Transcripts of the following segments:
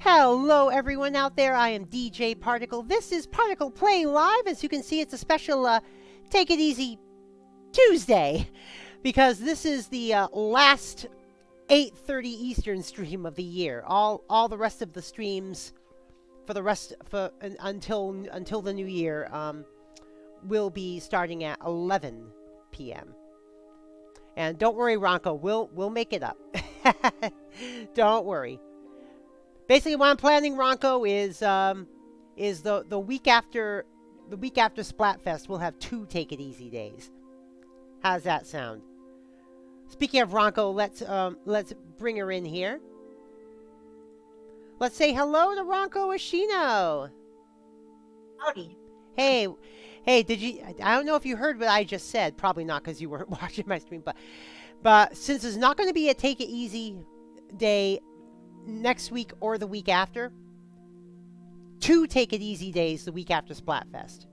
Hello everyone out there, I am DJ Particle. This is ParticlePlay Live. As you can see, it's a special Take It Easy Tuesday, because this is the last 8:30 Eastern stream of the year. All the rest of the streams until the new year will be starting at 11 p.m. And don't worry, Ranko, we'll make it up. Don't worry. Basically, what I'm planning, Ranko, is the week after Splatfest, we'll have 2 Take It Easy days. How's that sound? Speaking of Ranko, let's bring her in here. Let's say hello to Ranko Ashino. Howdy. Hey, did you? I don't know if you heard what I just said. Probably not, because you weren't watching my stream. But since it's not going to be a Take It Easy day next week or the week after, 2 Take It Easy days the week after Splatfest.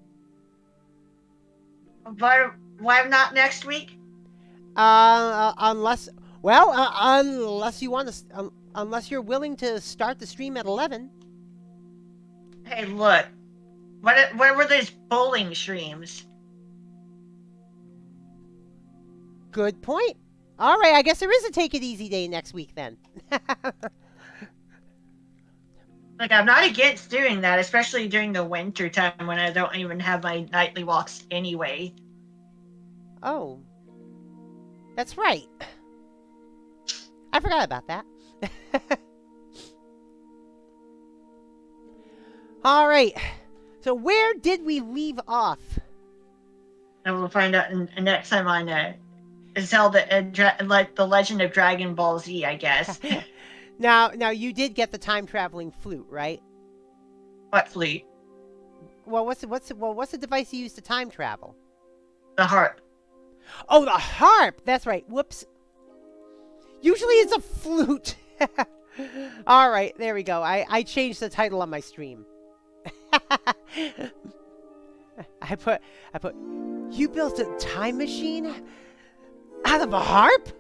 Why not next week? Unless you want to, unless you're willing to start the stream at 11. Hey, look. What were those bowling streams? Good point. All right, I guess there is a Take It Easy day next week then. Look, I'm not against doing that, especially during the winter time when I don't even have my nightly walks anyway. Oh. That's right. I forgot about that. All right. So where did we leave off? And we'll find out next time on Zelda, like the Legend of Dragon Ball Z, I guess. Now you did get the time traveling flute, right? What flute? Well, what's the device you use to time travel? The harp. Oh, the harp. That's right. Whoops. Usually it's a flute. All right, there we go. I changed the title on my stream. I put you built a time machine out of a harp?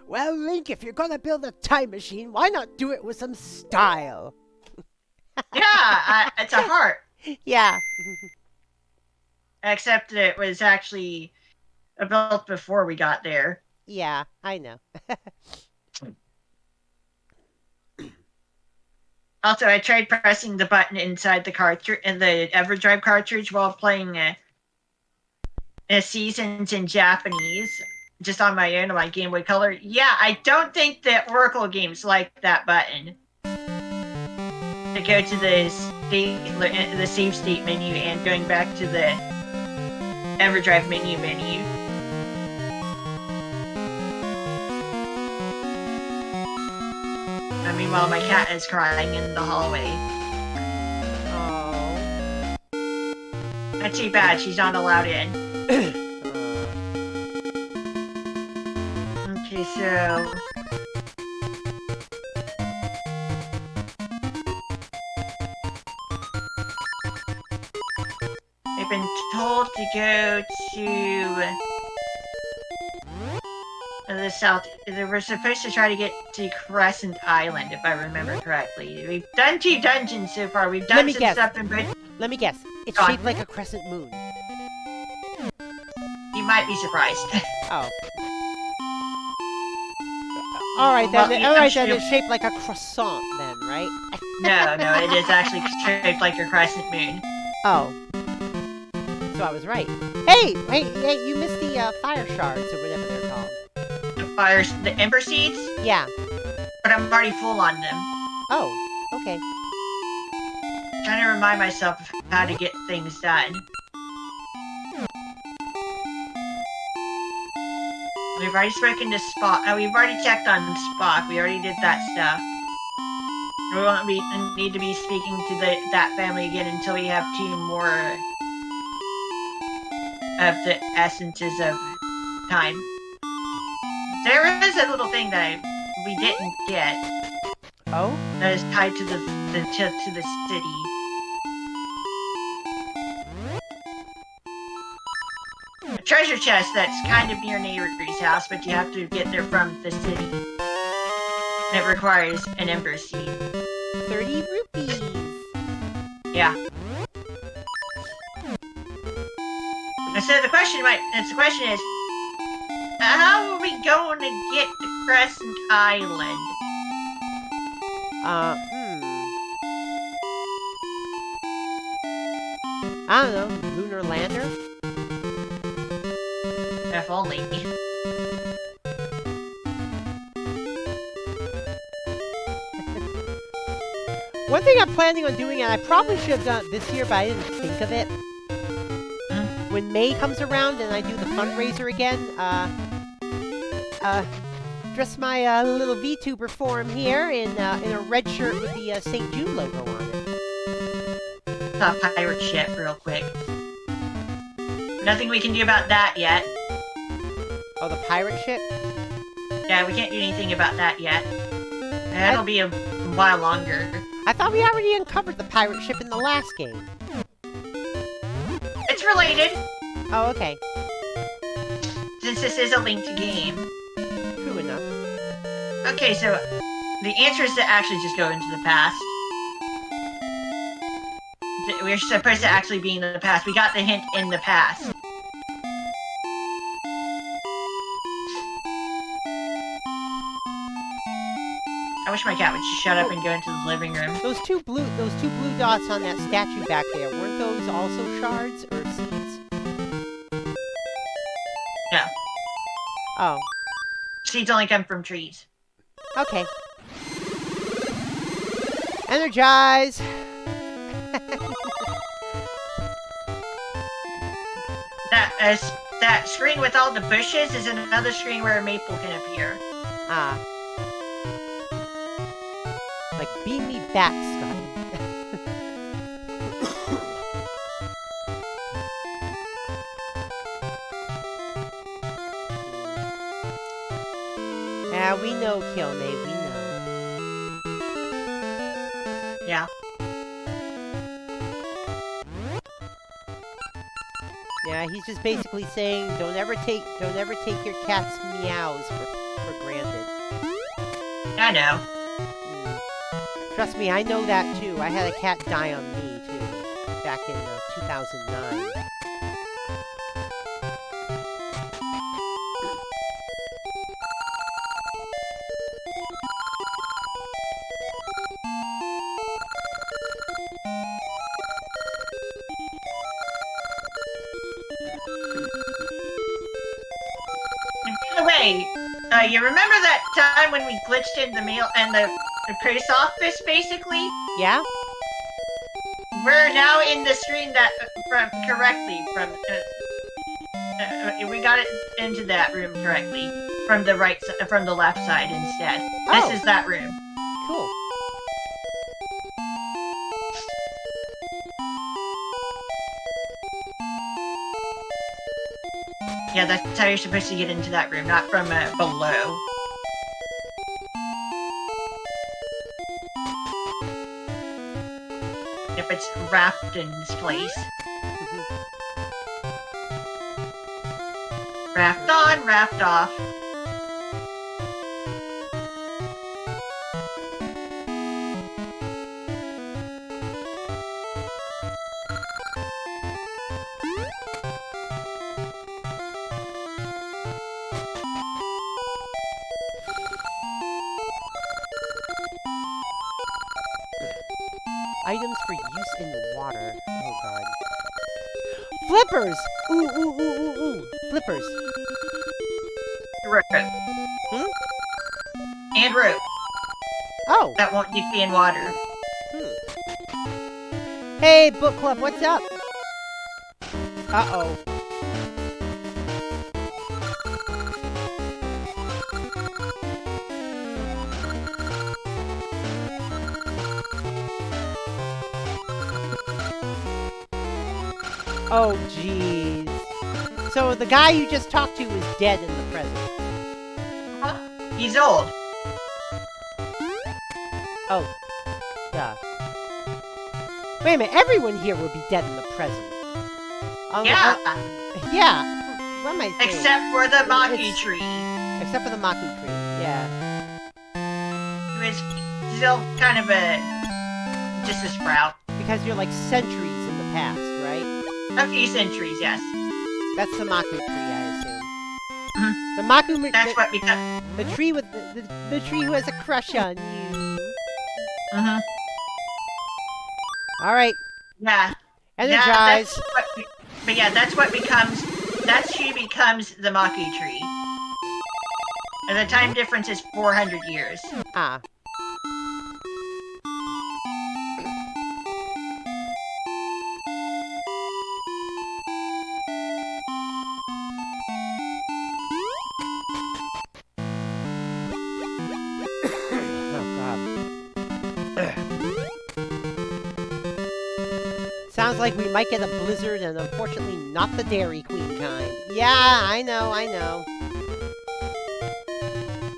Well, Link, if you're gonna build a time machine, why not do it with some style? Yeah, it's a harp. Yeah. Except it was actually built before we got there. Yeah, I know. Also, I tried pressing the button inside the cartridge in the EverDrive cartridge while playing Seasons in Japanese, just on my own on my Game Boy Color. Yeah, I don't think that Oracle games like that button to go to the save state menu and going back to the EverDrive menu. Meanwhile, my cat is crying in the hallway. Oh. Not too bad, she's not allowed in. Okay, so... I've been told to go to... the south. We're supposed to try to get to Crescent Island, if I remember correctly. We've done 2 dungeons so far. We've done some stuff in both. Let me guess. It's shaped like a crescent moon. You might be surprised. Oh. All right then. Then it's shaped like a croissant, then, right? No, it is actually shaped like a crescent moon. Oh. So I was right. Hey! You missed the fire shards or whatever they're called. The Ember Seeds? Yeah. But I'm already full on them. Oh, okay. Trying to remind myself of how to get things done. We've already spoken to Spock. We've already checked on Spock. We already did that stuff. We won't need to be speaking to that family again until we have 2 more of the essences of time. There is a little thing that we didn't get. Oh? That is tied to the city. a treasure chest that's kind of near Neighbor's house, but you have to get there from the city. And it requires an ember seed. 30 rupees. Yeah. And so the question is, how are we going to get to Crescent Island? I don't know. Lunar lander? If only. One thing I'm planning on doing, and I probably should have done it this year, but I didn't think of it. When May comes around and I do the fundraiser again, dress my little VTuber form here in a red shirt with the St. Jude logo on it. Saw a pirate ship real quick. Nothing we can do about that yet. Oh, the pirate ship? Yeah, we can't do anything about that yet. That'll be a while longer. I thought we already uncovered the pirate ship in the last game. It's related. Oh, okay. Since this is a linked game. True enough. Okay, so the answer is to actually just go into the past. We're supposed to actually be in the past. We got the hint in the past. I wish my cat would just shut up and go into the living room. Those two blue dots on that statue back there, weren't those also shards or seeds? No. Oh. Seeds only come from trees. Okay. Energize! That screen with all the bushes is another screen where a maple can appear. Ah. Like, beam me back, Scotty. Yeah, we know, Kilmay, we know. Yeah. Yeah, he's just basically saying, don't ever take your cat's meows for granted. I know. Trust me, I know that too. I had a cat die on me too, back in 2009. You remember that time when we glitched in the mail and the post office, basically? Yeah? We're now in the screen that we got it into that room correctly from the left side instead. Oh. This is that room. Cool. Yeah, that's how you're supposed to get into that room, not from below. Yep, it's Rafton's place. Raft on, raft off. Items for use in water. Oh god. Flippers! Ooh, ooh, ooh, ooh, ooh. Flippers. Rope. And rope. Oh! That won't be in water. Hey, book club, what's up? Uh-oh. Oh, jeez. So the guy you just talked to is dead in the present. Huh? He's old. Oh. Yeah. Wait a minute, everyone here would be dead in the present. Yeah. Yeah. What am I saying? Except for the Maku It's- tree. Except for the Maku tree. Yeah. It was still kind of just a sprout. Because you're like centuries in the past, right? A few centuries, yes. That's the Maku tree, I assume. Mhm. The Maku... That's what becomes. The tree with... The tree who has a crush on you. Mhm. Alright. Yeah. Energize. But yeah, that's what becomes. That tree becomes the Maku tree. And the time difference is 400 years. Ah. Sounds like we might get a blizzard, and unfortunately not the Dairy Queen kind. Yeah, I know.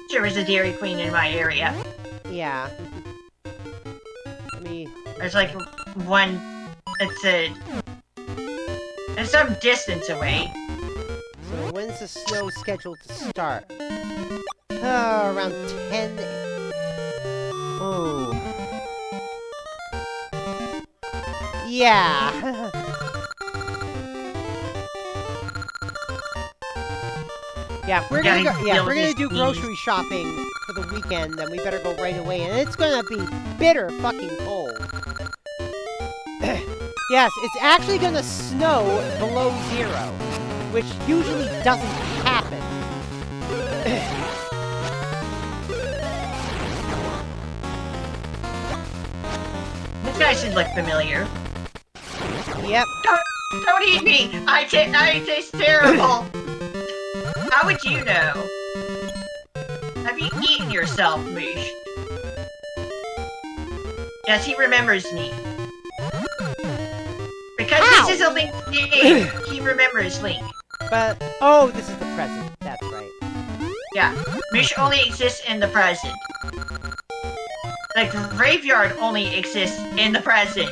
There was a Dairy Queen in my area. Yeah. Let me... There's like one. It's some distance away. So when's the snow scheduled to start? Oh, around 10... Oh... Yeah. Yeah, if we're gonna do grocery shopping for the weekend, then we better go right away, and it's gonna be bitter fucking cold. Yes, it's actually gonna snow below 0, which usually doesn't happen. This guy should look familiar. Yep. Don't eat me! I taste terrible! How would you know? Have you eaten yourself, Moosh? Yes, he remembers me. Because this is a Link game, he remembers Link. But, oh, this is the present. That's right. Yeah, Moosh only exists in the present. The graveyard only exists in the present.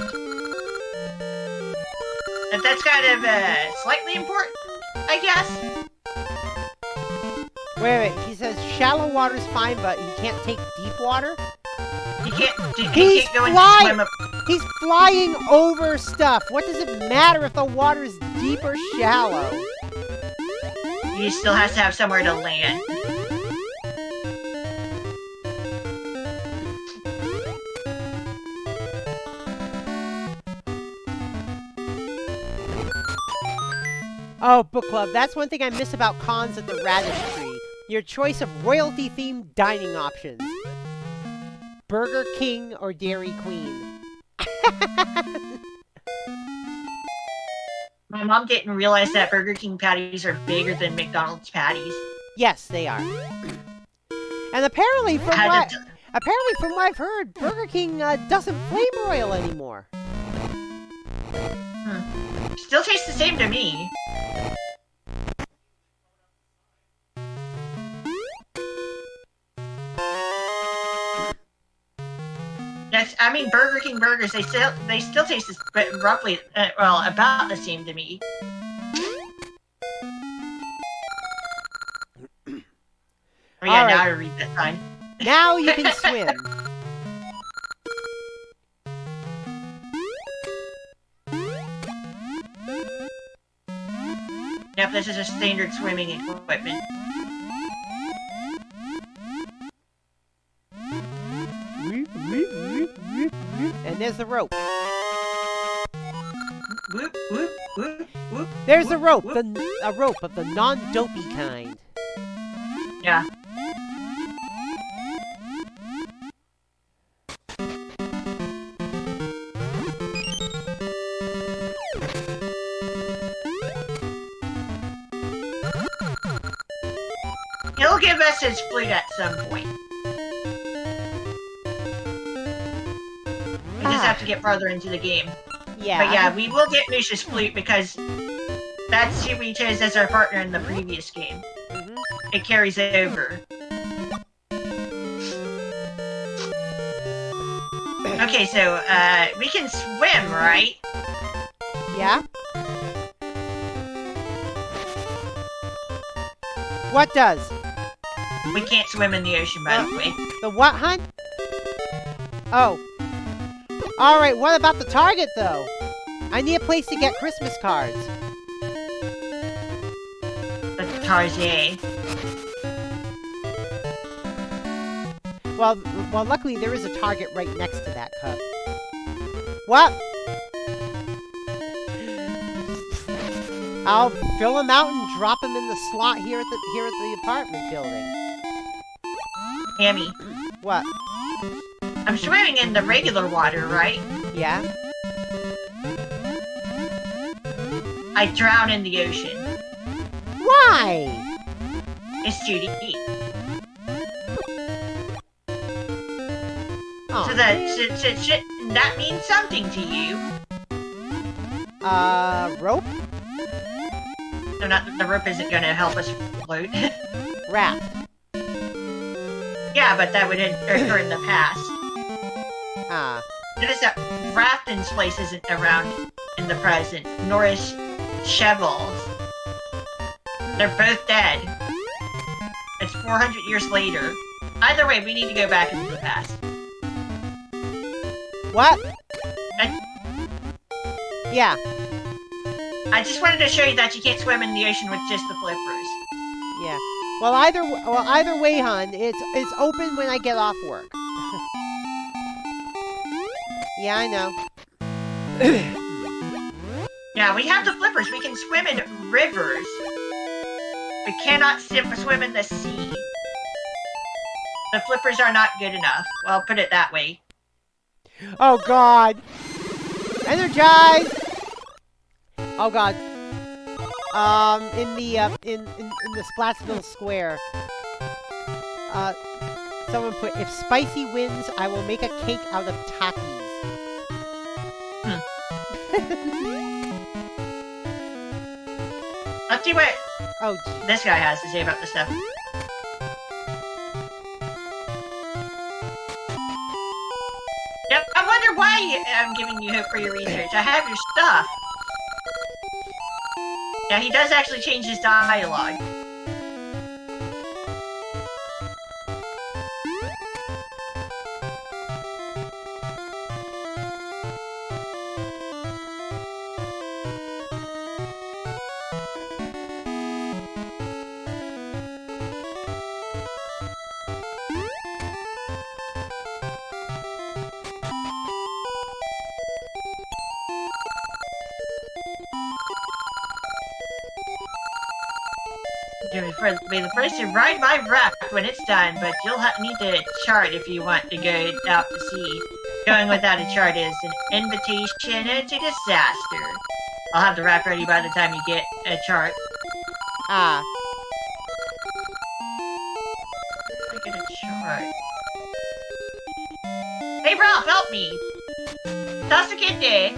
And that's kind of, slightly important, I guess. Wait, he says shallow water's fine, but he can't take deep water? He can't go and flying! swim up. He's flying over stuff! What does it matter if the water's deep or shallow? He still has to have somewhere to land. Oh, book club, that's one thing I miss about cons at the Radish Tree. Your choice of royalty-themed dining options. Burger King or Dairy Queen. My mom didn't realize that Burger King patties are bigger than McDonald's patties. Yes, they are. And apparently, from what I've heard, Burger King doesn't flame broil anymore. Still tastes the same to me. Yes, I mean Burger King burgers. They still taste roughly, well, about the same to me. Oh yeah, now I read that sign. Now you can swim. Yep, this is a standard swimming equipment. And there's the rope. Whoop, whoop, whoop, whoop. There's the rope. Whoop. A rope of the non-dopey kind. Yeah. He'll give us his flute at some point. We just have to get farther into the game. Yeah. But yeah, we will get Moosh's flute because that's who we chose as our partner in the previous game. Mm-hmm. It carries over. Okay, so, we can swim, right? Yeah. What does? We can't swim in the ocean, by the way. The what, hun? Oh. Alright, what about the Target, though? I need a place to get Christmas cards. The Target. Well, luckily there is a Target right next to that cup. What? I'll fill them out and drop them in the slot here at the apartment building. Hammy. What? I'm swimming in the regular water, right? Yeah? I drown in the ocean. Why? It's too deep. Oh, So that means something to you. Rope? So the rope isn't going to help us float. Raft. Yeah, but that would occur in the past. Ah. Notice that Rafton's place isn't around in the present, nor is Chevel's. They're both dead. It's 400 years later. Either way, we need to go back into the past. What? Yeah. I just wanted to show you that you can't swim in the ocean with just the flippers. Yeah. Well, either way, hon, it's open when I get off work. Yeah, I know. Yeah, we have the flippers. We can swim in rivers. We cannot swim in the sea. The flippers are not good enough. Well, put it that way. Oh God! Energize! Oh God! In the Splatsville Square, someone put, if Spicy wins, I will make a cake out of Takis. Let's see what Oh, this guy has to say about this stuff. Yep, I wonder why I'm giving you hope for your research. I have your stuff. Yeah, he does actually change his dialogue. Be the first to ride my raft when it's done, but you'll need a chart if you want to go out to sea. Going without a chart is an invitation to disaster. I'll have the raft ready by the time you get a chart. ah. I get a chart. Hey Ralph, help me! Tasukete!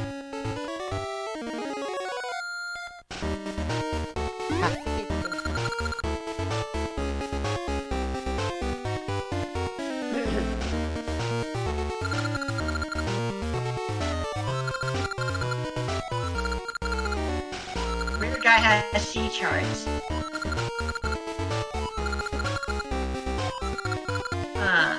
Weird guy has sea charts. Ah!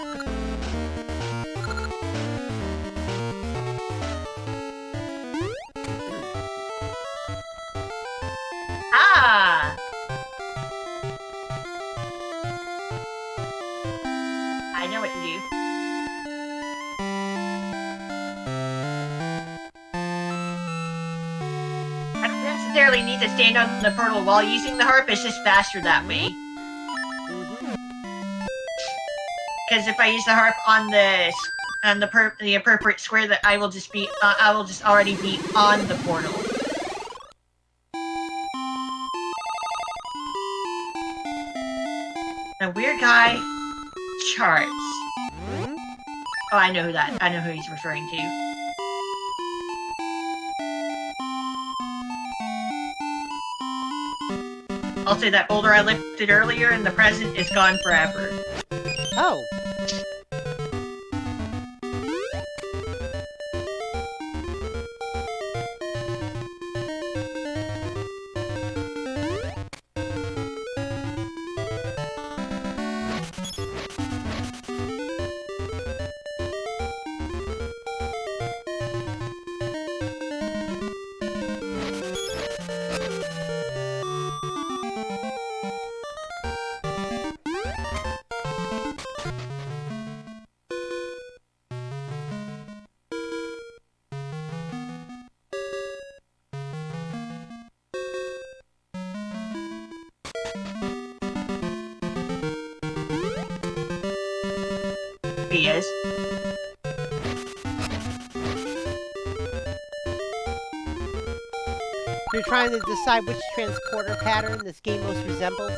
I know what to do. I don't necessarily need to stand on the portal while using the harp. It's just faster that way. Because if I use the harp on the appropriate square, that I will just already be on the portal. A weird guy charts. Oh, I know who he's referring to. Also, that boulder I lifted earlier in the present is gone forever. Oh. he is. You're trying to decide which transporter pattern this game most resembles.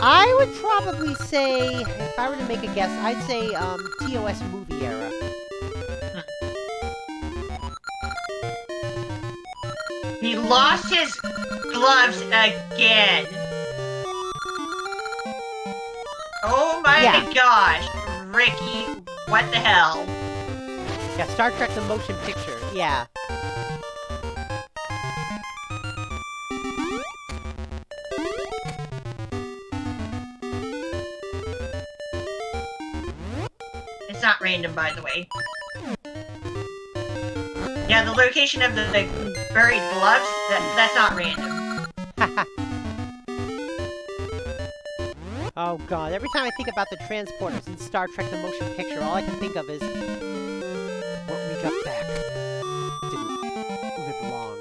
I would probably say, if I were to make a guess, I'd say TOS movie era. He lost his gloves again. Oh my gosh, Ricky, what the hell? Yeah, Star Trek the Motion Picture, yeah. It's not random, by the way. Yeah, the location of the buried gloves, that's not random. Oh god, every time I think about the transporters in Star Trek the Motion Picture, all I can think of is what we got back didn't live long.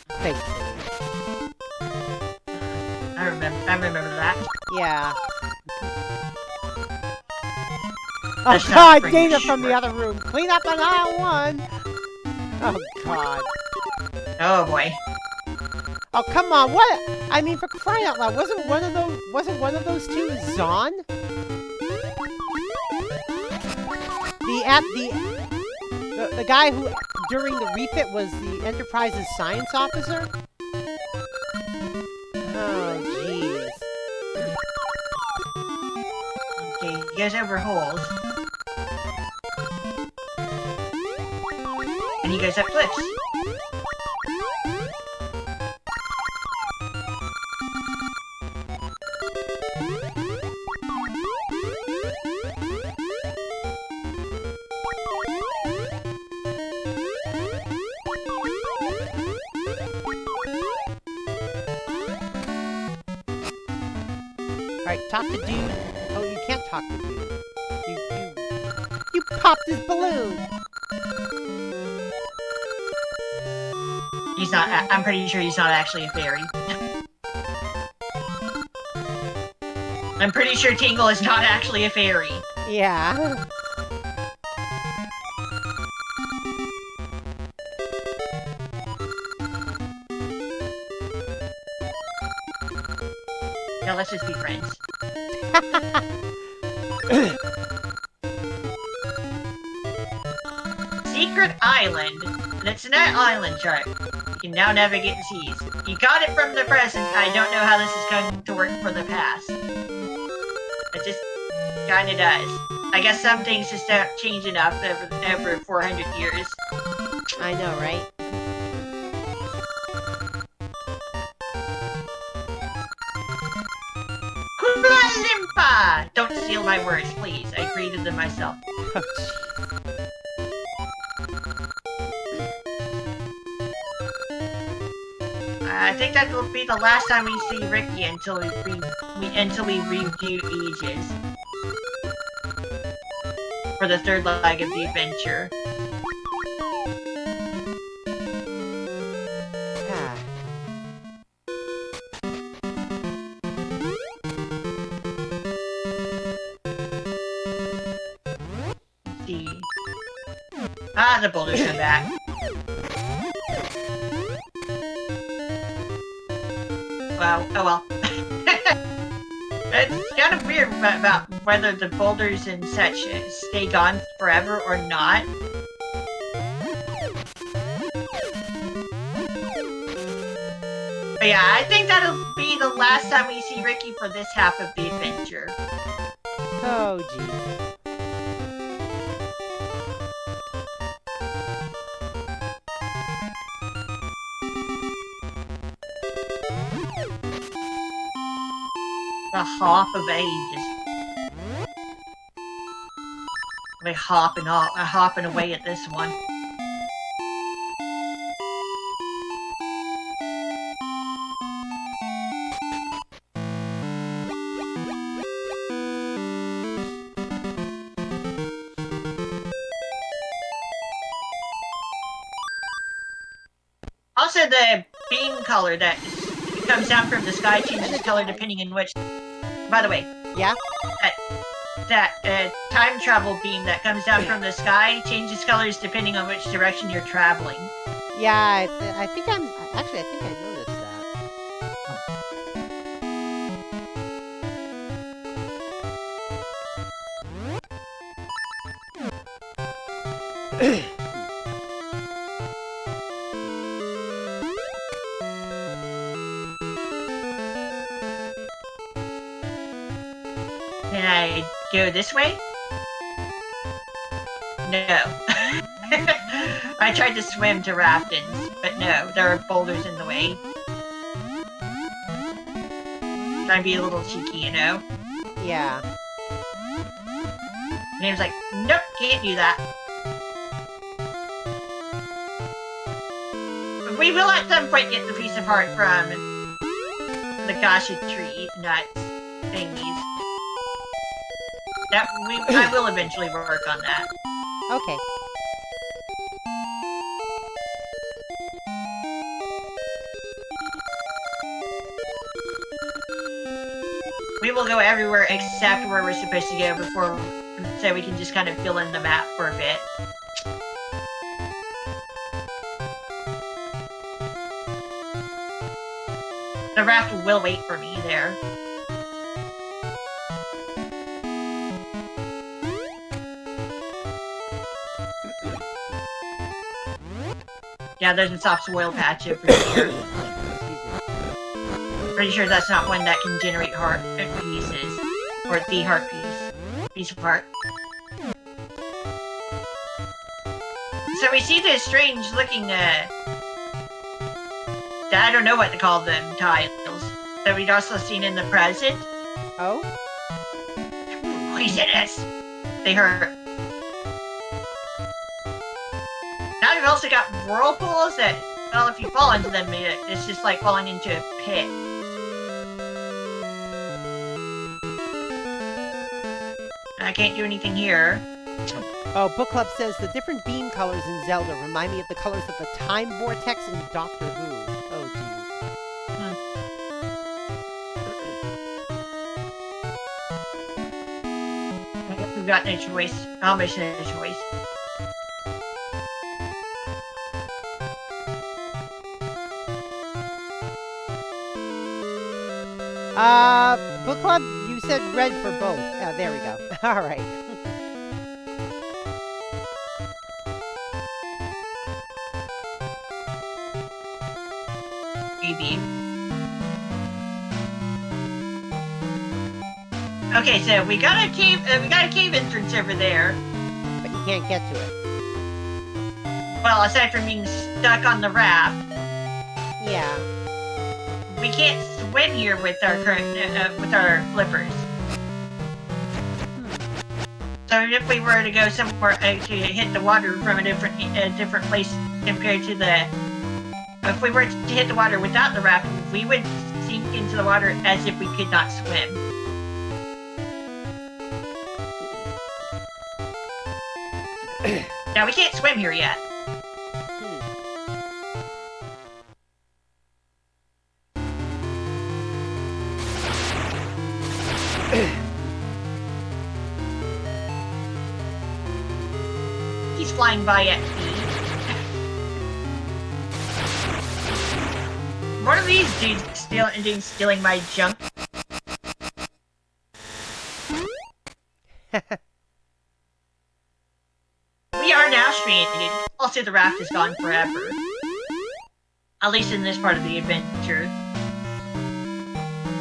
Thankfully. I remember that. Yeah. Oh god, Dana from the other room! Clean up on aisle 1! Oh god. Oh boy. Oh come on, what? I mean, for crying out loud, wasn't one of those two Zahn? The guy who during the refit was the Enterprise's science officer? Oh jeez. Okay, he goes over holes. And he goes up cliffs. Alright, talk to dude. Oh, you can't talk to dude. You popped his balloon! He's not, I'm pretty sure he's not actually a fairy. I'm pretty sure Tingle is not actually a fairy. Yeah. Yeah, let's just be friends. Secret Island. It's an island chart. You can now navigate the seas. You got it from the present. I don't know how this is going to work for the past. It just kinda does. I guess some things just don't change enough over 400 years. I know, right? Kuala Lumpur! Don't steal my words, please. I created them myself. Oh, jeez. I think that will be the last time we see Ricky until we review Ages. For the third leg of the adventure. Ah. Let's see. Ah, the boulders come back. Well, oh well. It's kind of weird about whether the boulders and such stay gone forever or not. But yeah, I think that'll be the last time we see Ricky for this half of the adventure. Oh, jeez. The hop of ages. We're hopping away at this one. Also, the beam color that comes down from the sky changes color depending on which... By the way. Yeah? that time travel beam that comes down from the sky changes colors depending on which direction you're traveling. Yeah, I think I'm... Actually, I think I noticed that. Can I go this way? No. I tried to swim to Raftons, but no, there are boulders in the way. Trying to be a little cheeky, you know? Yeah. Name's like, nope, can't do that. But we will at some point get the piece of heart from the Gasha tree nuts thingies. I will eventually work on that. Okay. We will go everywhere except where we're supposed to go before, so we can just kind of fill in the map for a bit. The raft will wait for me there. Yeah, there's a soft soil patch over here. Pretty sure that's not one that can generate heart pieces. Or the heart piece. Piece of heart. So we see this strange looking, I don't know what to call them, tiles. That we'd also seen in the present. Oh? Poisonous! They hurt. Now we've also got whirlpools that, well, if you fall into them, it's just like falling into a pit. I can't do anything here. Oh, Book Club says the different beam colors in Zelda remind me of the colors of the time vortex in Doctor Who. Oh, geez. I guess we've got no choice. Almost no choice. Book Club, you said red for both. There we go. Alright. Maybe. Okay, so we got a cave entrance over there. But you can't get to it. Well, aside from being stuck on the raft. Yeah. We can't swim here with our current, with our flippers. So if we were to go somewhere to hit the water from a different place compared to the, if we were to hit the water without the raft, we would sink into the water as if we could not swim. Now we can't swim here yet. He's flying by at speed. What are these dudes stealing my junk? We are now stranded. Also, the raft is gone forever. At least in this part of the adventure.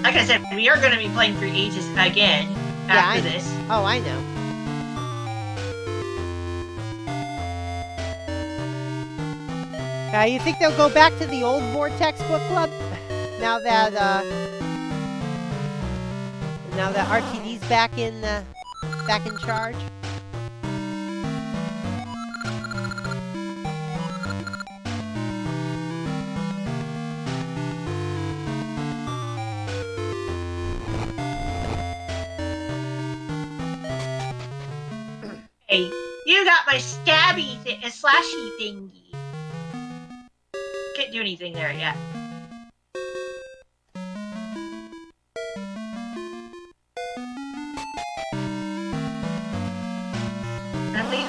Like I said, we are going to be playing through Aegis again after this. Oh, I know. You think they'll go back to the old Vortex Book Club? Now that RTD's back in charge? Hey, you got my stabby slashy thingy. Can't do anything there yet.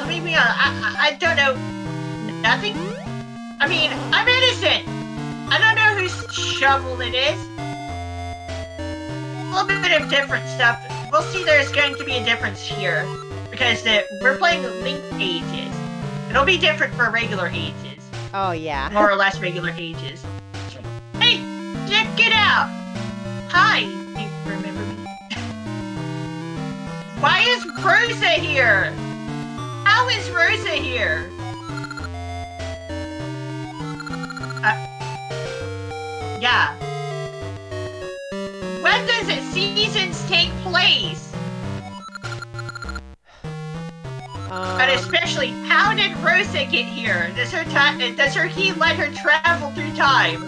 Leave me on. I don't know nothing. I mean, I'm innocent. I don't know whose shovel it is. A little bit of different stuff. We'll see there's going to be a difference here. Because we're playing linked ages. It'll be different for regular ages. Oh, yeah. More or less regular ages. Hey, check it out. Hi. Do you remember me? Why is Rosa here? How is Rosa here? Yeah. When does it seasons take place? But especially, how did Rosa get here? Does her key let her travel through time?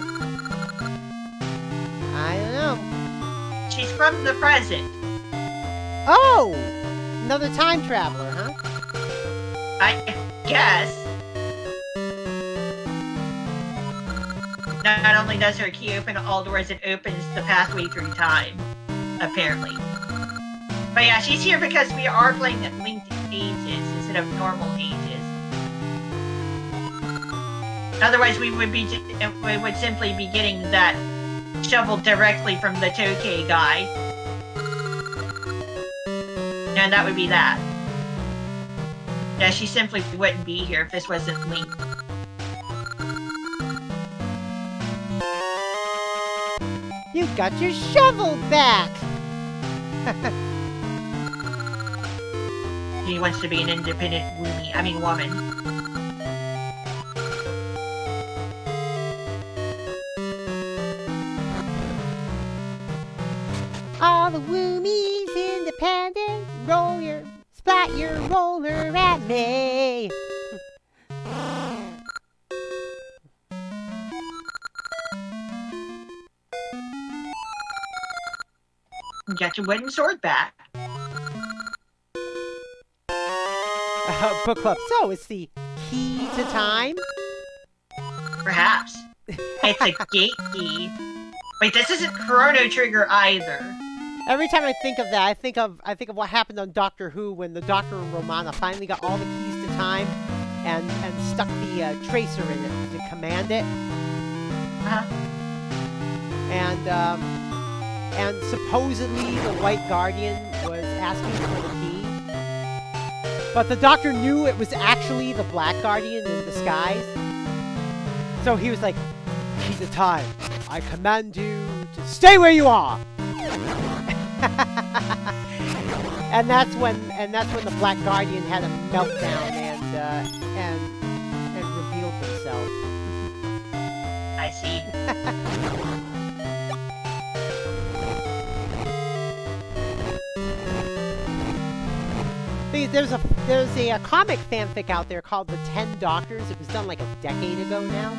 I don't know. She's from the present. Oh! Another time traveler, huh? I guess. Not only does her key open all doors, it opens the pathway through time. Apparently. But yeah, she's here because we are playing at linked ages instead of normal ages. Otherwise, we would simply be getting that shovel directly from the Tokay guy. And that would be that. Yeah, she simply wouldn't be here if this wasn't linked. You got your shovel back! He wants to be an independent woman. All the woomies independent, splat your roller at me. You got your wooden sword back. Book club. So, it's the key to time? Perhaps. It's a gate key. Wait, this isn't Chrono Trigger either. Every time I think of that, I think of what happened on Doctor Who when the Doctor and Romana finally got all the keys to time and stuck the tracer in it to command it. Uh-huh. And supposedly the White Guardian was asking for the key. But the Doctor knew it was actually the Black Guardian in disguise. So he was like, key to time. I command you to stay where you are. and that's when the Black Guardian had a meltdown and revealed himself. I see. There's a comic fanfic out there called The 10 Doctors. It was done like a decade ago now.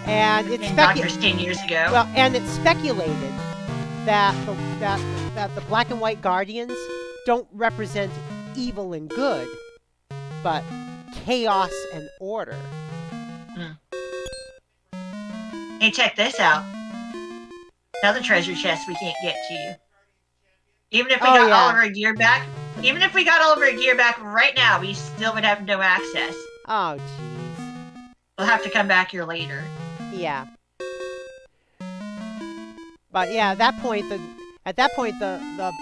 And it's 10 years ago. Well, and it's speculated that the Black and White Guardians don't represent evil and good, but chaos and order. Hey, check this out. Another treasure chest we can't get to. Even if we got all of our gear back, right now, we still would have no access. Oh, jeez. We'll have to come back here later. Yeah. But yeah, at that point, the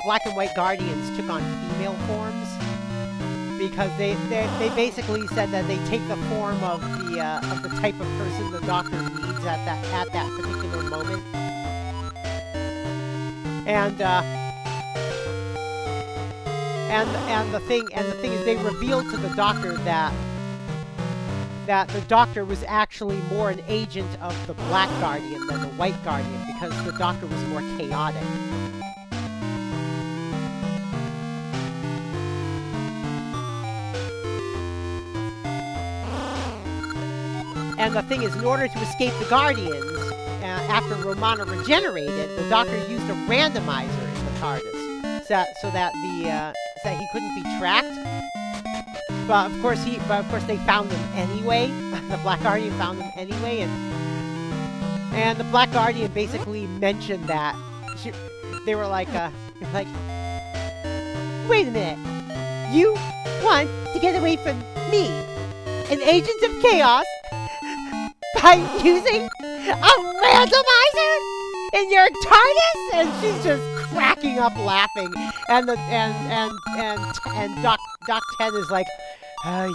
Black and White Guardians took on female forms because they basically said that they take the form of the type of person the Doctor needs at that particular moment. And the thing is, they revealed to the Doctor that the Doctor was actually more an agent of the Black Guardian than the White Guardian because the Doctor was more chaotic. And the thing is, in order to escape the Guardians, after Romana regenerated, the Doctor used a randomizer in the TARDIS, so that he couldn't be tracked. But of course they found him anyway. The Black Guardian found him anyway, and the Black Guardian basically mentioned that they were like, wait a minute, You want to get away from me, an agent of chaos, by using a randomizer in your TARDIS? And she's just cracking up laughing. And Doc 10 is like,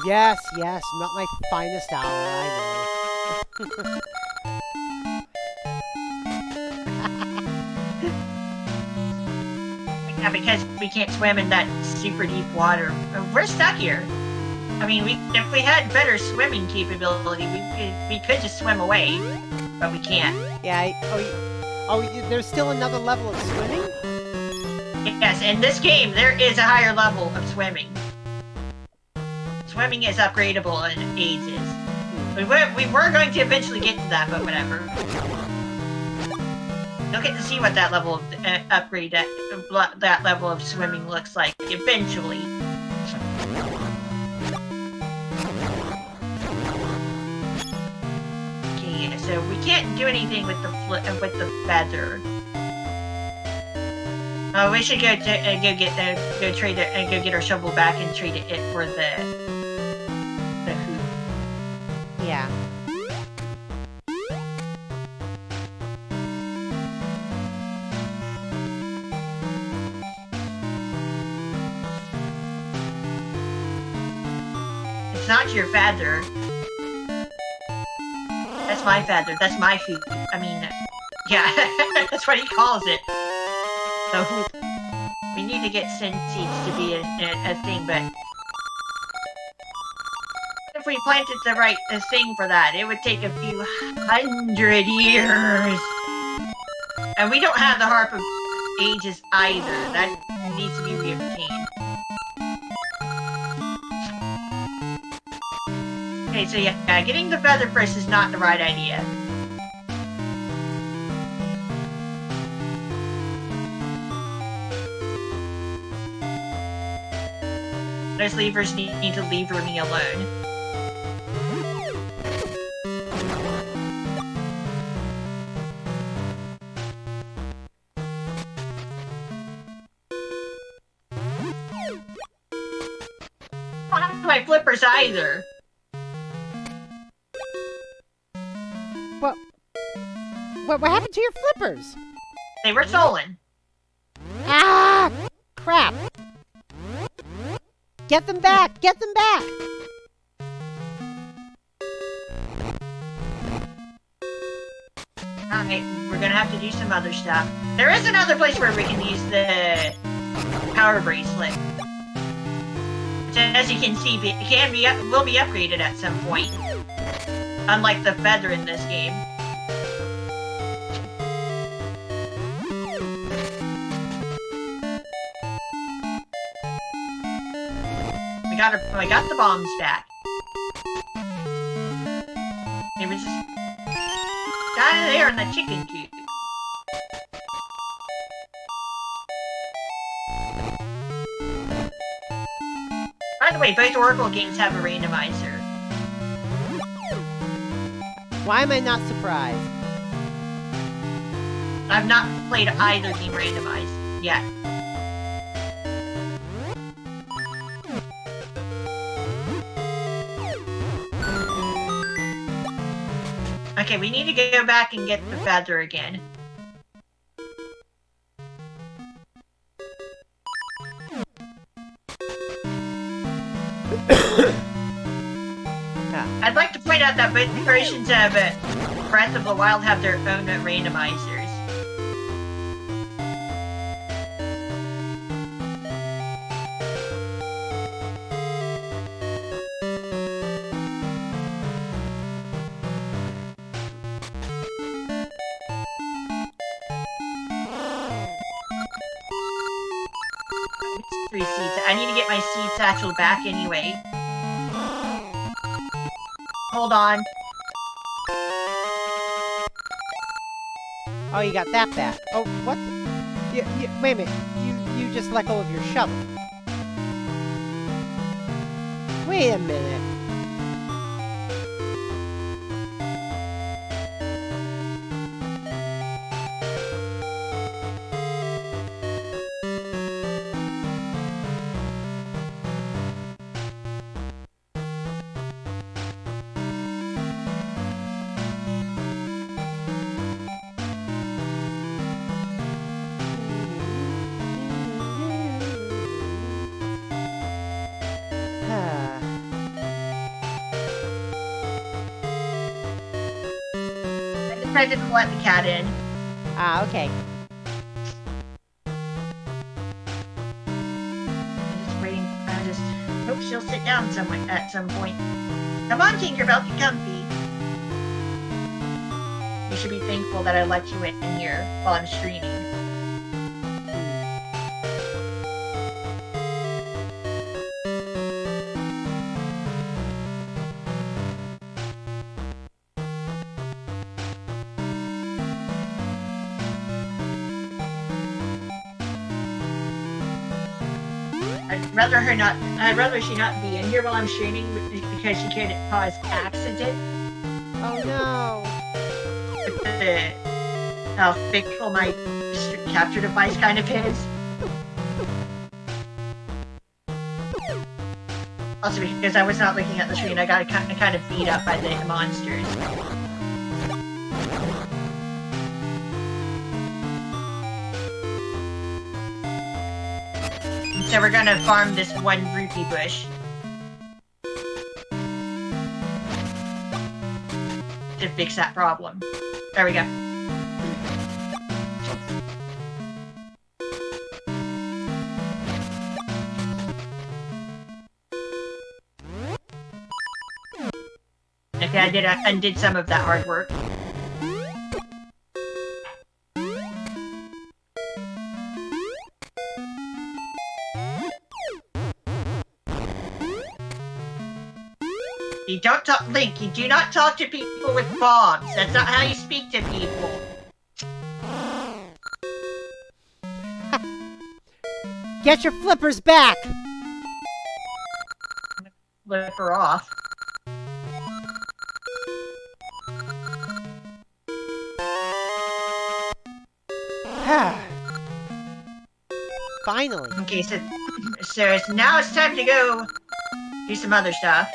yes, not my finest hour, I know. Yeah, because we can't swim in that super deep water. We're stuck here. I mean, if we had better swimming capability, we could just swim away, but we can't. Yeah. There's still another level of swimming? Yes, in this game, there is a higher level of swimming. Swimming is upgradable in ages. We were going to eventually get to that, but whatever. You'll get to see what that level of that level of swimming looks like eventually. Okay, so we can't do anything with the feather. We should go trade it and go get our shovel back and trade it for the hoop. Yeah. It's not your feather. That's my feather. That's my hoop. I mean, yeah, that's what he calls it. So we need to get sin seeds to be a thing, but if we planted the right thing for that, it would take a few 100 years. And we don't have the Harp of Ages either. That needs to be reobtained. Okay, so yeah, getting the feather first is not the right idea. Those levers need to lever me alone. I don't have my flippers either. What happened to your flippers? They were stolen. Ah! Crap! Get them back! Get them back! Alright, we're gonna have to do some other stuff. There is another place where we can use the power bracelet. Which, as you can see, will be upgraded at some point. Unlike the feather in this game. We got the bombs back. They were just down there in the chicken coop. By the way, both Oracle games have a randomizer. Why am I not surprised? I've not played either game randomized yet. Okay, we need to go back and get the feather again. I'd like to point out that both versions of Breath of the Wild have their own randomizers. Three seeds. I need to get my seed satchel back anyway. Hold on. Oh, you got that back. Oh, what? Wait a minute. You just let go of your shovel. Wait a minute. I didn't let the cat in. Ah, okay. I'm just waiting. I just hope she'll sit down somewhere at some point. Come on, Tinkerbell, get comfy. You should be thankful that I let you in here while I'm streaming. I'd rather she not be in here while I'm streaming because she could cause accident. Oh no. With how fickle my capture device kind of is. Also because I was not looking at the screen, I got kind of beat up by the monsters. So we're gonna farm this one rupee bush to fix that problem. There we go. Okay, I undid some of that hard work. You don't talk, Link, you do not talk to people with bombs. That's not how you speak to people. Get your flippers back! Flip her off. Finally. Okay, so now it's time to go do some other stuff.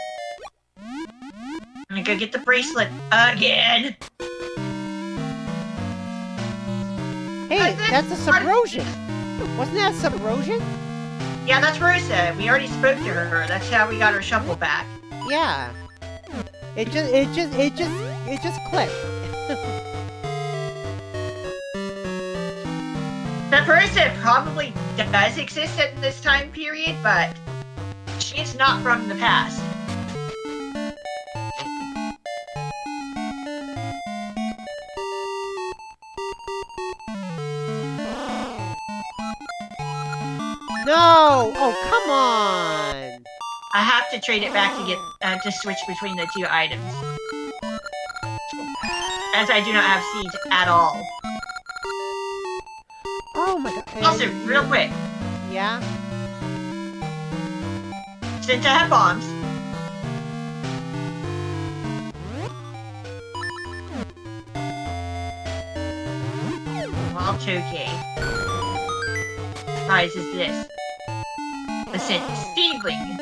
I'm gonna go get the bracelet again. Hey, that's a subrosion. Wasn't that a subrosion? Yeah, that's Rosa. We already spoke to her. That's how we got our shovel back. Yeah. It just clicked. That person probably does exist at this time period, but she's not from the past. No! Oh, come on! I have to trade it back to get to switch between the two items, as I do not have seeds at all. Oh my god. Also, real quick, Yeah? since I have bombs, well, okay. Size is this? A seedling.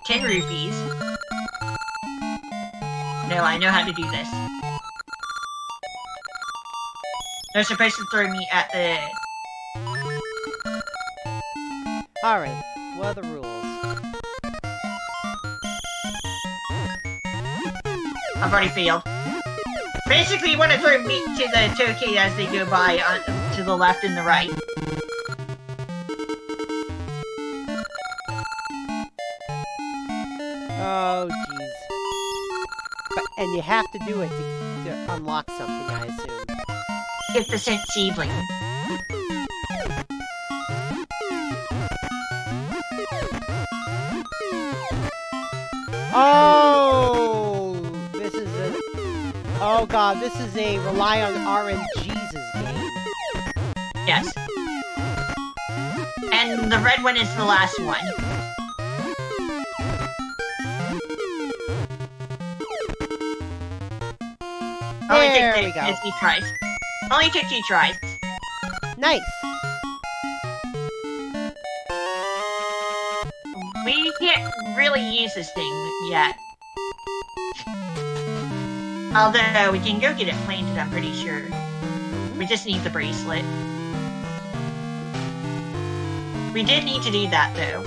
10 rupees. No, I know how to do this. They're supposed to throw me at the... Alright, what are the rules? I've already failed. Basically, you want to throw meat to the Tokay as they go by to the left and the right. Oh, jeez. And you have to do it to unlock something, I assume. Get the scent seedling. Oh! This is a... Oh god, this is a rely on RNG's game. Yes. And the red one is the last one. There we go. 2 tries. Only took 2 tries. Nice. We can't really use this thing yet. Although we can go get it planted, I'm pretty sure. We just need the bracelet. We did need to do that, though.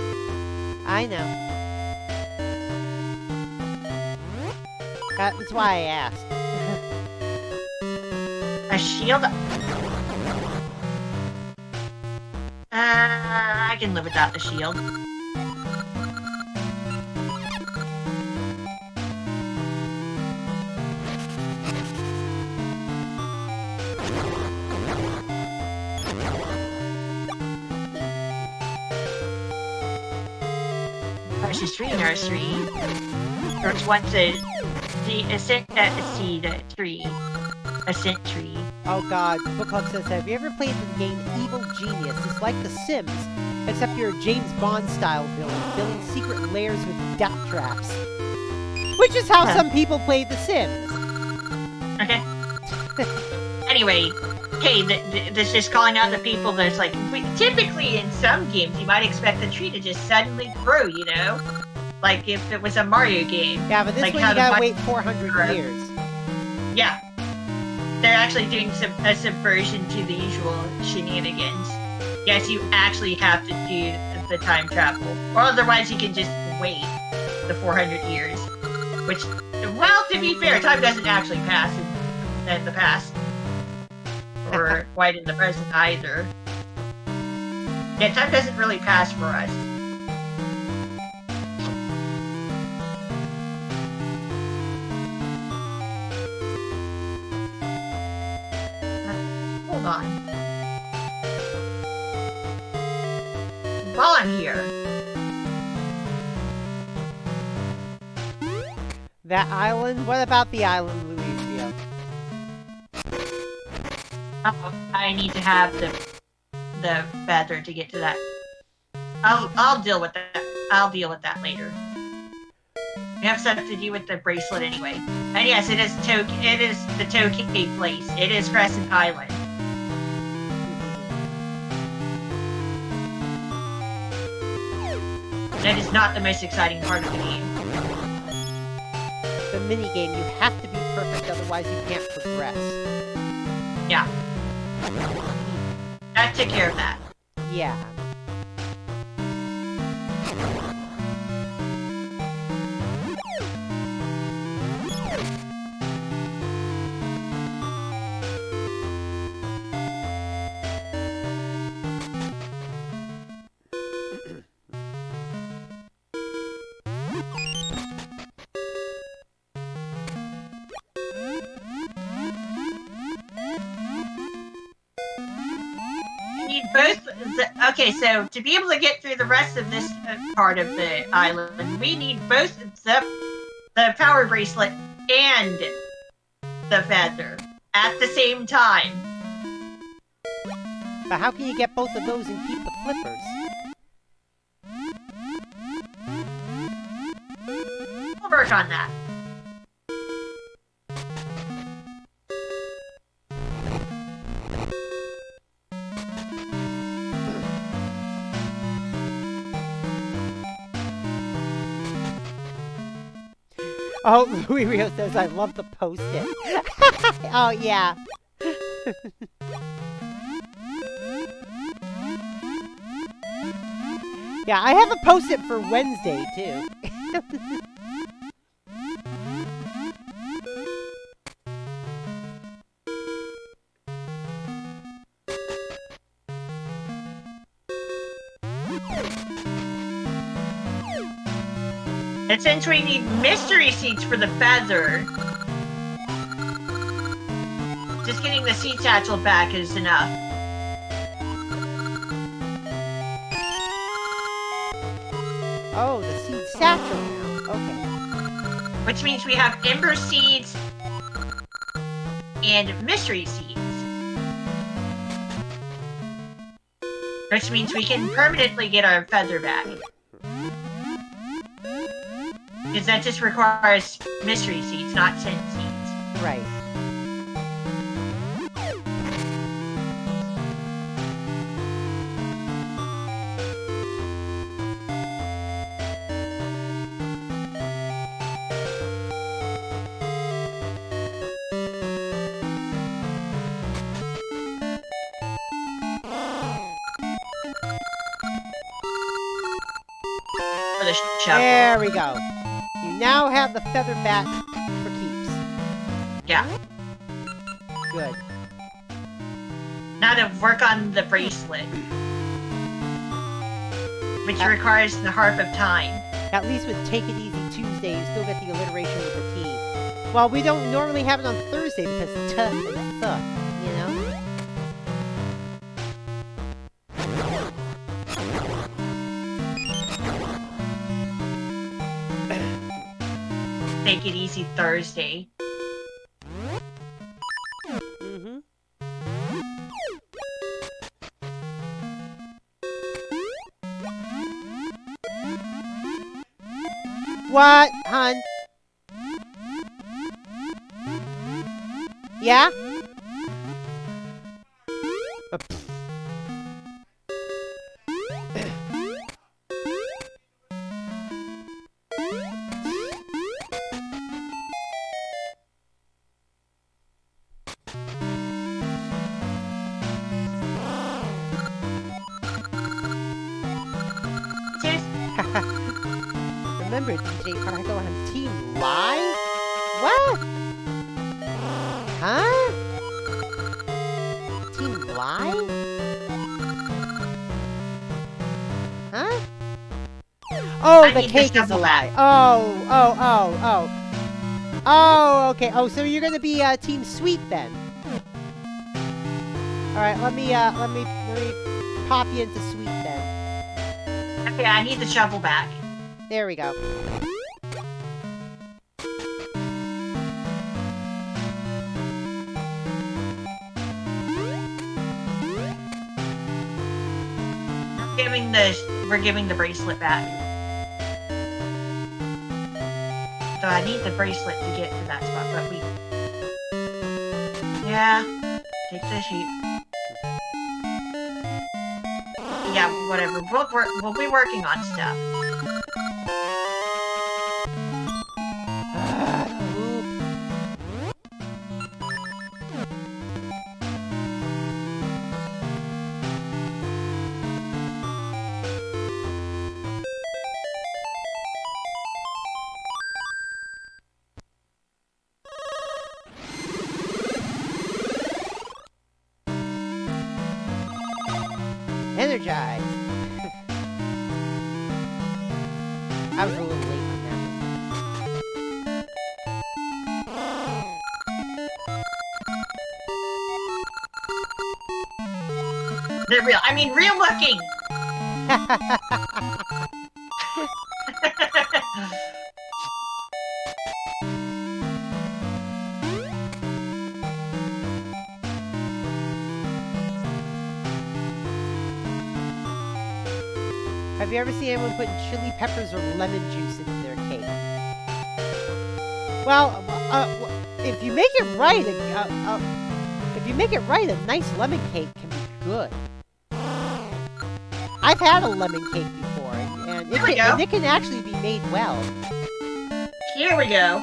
I know. That's why I asked. A shield? I can live without the shield. Tree nursery. There's one the ascent seed tree. Ascent tree. Oh god, Book Club says, have you ever played the game Evil Genius? It's like The Sims, except you're a James Bond style villain, building secret lairs with death traps. Which is how some people play The Sims. Okay. Anyway, hey, this is calling out the people that's like, typically in some games, you might expect the tree to just suddenly grow, you know? Like if it was a Mario game. Yeah, but this like one you gotta wait 400 years. Yeah. They're actually doing a subversion to the usual shenanigans. Yes, you actually have to do the time travel. Or otherwise you can just wait the 400 years. Which, well, to be fair, time doesn't actually pass in the past. Or quite in the present either. Yeah, time doesn't really pass for us. Hold on. While I'm here. That island? What about the island, Louisville? I need to have the feather to get to that. I'll deal with that. I'll deal with that later. We have stuff to do with the bracelet anyway. And yes, it is the Tokay place. It is Crescent Island. That is not the most exciting part of the game. The minigame, you have to be perfect, otherwise you can't progress. Yeah. That took care of that. Yeah. Okay, so to be able to get through the rest of this part of the island, we need both the power bracelet and the feather at the same time. But how can you get both of those and keep the flippers? We'll work on that. Oh, Louis Rio says, I love the post-it. Oh, yeah. Yeah, I have a post-it for Wednesday, too. And since we need mystery seeds for the feather, just getting the seed satchel back is enough. Oh, the seed satchel now. Okay. Which means we have ember seeds and mystery seeds. Which means we can permanently get our feather back. Because that just requires mystery seeds, not scent seeds. Right. For the shovel. There we go. You now have the feather bat for keep. Yeah. Good. Now to work on the bracelet, which requires the harp of time. At least with Take It Easy Tuesday, you still get the alliteration with the T. Well, we don't normally have it on Thursday because T and Th, you know? Take It Easy Thursday. Mm-hmm. What, hon? Yeah? Remember, DJ Cargo on Team Live? What? Huh? Team Live? Huh? Oh, the cake is a lie. Oh. Oh, okay. Oh, so you're gonna be Team Sweet then. All right, let me pop you into Sweet then. Okay, I need the shovel back. There we go. We're giving the bracelet back. So I need the bracelet to get to that spot, but we... Yeah. Take the sheep. Yeah, whatever. We'll be working on stuff. Energize. I was a little late on that. They're real. I mean, real looking. Have you ever seen anyone putting chili peppers or lemon juice into their cake? Well, if you make it right, a nice lemon cake can be good. I've had a lemon cake before, and it can actually be made well. Here we go.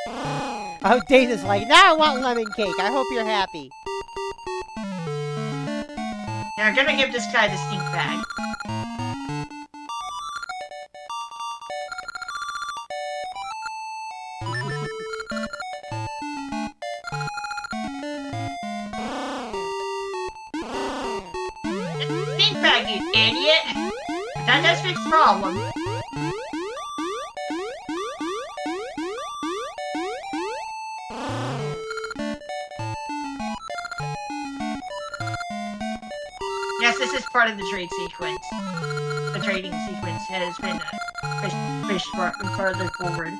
Oh, Dana's like, now I want lemon cake. I hope you're happy. Now I'm gonna give this guy the stink bag. Stink bag, you idiot! That does fix the problem. Yes, this is part of the trade sequence. The trading sequence has been pushed further forward.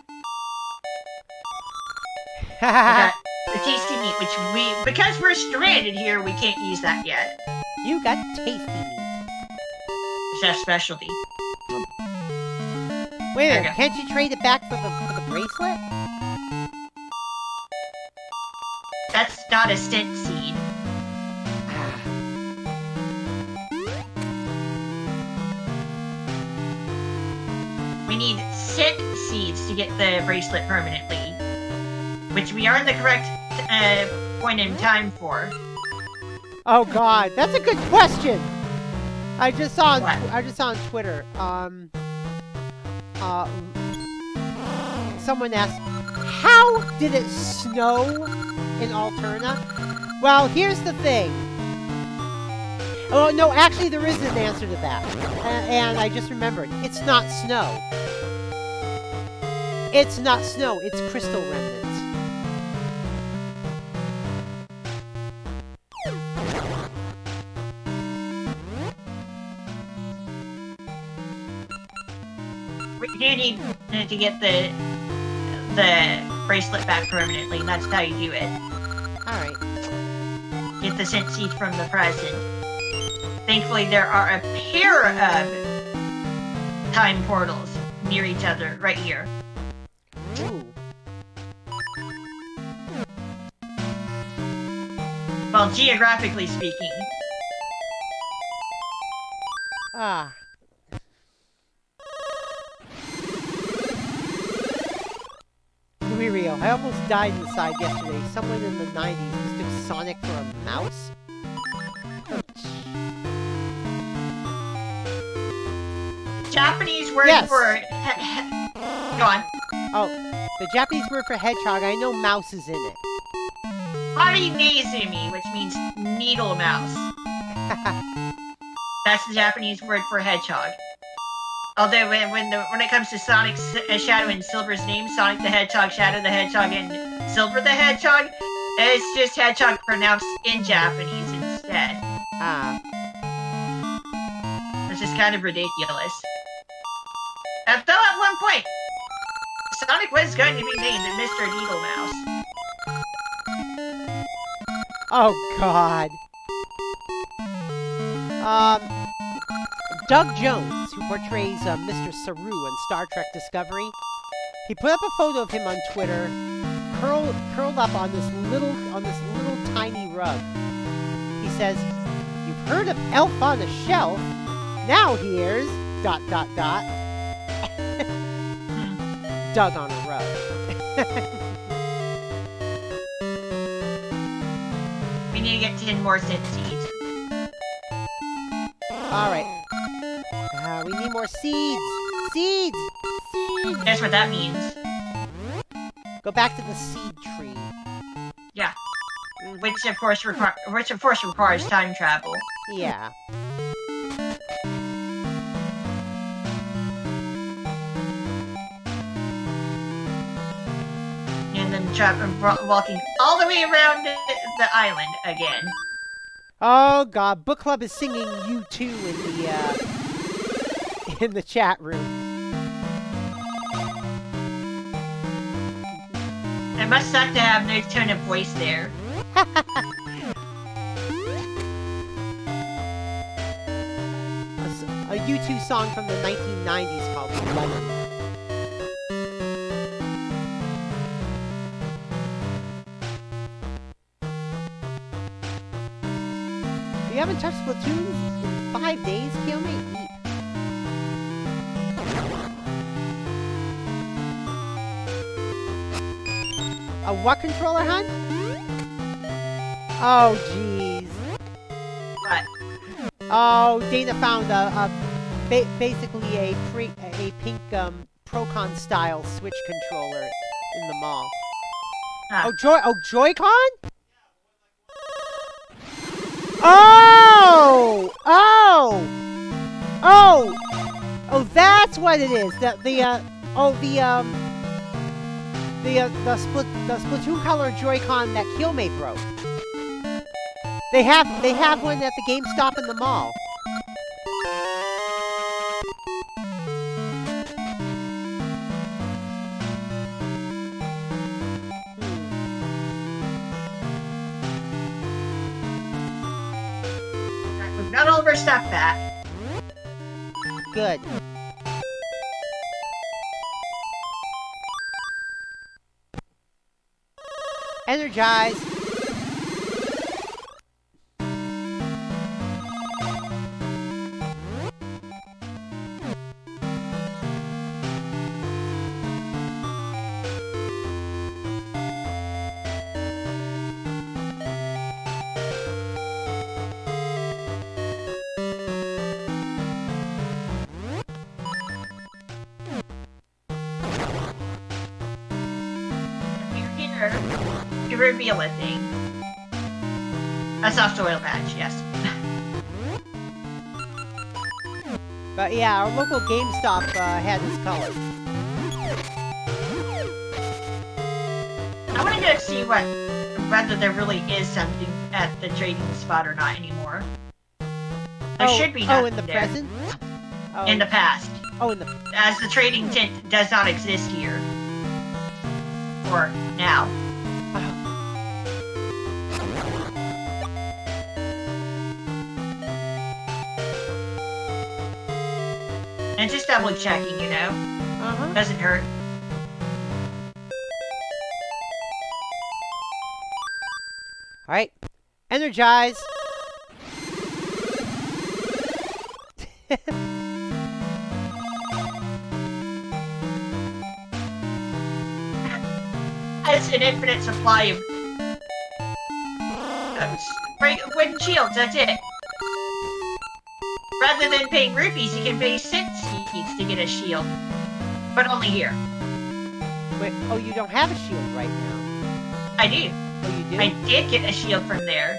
We got the tasty meat, which because we're stranded here, we can't use that yet. You got tasty meat. It's our specialty. Wait a minute, can't you trade it back for the bracelet? That's not a scent seed. We need scent seeds to get the bracelet permanently, which we are in the correct point in time for. Oh God, that's a good question. I just saw on Twitter. Someone asked, "How did it snow in Alterna? Well, here's the thing. Oh, no, actually there is an answer to that. And I just remembered. It's not snow. It's not snow, it's crystal remnants. We do need to get the bracelet back permanently. That's how you do it. Alright. Get the scent seed from the present. Thankfully, there are a pair of time portals near each other right here. Ooh. Well, geographically speaking. Ah. Rio, I almost died inside yesterday. Someone in the 90s mistook Sonic for a mouse. Japanese word Yes. for... Go on. Oh, the Japanese word for hedgehog, I know mouse is in it. Harinezumi, which means needle mouse. That's the Japanese word for hedgehog. Although when it comes to Sonic's Shadow and Silver's name, Sonic the Hedgehog, Shadow the Hedgehog, and Silver the Hedgehog, it's just hedgehog pronounced in Japanese instead. Ah. It's just kind of ridiculous. Though at one point, Sonic was going to be named Mr. Needle Mouse. Oh, God. Doug Jones, who portrays Mr. Saru in Star Trek Discovery, he put up a photo of him on Twitter, curled up on this little tiny rug. He says, "You've heard of Elf on a Shelf. Now here's ... Doug on a rug." We need to get 10 more scent seeds. All right. We need more seeds. Seeds. Seeds. That's what that means. Go back to the seed tree. Yeah. Which of course requires time travel. Yeah. And then walking all the way around the island again. Oh God, Book Club is singing U2 in the chat room. It must suck to have no tone of voice there. A U2 song from the 1990s called Lemon. You haven't touched Splatoon in 5 days, Killmate? Eep. A what controller, hun? Oh, jeez. What? Oh, Dana found basically a pink Procon style Switch controller in the mall. Huh. Joy-Con? Oh! Oh, that's what it is. The Splatoon color Joy-Con that Killmate broke. They have one at the GameStop in the mall. We've got all of our stuff back. Good. Energize. Your dinner. to reveal a thing. A soft oil patch, yes. But yeah, our local GameStop had this color. I want to go see whether there really is something at the trading spot or not anymore. There should be nothing in the there. present? Oh. In the past. Oh, in the... As the trading tent does not exist here. Or now. And just double checking, you know? Uh-huh. Doesn't hurt. Alright. Energize! It's an infinite supply of wooden shields, that's it. Rather than paying rupees, you can pay cent seeds to get a shield. But only here. Wait, oh, you don't have a shield right now. I do. Oh, you do? I did get a shield from there.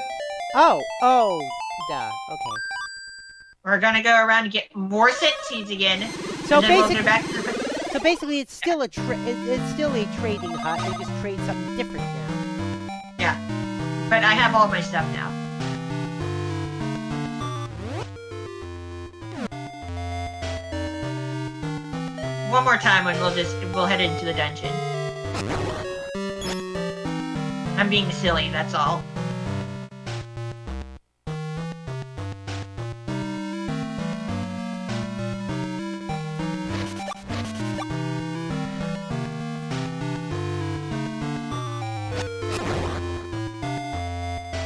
Oh, duh, okay. We're gonna go around and get more cent seeds again. So and then we'll basically, go back to the... so basically, it's still a it's still a trading hut. They just trade something different now. Yeah, but I have all my stuff now. One more time, and we'll head into the dungeon. I'm being silly. That's all.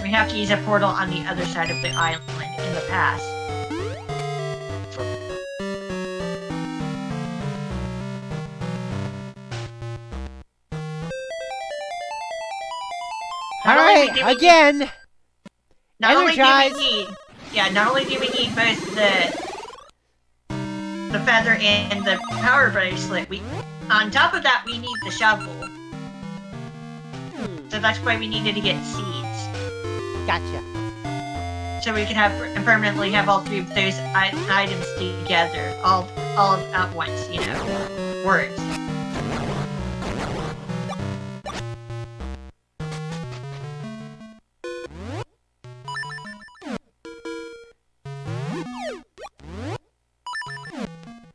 We have to use a portal on the other side of the island in the past. Alright, again! Not only do Energize. we need... Yeah, not only do we need both the feather and the power bracelet, on top of that, we need the shovel. So that's why we needed to get seeds. Gotcha. So we can permanently have all three of those items together, all at once, you know? Words.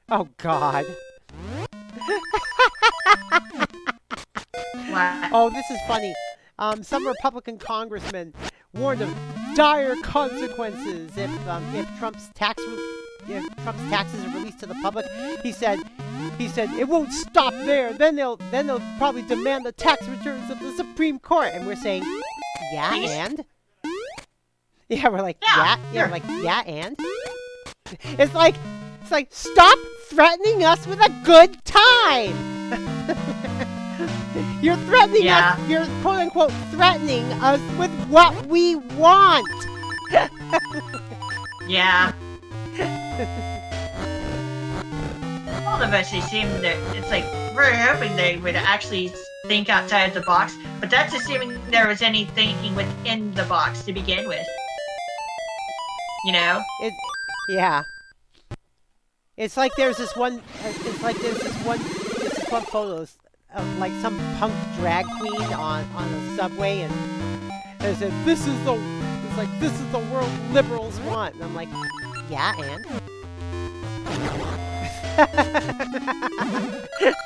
Oh, God. What? Oh, this is funny. Some Republican congressman warned of dire consequences if Trump's taxes are released to the public. He said it won't stop there. Then they'll probably demand the tax returns of the Supreme Court. And we're saying, yeah, and yeah, we're like, yeah, we're like, yeah, and it's like stop threatening us with a good time. You're threatening us. You're quote unquote threatening us with what we want. Yeah. All of us seem that it's like we're hoping they would actually think outside the box, but that's assuming there was any thinking within the box to begin with. You know? Yeah. It's like there's this one. Photo of like some punk drag queen on a subway, and it said, "This is the world liberals want." And I'm like, yeah, and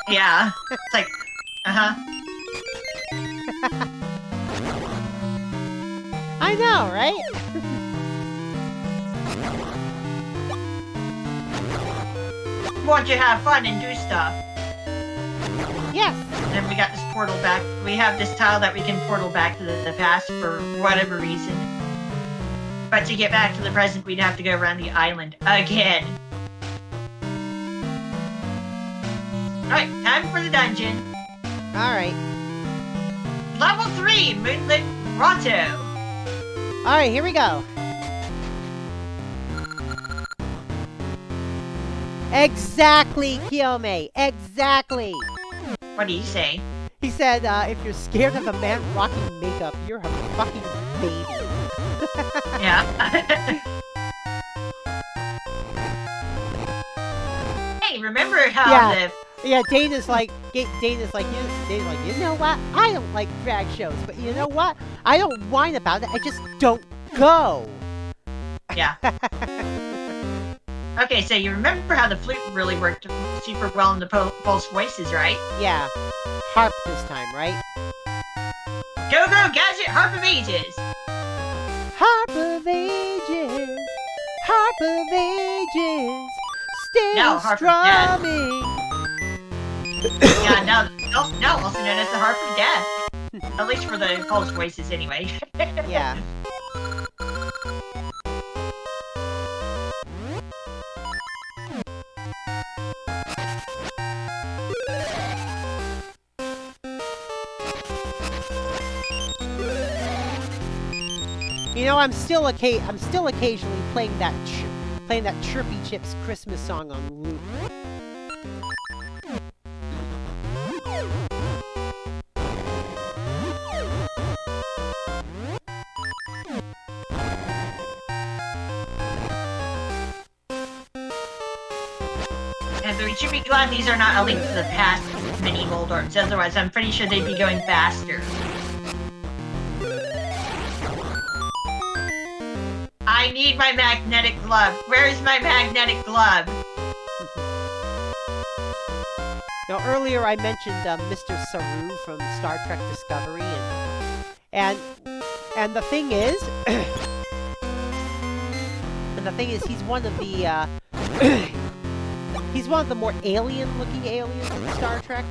yeah, it's like, I know, right? Want you to have fun and do stuff. Yes. And then we got this portal back. We have this tile that we can portal back to the past for whatever reason. But to get back to the present, we'd have to go around the island again. Alright, time for the dungeon. Alright. Level 3, Moonlit Grotto. Alright, here we go. Exactly, Kiyome. Exactly. What do you say? He said, if you're scared of a man rocking makeup, you're a fucking baby. Yeah. Hey, remember how Yeah, Dana's like, you know what? I don't like drag shows, but you know what? I don't whine about it. I just don't go. Yeah. Okay, so you remember how the flute really worked super well in the Pulse voices, right? Yeah. Harp this time, right? Go, go, Gadget, Harp of Ages! Harp of Ages, Harp of Ages, still No, Harp strumming. Yeah, now also known as the Harp of Death. At least for the Pulse voices, anyway. Yeah. You know, I'm still occasionally playing that Chirpy Chips Christmas song on loop. And we should be glad these are not a Link to the Past mini Moldorps, otherwise I'm pretty sure they'd be going faster. I need my magnetic glove. Where is my magnetic glove? Now, earlier I mentioned Mr. Saru from Star Trek Discovery, and the thing is, he's one of the he's one of the more alien-looking aliens in Star Trek.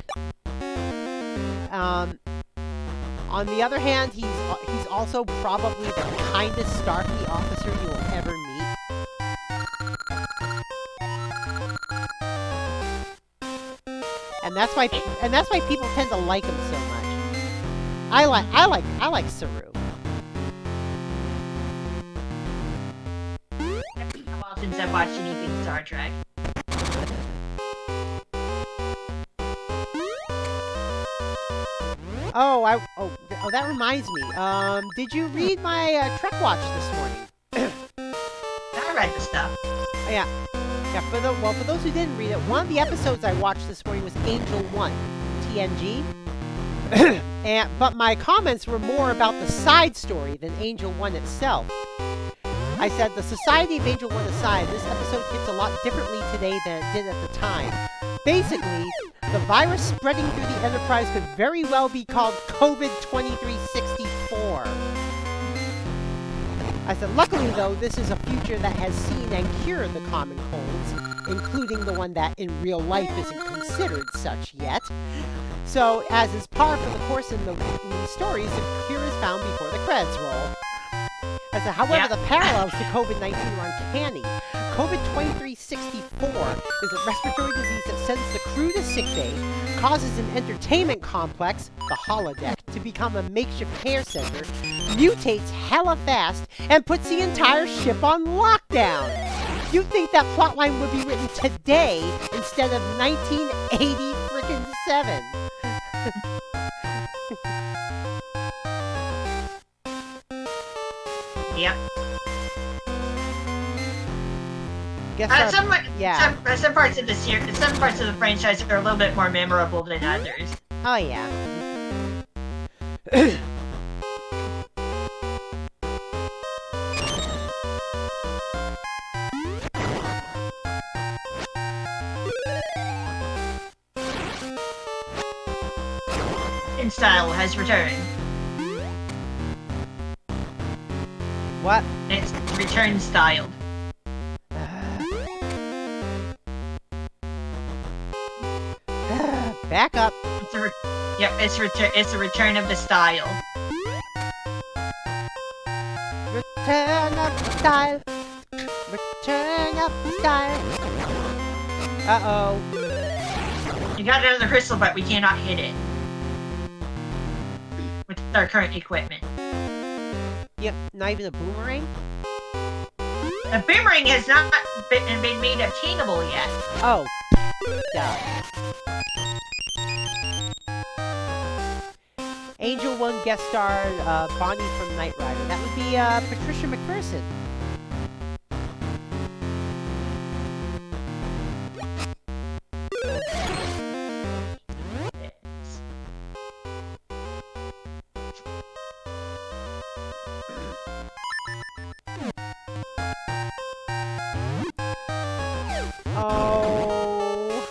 On the other hand, he's also probably the kindest Starfleet officer you will ever meet. And that's why people tend to like him so much. I like Saru. It's been a while since I've watched anything Star Trek. Oh, that reminds me. Did you read my Trek Watch this morning? I read the stuff. Yeah. Yeah, for those who didn't read it, one of the episodes I watched this morning was Angel 1, TNG. But my comments were more about the side story than Angel 1 itself. I said, the Society of Angel 1 aside, this episode hits a lot differently today than it did at the time. Basically, the virus spreading through the Enterprise could very well be called COVID-2364. I said, luckily though, this is a future that has seen and cured the common colds, including the one that in real life isn't considered such yet. So, as is par for the course in these stories, the cure is found before the credits roll. I said, however, the parallels to COVID-19 are uncanny. COVID-2364 is a respiratory disease that sends the crew to sickbay, causes an entertainment complex, the holodeck, to become a makeshift care center, mutates hella fast, and puts the entire ship on lockdown. You'd think that plotline would be written today instead of 1980-7. Yep. Some parts of the series, some parts of the franchise are a little bit more memorable than others. Oh yeah. Style has returned. What? It's return styled. Back up. It's a return of the style. Return of the style. Return of the style. Uh-oh. You got another crystal, but we cannot hit it with our current equipment. Yep, not even a boomerang? A boomerang has not been made obtainable yet. Oh. Duh. Angel 1 guest star Bonnie from Knight Rider. That would be Patricia McPherson. Oh.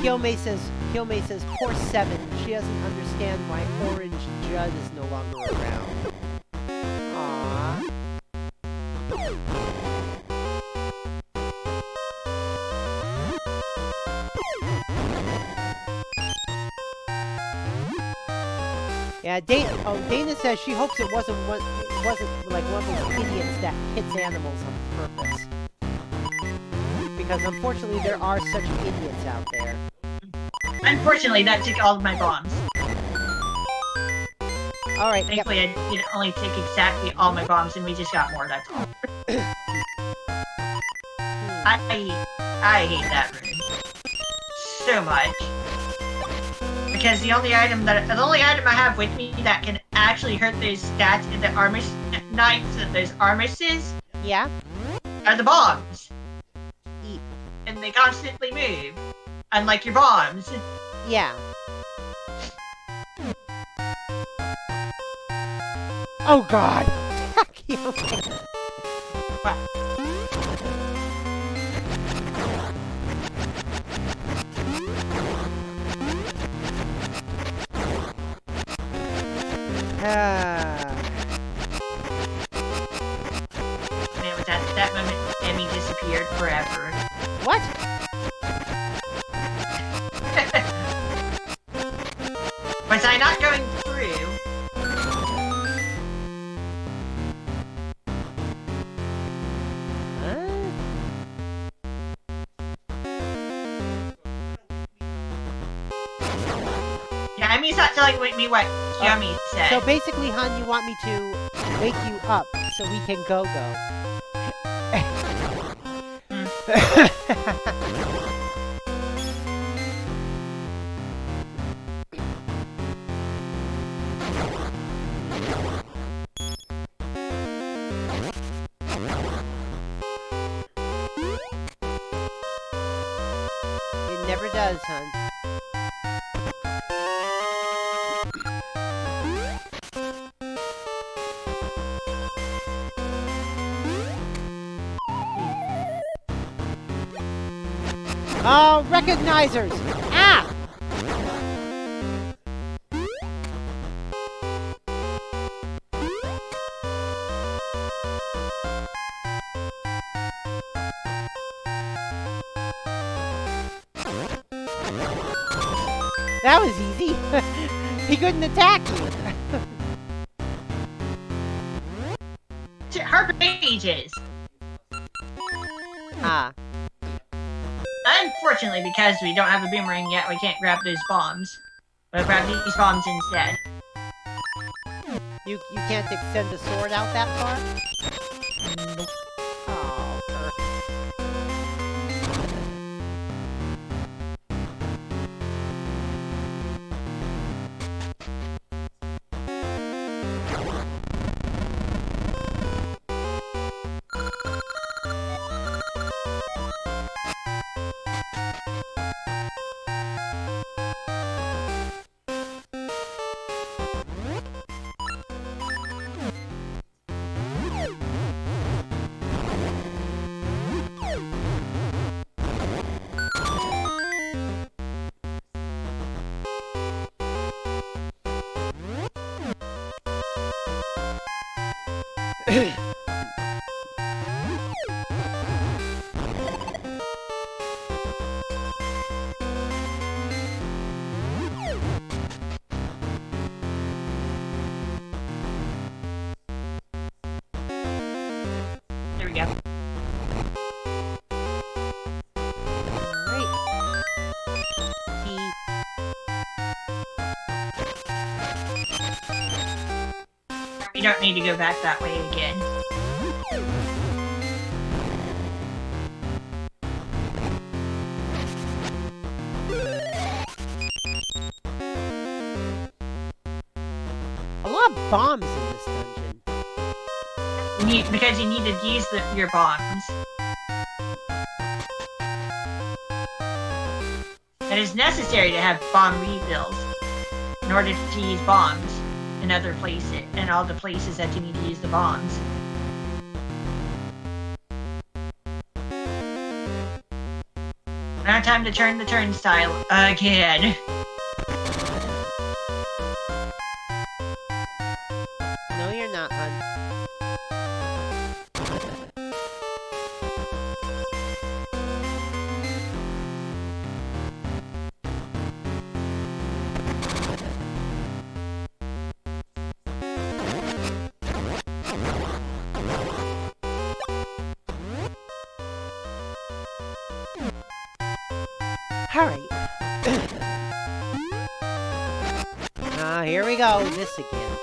Kilmay says, poor Seven. She doesn't understand why Orange Judd is no longer around. Aww. Yeah, Dana says she hopes it wasn't like one of those idiots that hits animals on purpose. Because unfortunately there are such idiots out there. Unfortunately, that took all of my bombs. Alright, thankfully I did only take exactly all my bombs and we just got more, that's all. I hate that room. So much. Because the only item I have with me that can actually hurt those stats in the armor knights and those armistices, yeah, are the bombs. And they constantly move, unlike your bombs. Yeah. Oh God. What? And it was at that moment Emmy disappeared forever. What? Was I not going through? Yeah, Emmy's not telling me what Yummy said. So basically, hon, you want me to wake you up so we can go. It never does, hon. Oh, recognizers! Ah! That was easy. He couldn't attack you. HARP ages. Ah. Unfortunately, because we don't have a boomerang yet, we can't grab those bombs. We'll grab these bombs instead. You can't extend the sword out that far? Nope. Oh, There we go. Alright. Key. We don't need to go back that way again. bombs in this dungeon? Because you need to use your bombs. It is necessary to have bomb refills in order to use bombs in other places, in all the places that you need to use the bombs. Now time to turn the turnstile again. No, you're not, hon. Alright. Here we go. This again.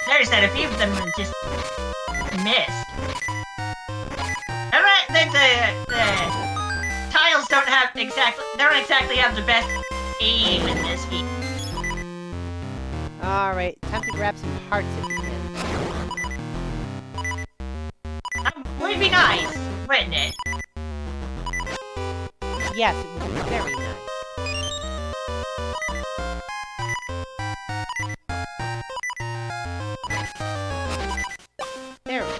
Notice that a few of them just missed. The tiles don't exactly have the best aim in this game. Alright, time to grab some hearts if you can. That would be nice, wouldn't it? Yes, it would be very nice. There we go.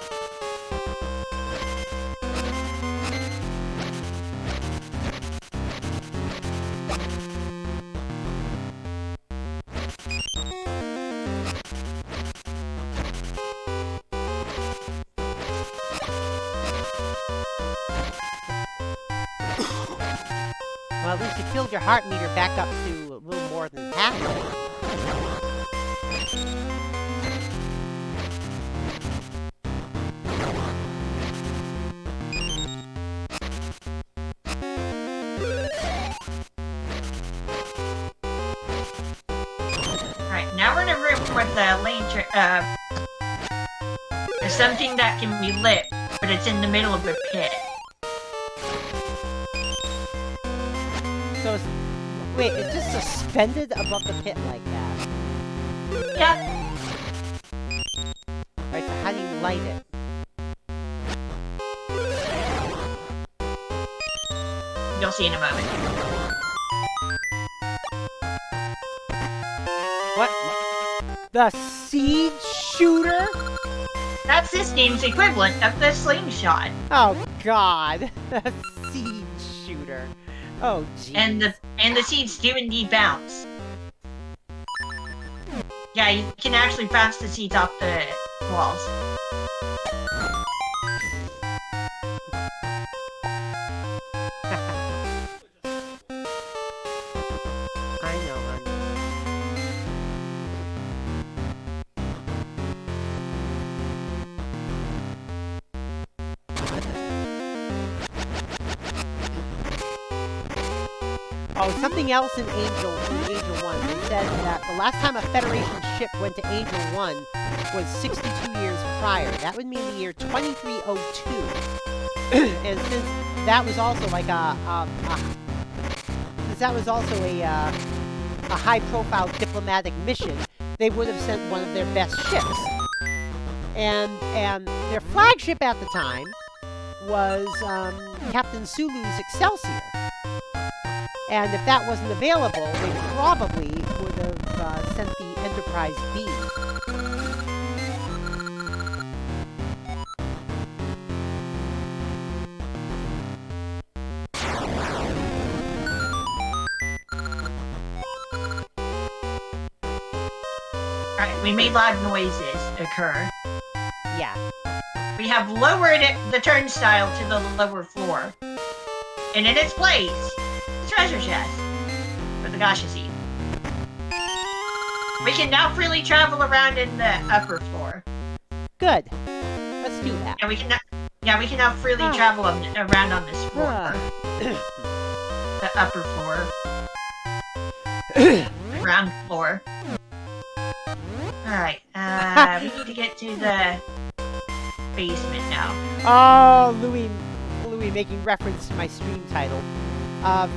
Well, at least you filled your heart meter back up to a little more than halfway. Right, now we're in a room with the lantern. There's something that can be lit, but it's in the middle of a pit. So it's... Wait, it's just suspended above the pit like that? Yep. Alright, so how do you light it? You'll see in a moment. What? The seed shooter? That's this game's equivalent of the slingshot. Oh god. The seed shooter. Oh jeez. And the seeds do indeed bounce. Yeah, you can actually bounce the seeds off the walls. I know, honey. Oh, something else in Angel 1. They said that the last time a Federation ship went to Angel 1 was 62 years prior. That would mean the year 2302. And since that was also like a high-profile diplomatic mission, they would have sent one of their best ships. And their flagship at the time was Captain Sulu's Excelsior. And if that wasn't available, they probably would have sent the Enterprise B. Alright, we made loud noises occur. Yeah. We have lowered the turnstile to the lower floor. And in its place, the treasure chest for the Gasha seed. We can now freely travel around in the upper floor. Good. Let's do that. And we can now freely travel around on this floor. The upper floor. The ground floor. Alright, we need to get to the basement now. Oh, Louis making reference to my stream title.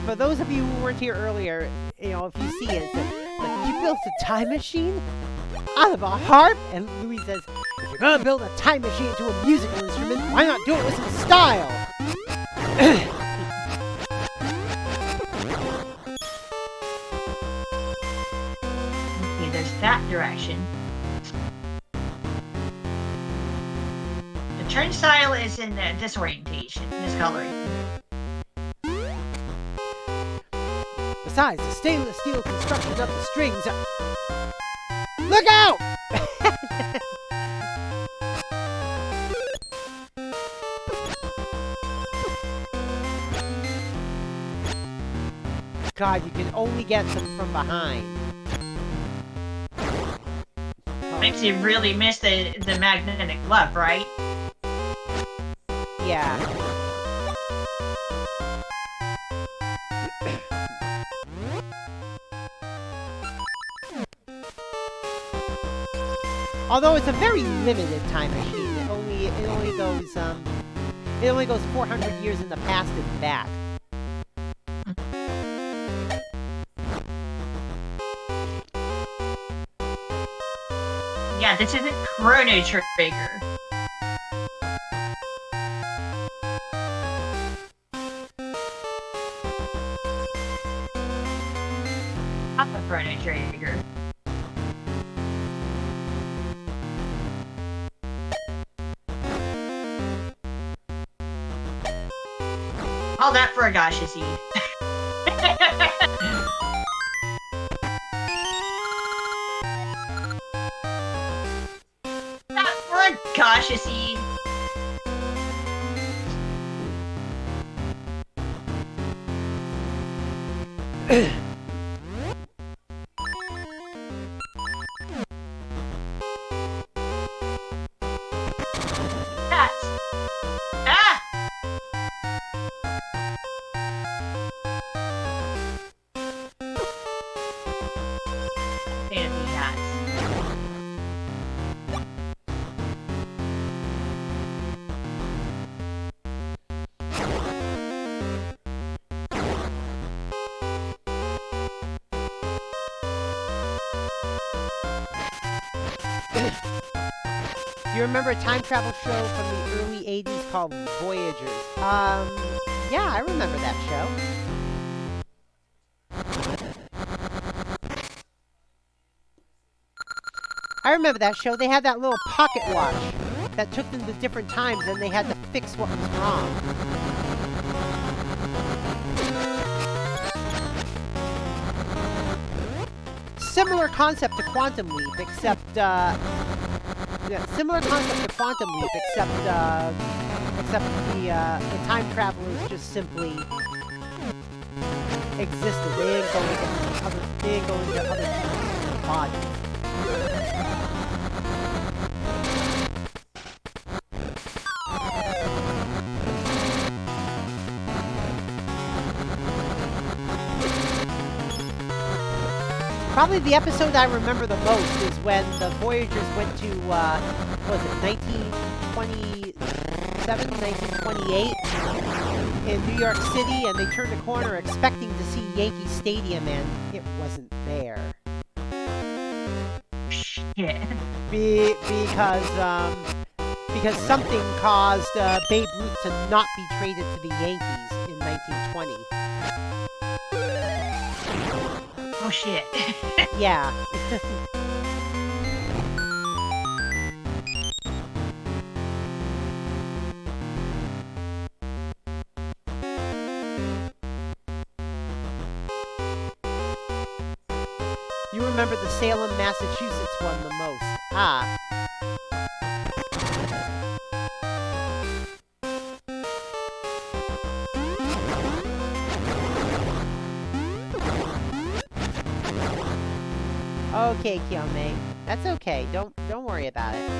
For those of you who weren't here earlier, you know, if you see it, says, like, you built a time machine out of a harp? And Louis says, if you're gonna build a time machine to a musical instrument, why not do it with some style? Okay, there's that direction. The turnstile is in disorientation, discoloring. Besides, the stainless steel construction of the strings are... Look out! God, you can only get them from behind. Makes you really miss the magnetic glove, right? Yeah. Although it's a very limited time machine, it only goes 400 years in the past and back. Yeah, this isn't Chrono Trigger. Not the Chrono Trigger. All that for a gacha seed. That for a gacha seed. That's... Ah! Fancy hats. You remember a time travel show from the early 80s called Voyagers? Yeah, I remember that show. I remember that show. They had that little pocket watch that took them to different times and they had to fix what was wrong. Similar concept to Quantum Leap, except, yeah, similar concept to Quantum Leap, except the time travelers just simply existed. They didn't go into other people's bodies. Probably the episode I remember the most is when the Voyagers went to, what was it, 1927, 1928 in New York City, and they turned a corner expecting to see Yankee Stadium, and it wasn't there. Shit. Because something caused Babe Ruth to not be traded to the Yankees in 1920. Oh shit. Yeah. You remember the Salem, Massachusetts one the most. Ah. Okay, Kyome. That's okay. Don't worry about it.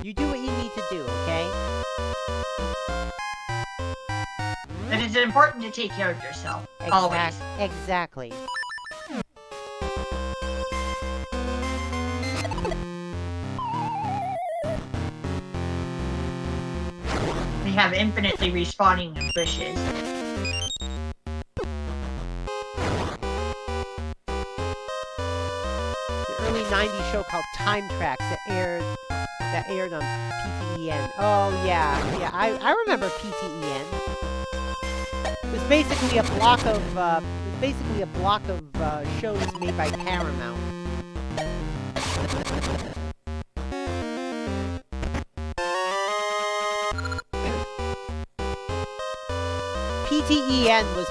You do what you need to do, okay? But it's important to take care of yourself. Always. Exactly. have infinitely respawning bushes. The early 90s show called Time Tracks that aired on PTEN. Oh yeah, yeah, I remember PTEN. It was basically a block of shows made by Paramount. PTEN was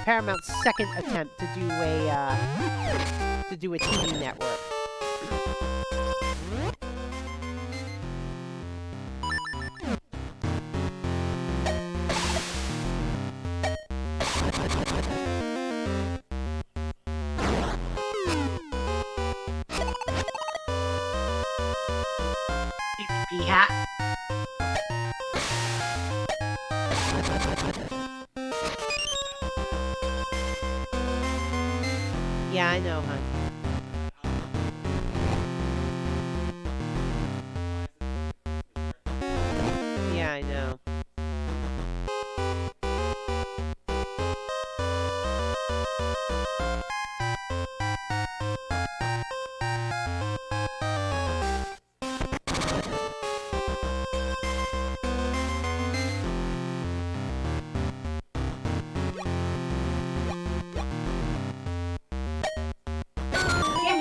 Paramount's second attempt to do a TV network. Yeah. Yeah, I know, hon. Yeah, I know.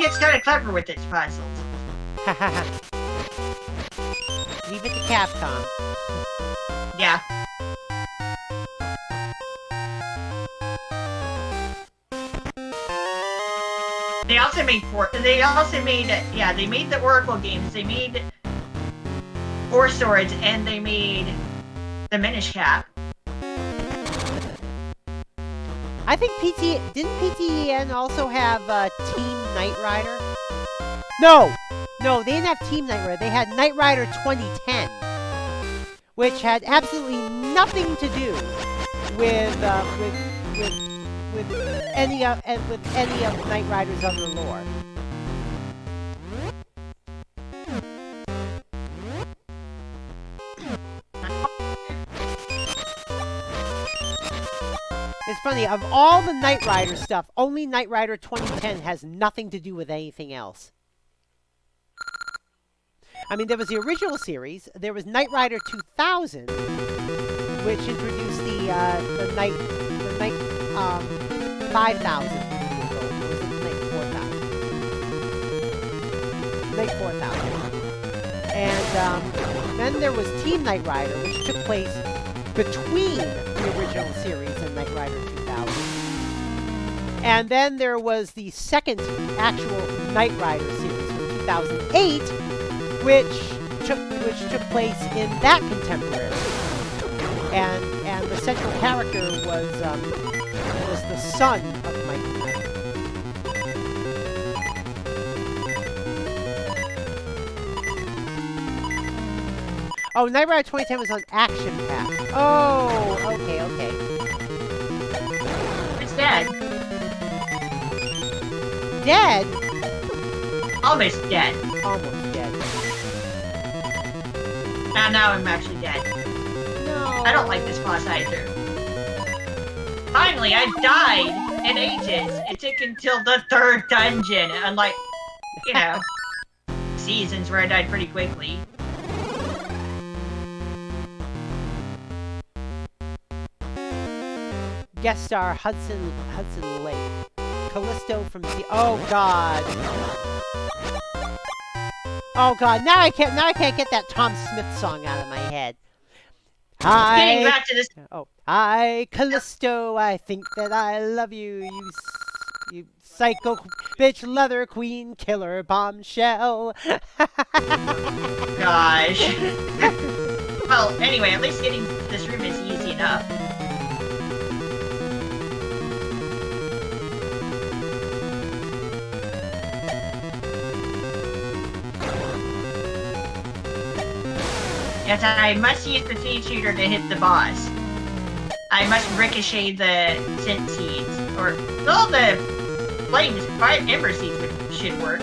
Gets kind of clever with its puzzles. Leave it to Capcom. Yeah. They made the Oracle games. They made Four Swords, and they made the Minish Cap. I think didn't PTEN also have Team Knight Rider? No, they didn't have Team Knight Rider. They had Knight Rider 2010, which had absolutely nothing to do with any of Knight Rider's other lore. It's funny, of all the Knight Rider stuff, only Knight Rider 2010 has nothing to do with anything else. I mean, there was the original series, there was Knight Rider 2000, which introduced the Knight 5000 vehicle, or was it Knight 4000? Knight 4000. And then there was Team Knight Rider, which took place between the original series and Knight Rider 2000. And then there was the second actual Knight Rider series from 2008, which took place in that contemporary. And the central character was the son of Mighty Knight. Oh, Knight Rider 2010 was on Action Pack. Oh, okay. It's dead. Dead? Almost dead. Almost dead. Now I'm actually dead. No. I don't like this boss either. Finally, I died in ages. It took until the 3rd dungeon, unlike, seasons where I died pretty quickly. Guest star Hudson Lake. Callisto from oh god. Oh god, now I can't get that Tom Smith song out of my head. Getting back to this. Oh, hi Callisto, I think that I love you, you psycho bitch, leather queen, killer bombshell. Gosh. Well, anyway, at least getting to this room is easy enough. Yes, I must use the seed shooter to hit the boss. I must ricochet the scent seeds, or all the flames, ember seeds should work.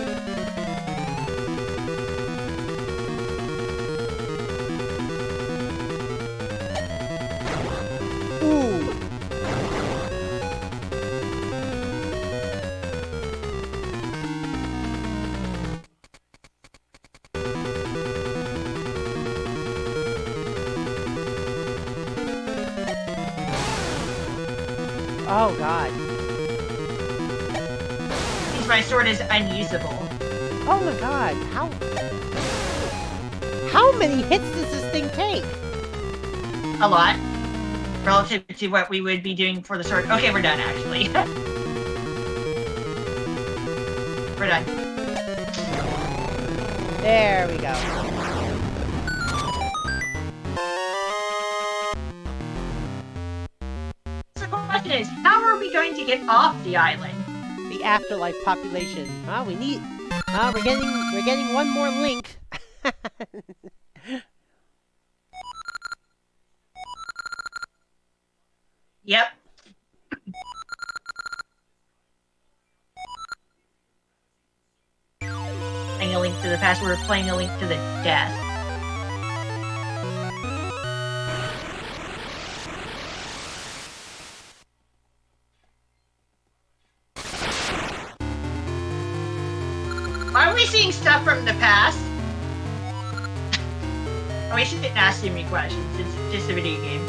Oh god. Means my sword is unusable. Oh my god. How many hits does this thing take? A lot. Relative to what we would be doing for the sword. Okay, we're done, actually. We're done. There we go. So the question is, how are we going to get off the island? The afterlife population. Oh, we need. We're getting one more link. Yep. Playing a link to the past, we're playing a link to the death. Why are we seeing stuff from the past? Oh, we shouldn't ask too many questions. It's just a video game.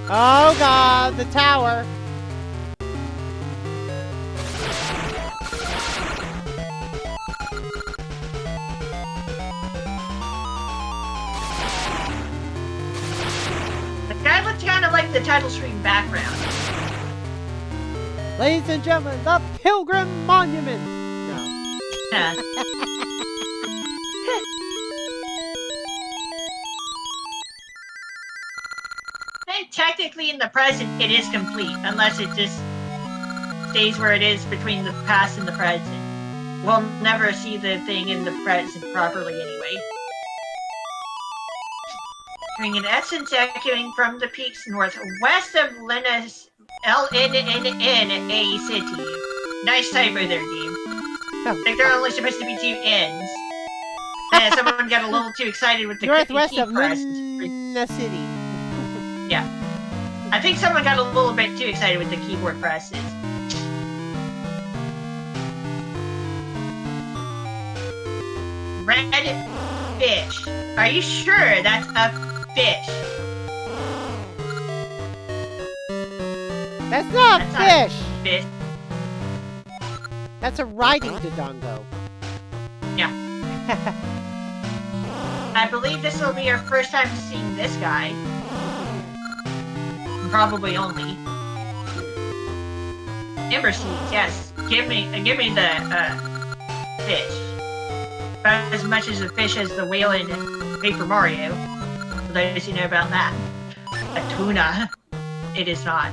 Oh god, the tower. The guy looks kind of like the title screen background. Ladies and gentlemen, the Pilgrim Monument. No. Yeah. And technically in the present it is complete, unless it just stays where it is between the past and the present. We'll never see the thing in the present properly anyway. Hearing an essence echoing from the peaks northwest of LNNA City. Nice typo there, game. I think there are only supposed to be 2 N's. Someone got a little too excited with the Northwest of press. Luna City. Yeah. I think someone got a little bit too excited with the keyboard presses. Red fish. Are you sure that's a fish? That's not a fish. Fish. That's a riding dodongo. Yeah. I believe this will be our first time seeing this guy. Probably only. Ember seeds, yes. Give me the fish. About as much as a fish as the whale in Paper Mario. For those who know about that. A tuna. It is not.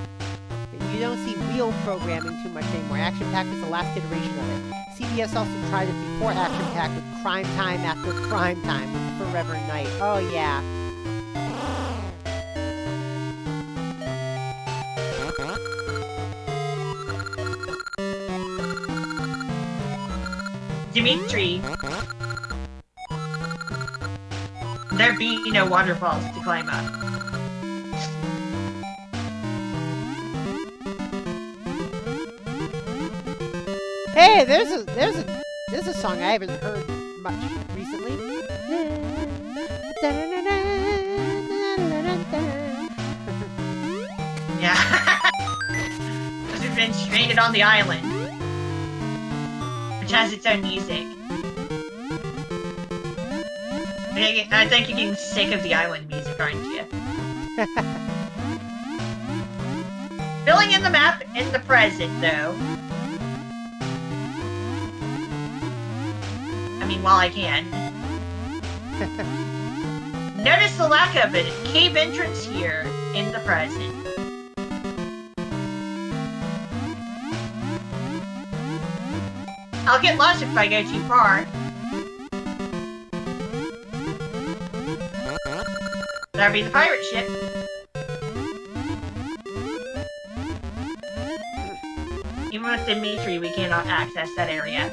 You don't see wheel programming too much anymore. Action Pack was the last iteration of it. CBS also tried it before Action Pack with Crime Time after Crime Time with Forever Night. Oh yeah. Dimitri. There be no waterfalls to climb up. Hey, there's a song I haven't heard much recently. Yeah. Because we've been stranded on the island. Which has its own music. I think you're getting sick of the island music, aren't you? Filling in the map in the present, though. I mean, while I can. Notice the lack of a cave entrance here in the present. I'll get lost if I go too far. That'll be the pirate ship. Even with Dimitri, we cannot access that area.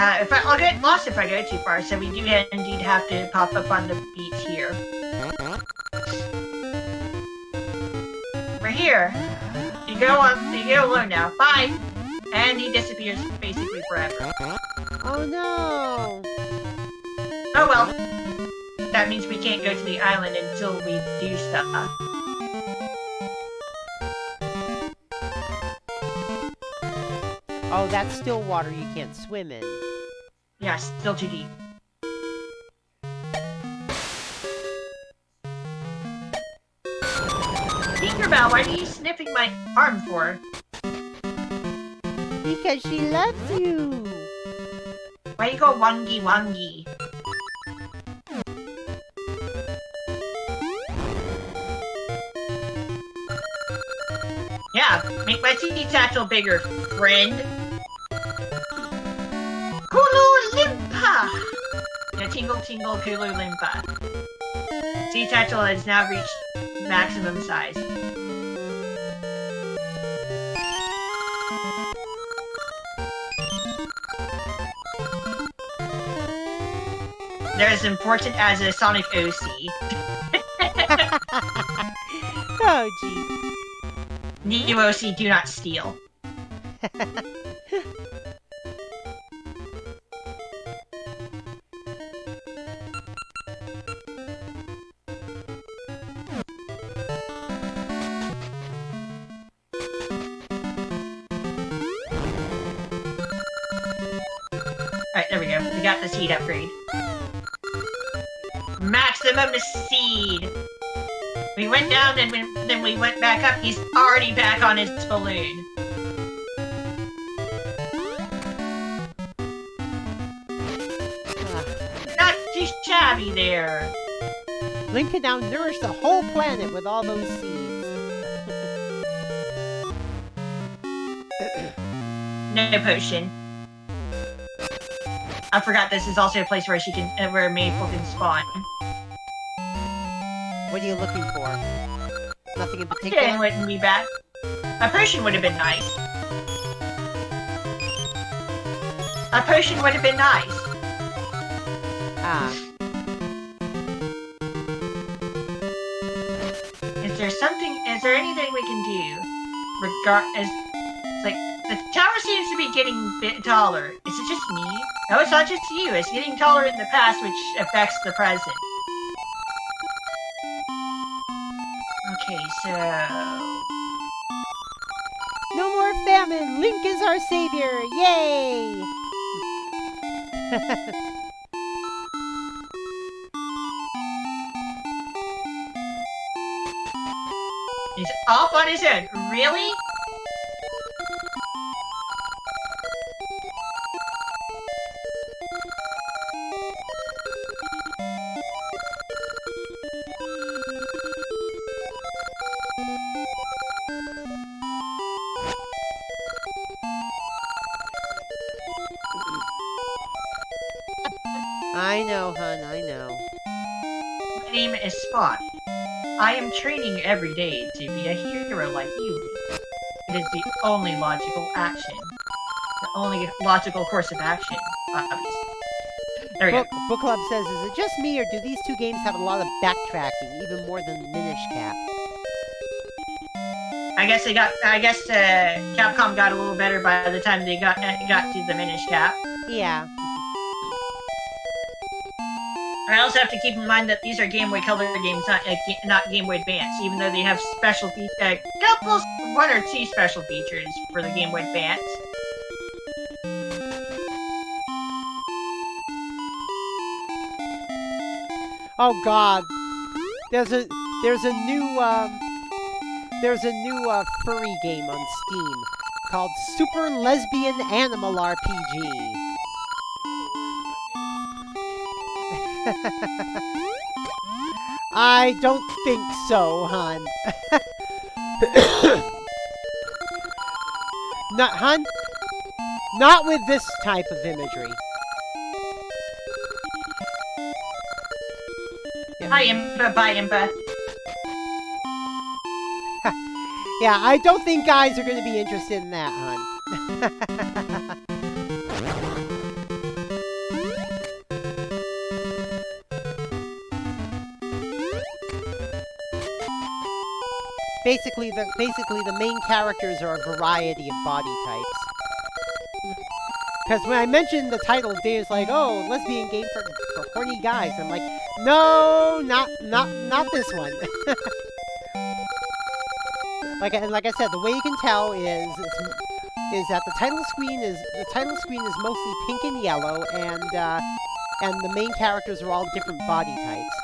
I'll get lost if I go too far, so we do indeed have to pop up on the beach here. We're here. You go alone now. Bye! And he disappears basically forever. Oh no! Oh well. That means we can't go to the island until we do stuff. Oh, that's still water you can't swim in. Yeah, still too deep. Tinkerbell, what are you sniffing my arm for? Because she loves you. Why you go wongy wongy? Yeah, make my tea satchel bigger, friend. Kulu Limpa! Yeah, tingle tingle Kulu Limpa. Sea satchel has now reached maximum size. They're as important as a Sonic OC. Oh, jeez. New OC, do not steal. Alright, there we go. We got the seed upgrade. Maximum seed! We went down and then we went back up. He's already back on his balloon. Not too shabby there. Link can now nourish the whole planet with all those seeds. No potion. I forgot this is also a place where she can, where Maple can spawn. What are you looking for? Nothing in particular? Potion wouldn't be bad. A potion would have been nice. A potion would have been nice. Ah. Is there anything we can do? It's like, the tower seems to be getting a bit taller. Is it just me? No, it's not just you. It's getting taller in the past, which affects the present. Okay, so... No more famine! Link is our savior! Yay! He's off on his own. Really? I know, hun, I know. My name is Spot. I am training every day to be a hero like you. It is the only logical action. The only logical course of action, obviously. There we go. Book Club says, is it just me, or do these two games have a lot of backtracking, even more than Minish Cap? I guess Capcom got a little better by the time they got to the Minish Cap. Yeah. I also have to keep in mind that these are Game Boy Color games, not Game Boy Advance, even though they have special one or two special features for the Game Boy Advance. Oh God, there's a new furry game on Steam called Super Lesbian Animal RPG. I don't think so, hon. Not, hon? Not with this type of imagery. Hi, Impa. Bye, Impa. Yeah, I don't think guys are going to be interested in that, hon. Basically, the main characters are a variety of body types. Because when I mentioned the title, Dave's like, "Oh, lesbian game for horny guys." I'm like, "No, not this one." like I said, the way you can tell is that the title screen is mostly pink and yellow, and the main characters are all different body types.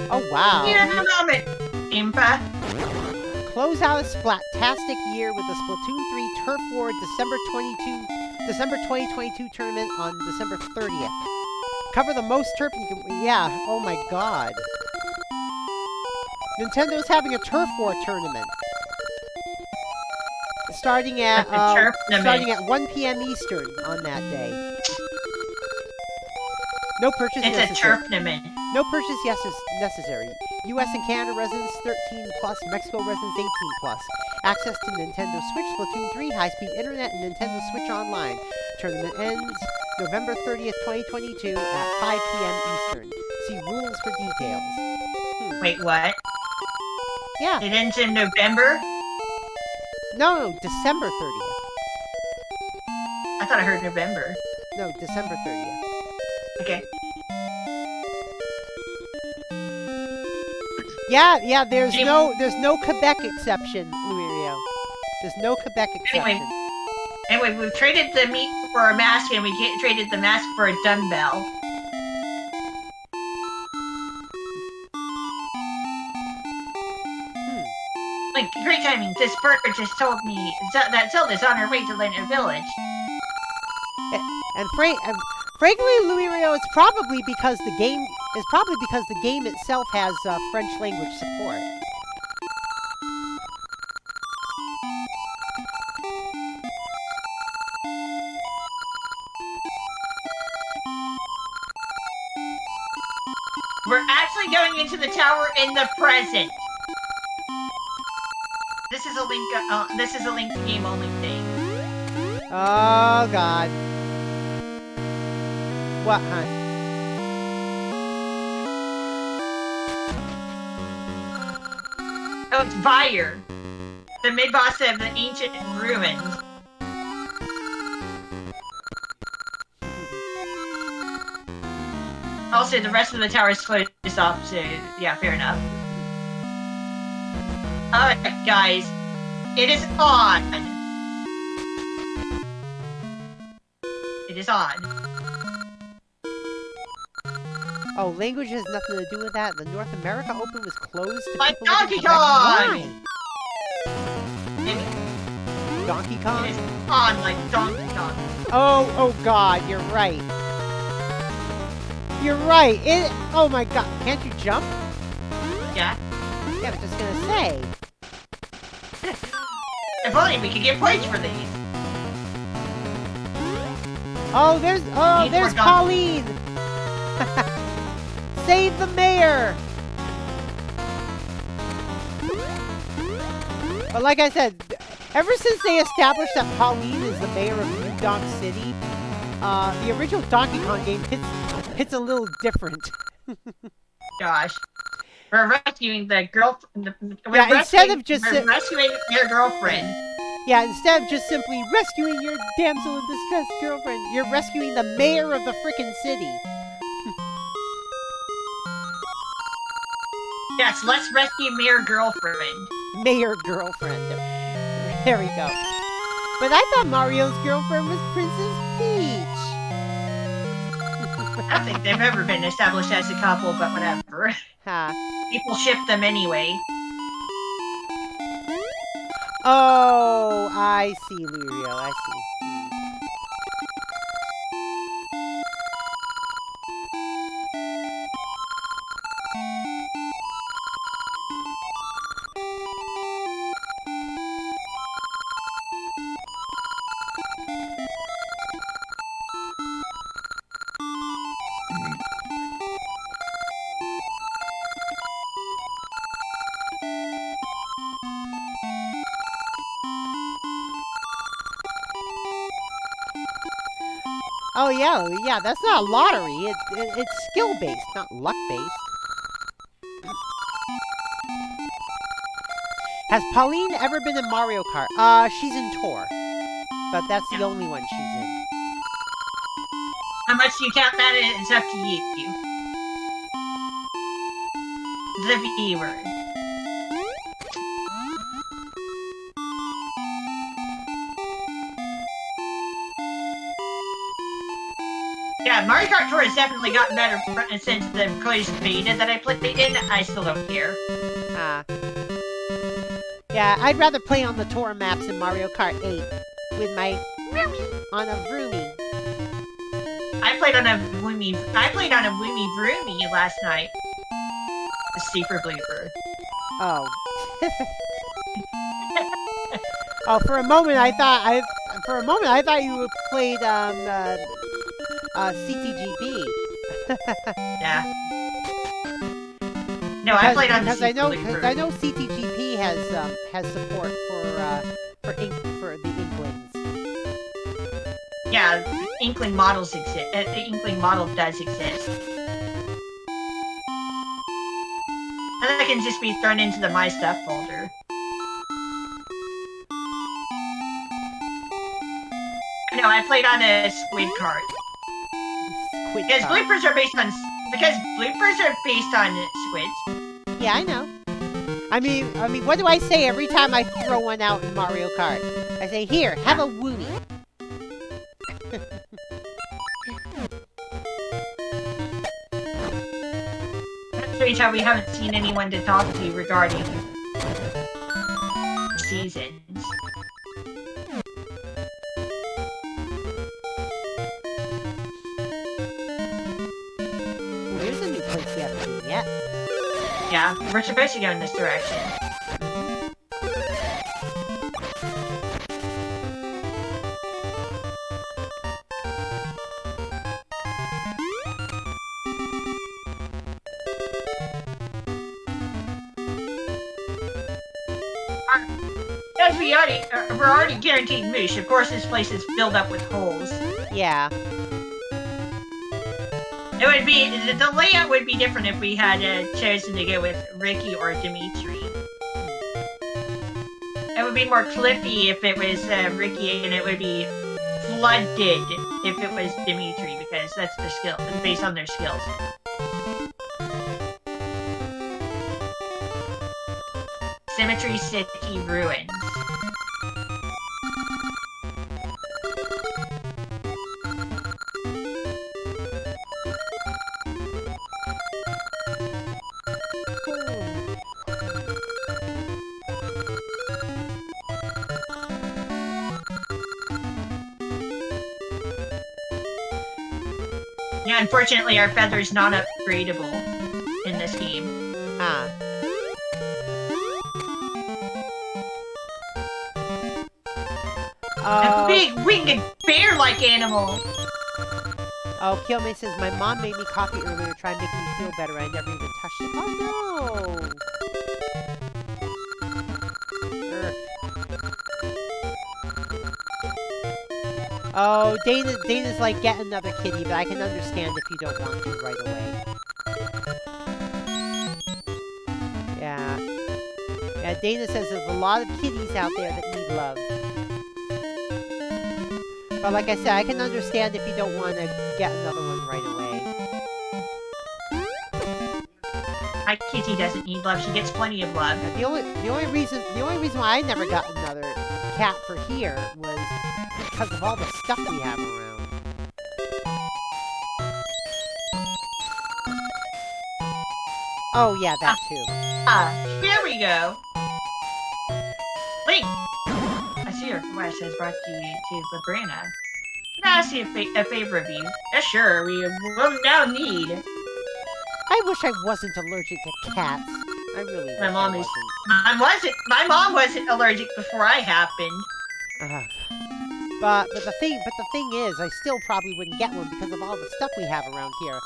Oh, wow. Impa. Close out a splat-tastic year with the Splatoon 3 Turf War December 2022 tournament on December 30th. Cover the most turf you can... Yeah, oh my god. Nintendo having a Turf War tournament. Starting at 1 p.m. Eastern on that day. No purchase necessary. It's a tournament. No purchase necessary. U.S. and Canada residents 13+, Mexico residents 18+. Access to Nintendo Switch, Splatoon 3, high-speed internet, and Nintendo Switch Online. Tournament ends November 30th, 2022 at 5 p.m. Eastern. See rules for details. Wait, what? Yeah. It ends in November? No, December 30th. I thought I heard November. No, December 30th. Okay. Yeah, there's no Quebec exception, Luirio. There's no Quebec exception. Anyway, we've traded the meat for a mask, and we traded the mask for a dumbbell. Like, great timing. This bird just told me that Zelda's on her way to Lena Village. And frankly, Luirio, it's probably because the game itself has French language support. We're actually going into the tower in the present. This is a Link game only thing. Oh god. What, hon? Oh, it's Vyre, the mid-boss of the ancient ruins. Also, the rest of the tower is closed off, so yeah, fair enough. Alright, guys. It is on. It is on. Oh, language has nothing to do with that. The North America Open was closed to Like people living Donkey in Quebec. Kong! Why? Donkey Kong? It is on like Donkey Kong. Oh god, you're right. You're right. Oh my god. Can't you jump? Yeah. Yeah, I was just gonna say. If only we could get points for these. Oh, there's Pauline. Save the mayor. But like I said, ever since they established that Pauline is the mayor of New Donk City, the original Donkey Kong game hits a little different. Gosh. We're rescuing the girlfriend. Instead of just rescuing your girlfriend. Yeah, instead of just simply rescuing your damsel in distress girlfriend, you're rescuing the mayor of the frickin' city. Yes, let's rescue Mayor Girlfriend. Mayor Girlfriend. There we go. But I thought Mario's girlfriend was Princess Peach. I don't think they've ever been established as a couple, but whatever. Huh. People ship them anyway. Oh, I see, Luirio, I see. Oh yeah, that's not a lottery. It's skill-based, not luck-based. Has Pauline ever been in Mario Kart? She's in Tour. But that's the only one she's in. How much do you count that? It's up to you. The viewer. Yeah, Mario Kart Tour has definitely gotten better since the Collision beta that I played in. I still don't care. Yeah, I'd rather play on the Tour maps in Mario Kart 8 with my on a Vroomie. I played on a Woomy Vroomie last night. A super blooper. Oh. Oh, for a moment I thought you played CTGB. Yeah. No, I played on the because super blooper. I know CTGP has support for the Inklings. Yeah, Inkling models exist. The Inkling model does exist. And that can just be thrown into the My Stuff folder. No, I played on a squid cart. Because bloopers are based on squids. Yeah, I know. I mean, what do I say every time I throw one out in Mario Kart? I say, here, have a Woomy. That's strange how we haven't seen anyone to talk to regarding seasons. There's a new place we haven't seen yet. Yeah, we're supposed to go in this direction. As we're already guaranteed moosh. Of course, this place is filled up with holes. Yeah. It would be the layout would be different if we had chosen to go with Ricky or Dimitri. It would be more cliffy if it was Ricky, and it would be flooded if it was Dimitri, because that's their skill, based on their skills. Symmetry City Ruins. Yeah, unfortunately our feather's not upgradable in this game. A big winged bear-like animal! Oh, Kiyome says, my mom made me coffee earlier to try and make me feel better. I never even touched it. Oh, no! Oh, Dana's like, get another kitty, but I can understand if you don't want to right away. Yeah. Yeah, Dana says there's a lot of kitties out there that need love. But like I said, I can understand if you don't want to get another one right away. My kitty doesn't need love. She gets plenty of love. The only reason why I never got another cat for here was because of all the stuff we have around. Oh yeah, that too. Here we go. Link. I see her flash has brought you to Labrana. Can I ask you a favor of you? Yeah, sure. We will now need. I wish I wasn't allergic to cats. I really wish My mom I is. wasn't. My mom wasn't allergic before I happened. But the thing is, I still probably wouldn't get one because of all the stuff we have around here.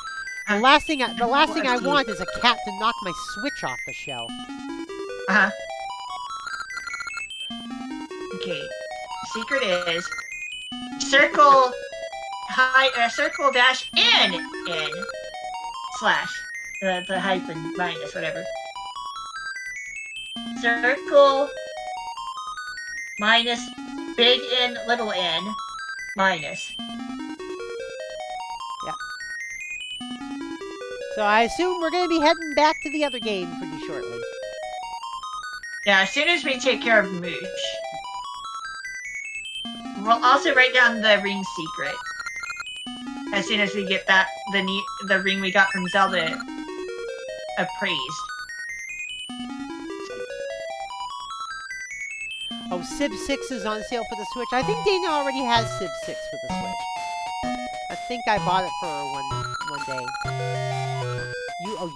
The last thing I want is a cat to knock my Switch off the shelf. Okay. Secret is circle circle dash n slash the hyphen minus whatever. Circle minus big N little n minus. So I assume we're going to be heading back to the other game pretty shortly. Yeah, as soon as we take care of Moosh. We'll also write down the ring secret. As soon as we get that, the ring we got from Zelda appraised. Oh, Civ 6 is on sale for the Switch. I think Dana already has Civ 6 for the Switch. I think I bought it for her one day.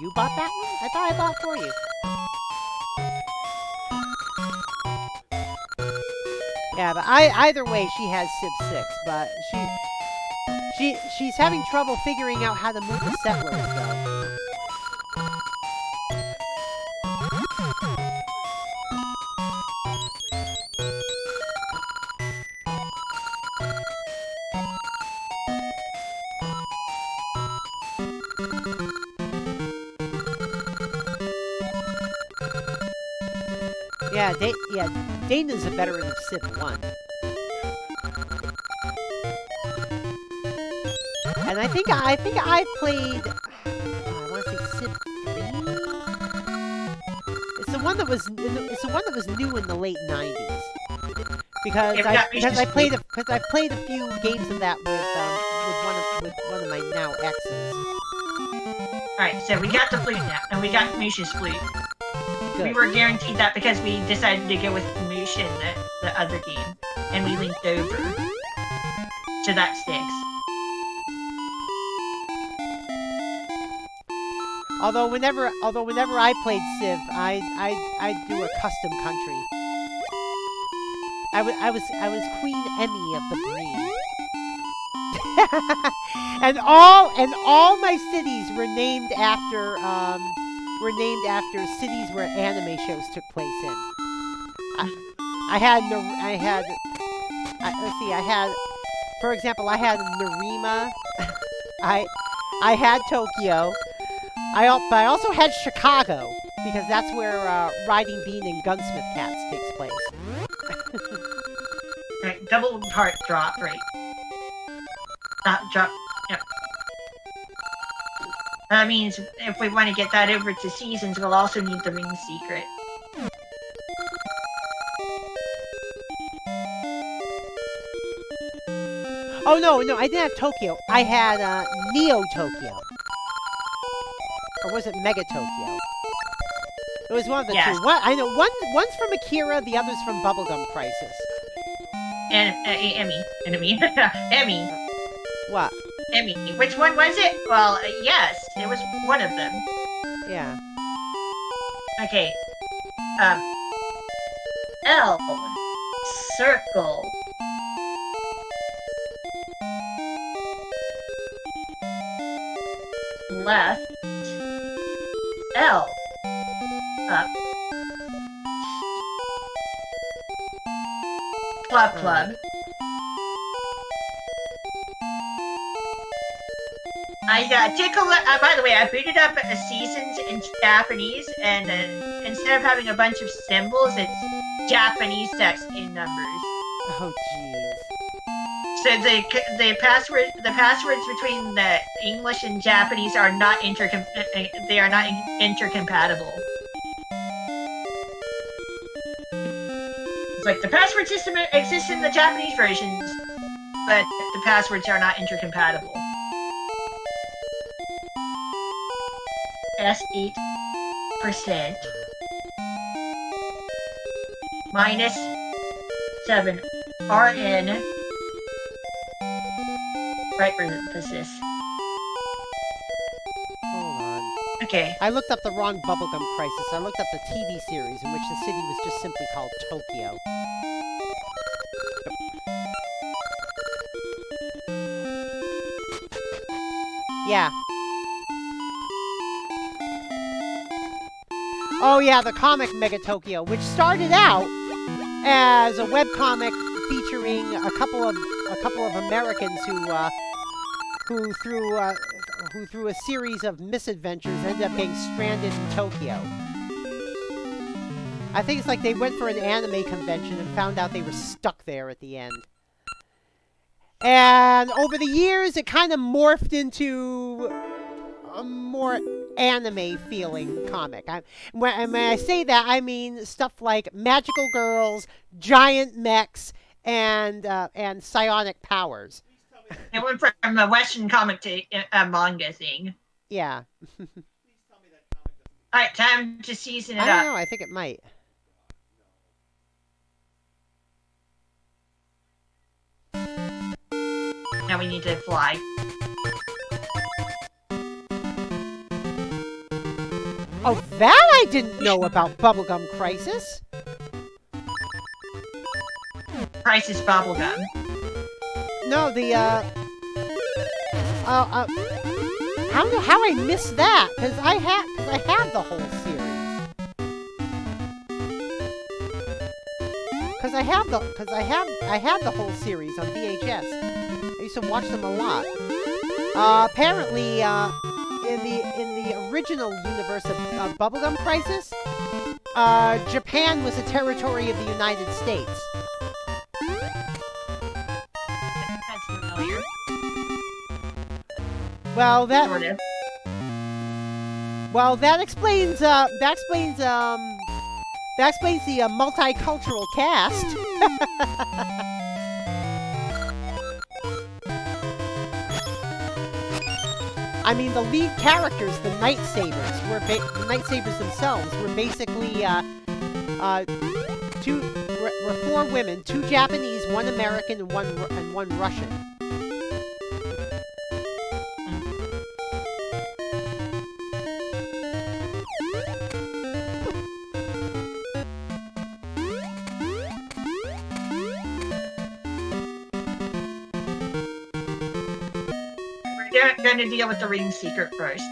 You bought that one? I thought I bought it for you. Yeah, but either way, she has Civ 6, but she's having trouble figuring out how to move the settlers, though. Yeah, Dana's a veteran of Civ 1. And I think I played, I want to say Civ 3? It's the one that was new in the late 90s. Because I played a few games of that with one of my now exes. Alright, so we got the flute now, and we got Moosh's flute. Good. We were guaranteed that because we decided to go with Moosh in the other game, and we linked over. So that sticks. Although whenever I played Civ, I do a custom country. I was Queen Emmy of the Breen. and all my cities were named after cities where anime shows took place in. For example, I had Narima. I had Tokyo. But I also had Chicago, because that's where Riding Bean and Gunsmith Cats takes place. Right, double heart drop, right. Drop, yep. That means if we want to get that over to Seasons, we'll also need the ring secret. Oh, no, I didn't have Tokyo. I had Neo Tokyo. Or was it Mega Tokyo? It was one of the two. I know one's from Akira, the other's from Bubblegum Crisis. And Emmy. Emmy. What? Emmy. Which one was it? Well, yes, it was one of them. Yeah. Okay. L. Circle. Left. L. Up. Club. I take a look. By the way, I booted up Seasons in Japanese, and instead of having a bunch of symbols, it's Japanese text in numbers. Oh, jeez. So the passwords between the English and Japanese are not intercompatible. It's like the password system exists in the Japanese versions, but the passwords are not intercompatible. S8% minus 7 RN right parenthesis. Hold on. Okay. I looked up the wrong Bubblegum Crisis. I looked up the TV series in which the city was just simply called Tokyo. Yeah. Oh yeah, the comic Mega Tokyo, which started out as a webcomic featuring a couple of Americans who who through a series of misadventures ended up getting stranded in Tokyo. I think it's like they went for an anime convention and found out they were stuck there at the end. And over the years, it kind of morphed into a more anime-feeling comic. When I say that, I mean stuff like magical girls, giant mechs, and psionic powers. It went from a Western comic to a manga thing. Yeah. All right, time to season it up. I don't know. I think it might. Now we need to fly. Oh, that I didn't know about Bubblegum Crisis. Crisis Bubblegum. No, the how I missed that? Because I had the whole series. Because I had the whole series on VHS. I used to watch them a lot. Apparently, in the original universe of Bubblegum Crisis, Japan was a territory of the United States. That's familiar. Well, that Sort of. explains the multicultural cast. I mean, the lead characters, the Night Sabers, the Night Sabers themselves were basically were 4 women, 2 Japanese, 1 American, and one Russian. We're going to deal with the ring secret first.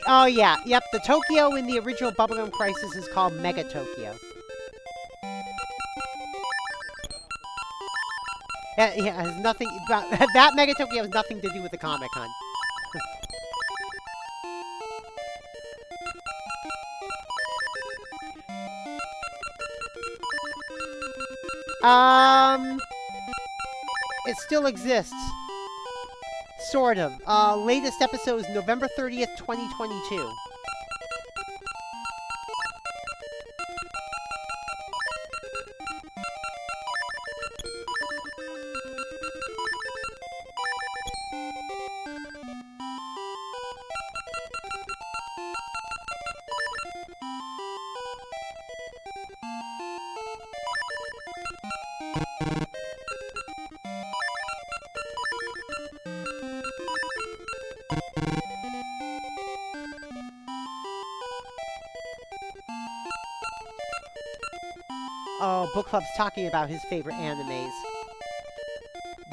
Oh yeah, yep. The Tokyo in the original Bubblegum Crisis is called Mega Tokyo. Yeah, it has nothing. That Mega Tokyo has nothing to do with the comic, hon. It still exists. Sort of. Latest episode is November 30th, 2022. Oh, Book Club's talking about his favorite animes.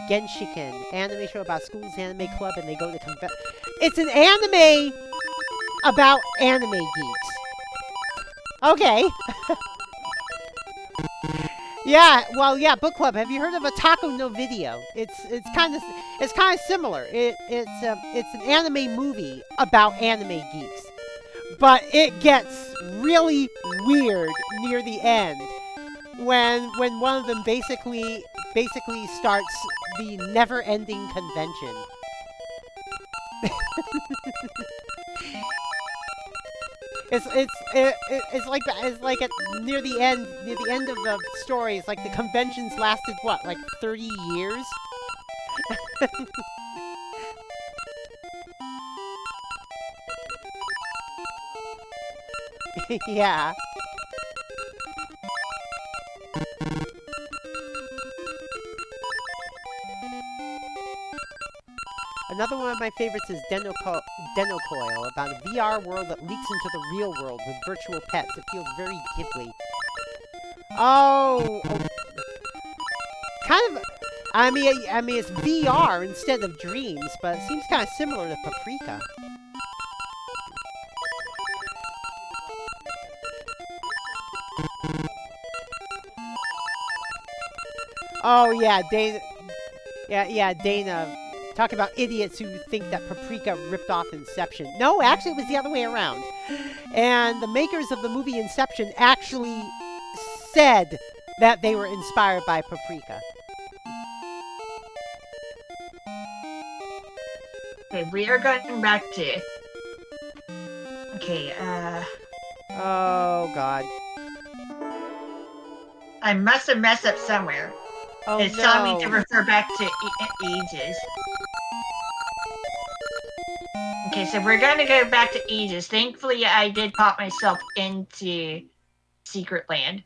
Genshiken, anime show about schools, anime club, and they go to convention. It's an anime about anime geeks. Okay. Yeah, well, yeah, Book Club. Have you heard of Otaku no Video? It's kind of similar. It's an anime movie about anime geeks, but it gets really weird near the end. When one of them basically starts the never-ending convention. It's like near the end of the story. It's like the convention's lasted what, like 30 years? Yeah. Another one of my favorites is Denocoil, about a VR world that leaks into the real world with virtual pets. It feels very Ghibli. Oh, kind of. I mean, it's VR instead of dreams, but it seems kind of similar to Paprika. Oh yeah, Dana. Yeah, Dana. Talk about idiots who think that Paprika ripped off Inception. No, actually, it was the other way around. And the makers of the movie Inception actually said that they were inspired by Paprika. Okay, we are going back to... Okay, Oh, God. I must have messed up somewhere. Oh, It's no. telling me to refer back to Aegis. Okay, so we're going to go back to Aegis. Thankfully, I did pop myself into Secret Land.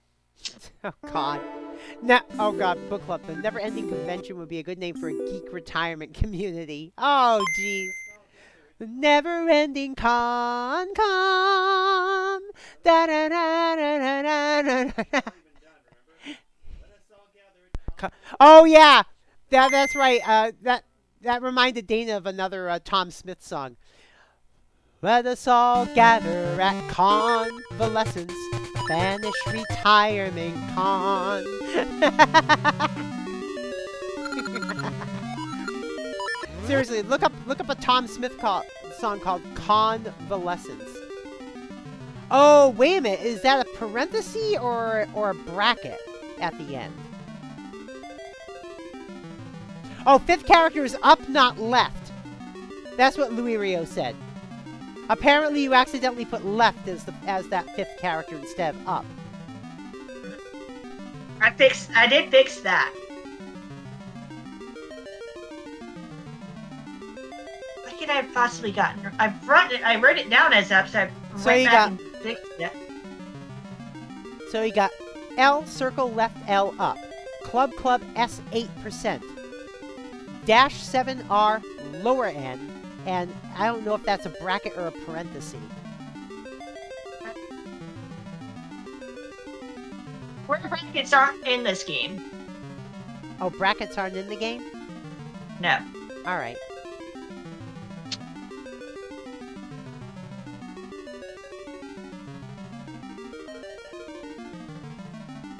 Oh, God. No, oh, God, book club. The Never-Ending Convention would be a good name for a geek retirement community. Oh, jeez. The Never-Ending Con. Da da da da da da da. Oh yeah, that's right. That reminded Dana of another Tom Smith song. Let us all gather at convalescence, vanish retirement con. Seriously, look up a Tom Smith song called Convalescence. Oh, wait a minute, is that a parenthesis or a bracket at the end? Oh, fifth character is up, not left. That's what Louis Rio said. Apparently, you accidentally put left as that fifth character instead of up. I did fix that. What could I have possibly gotten? I wrote it down as up, so I went back and fixed it. So you got L, circle left, L up. Club S 8%. Dash 7R lower N, and I don't know if that's a bracket or a parenthesis. Where brackets aren't in this game. Oh, brackets aren't in the game? No. Alright.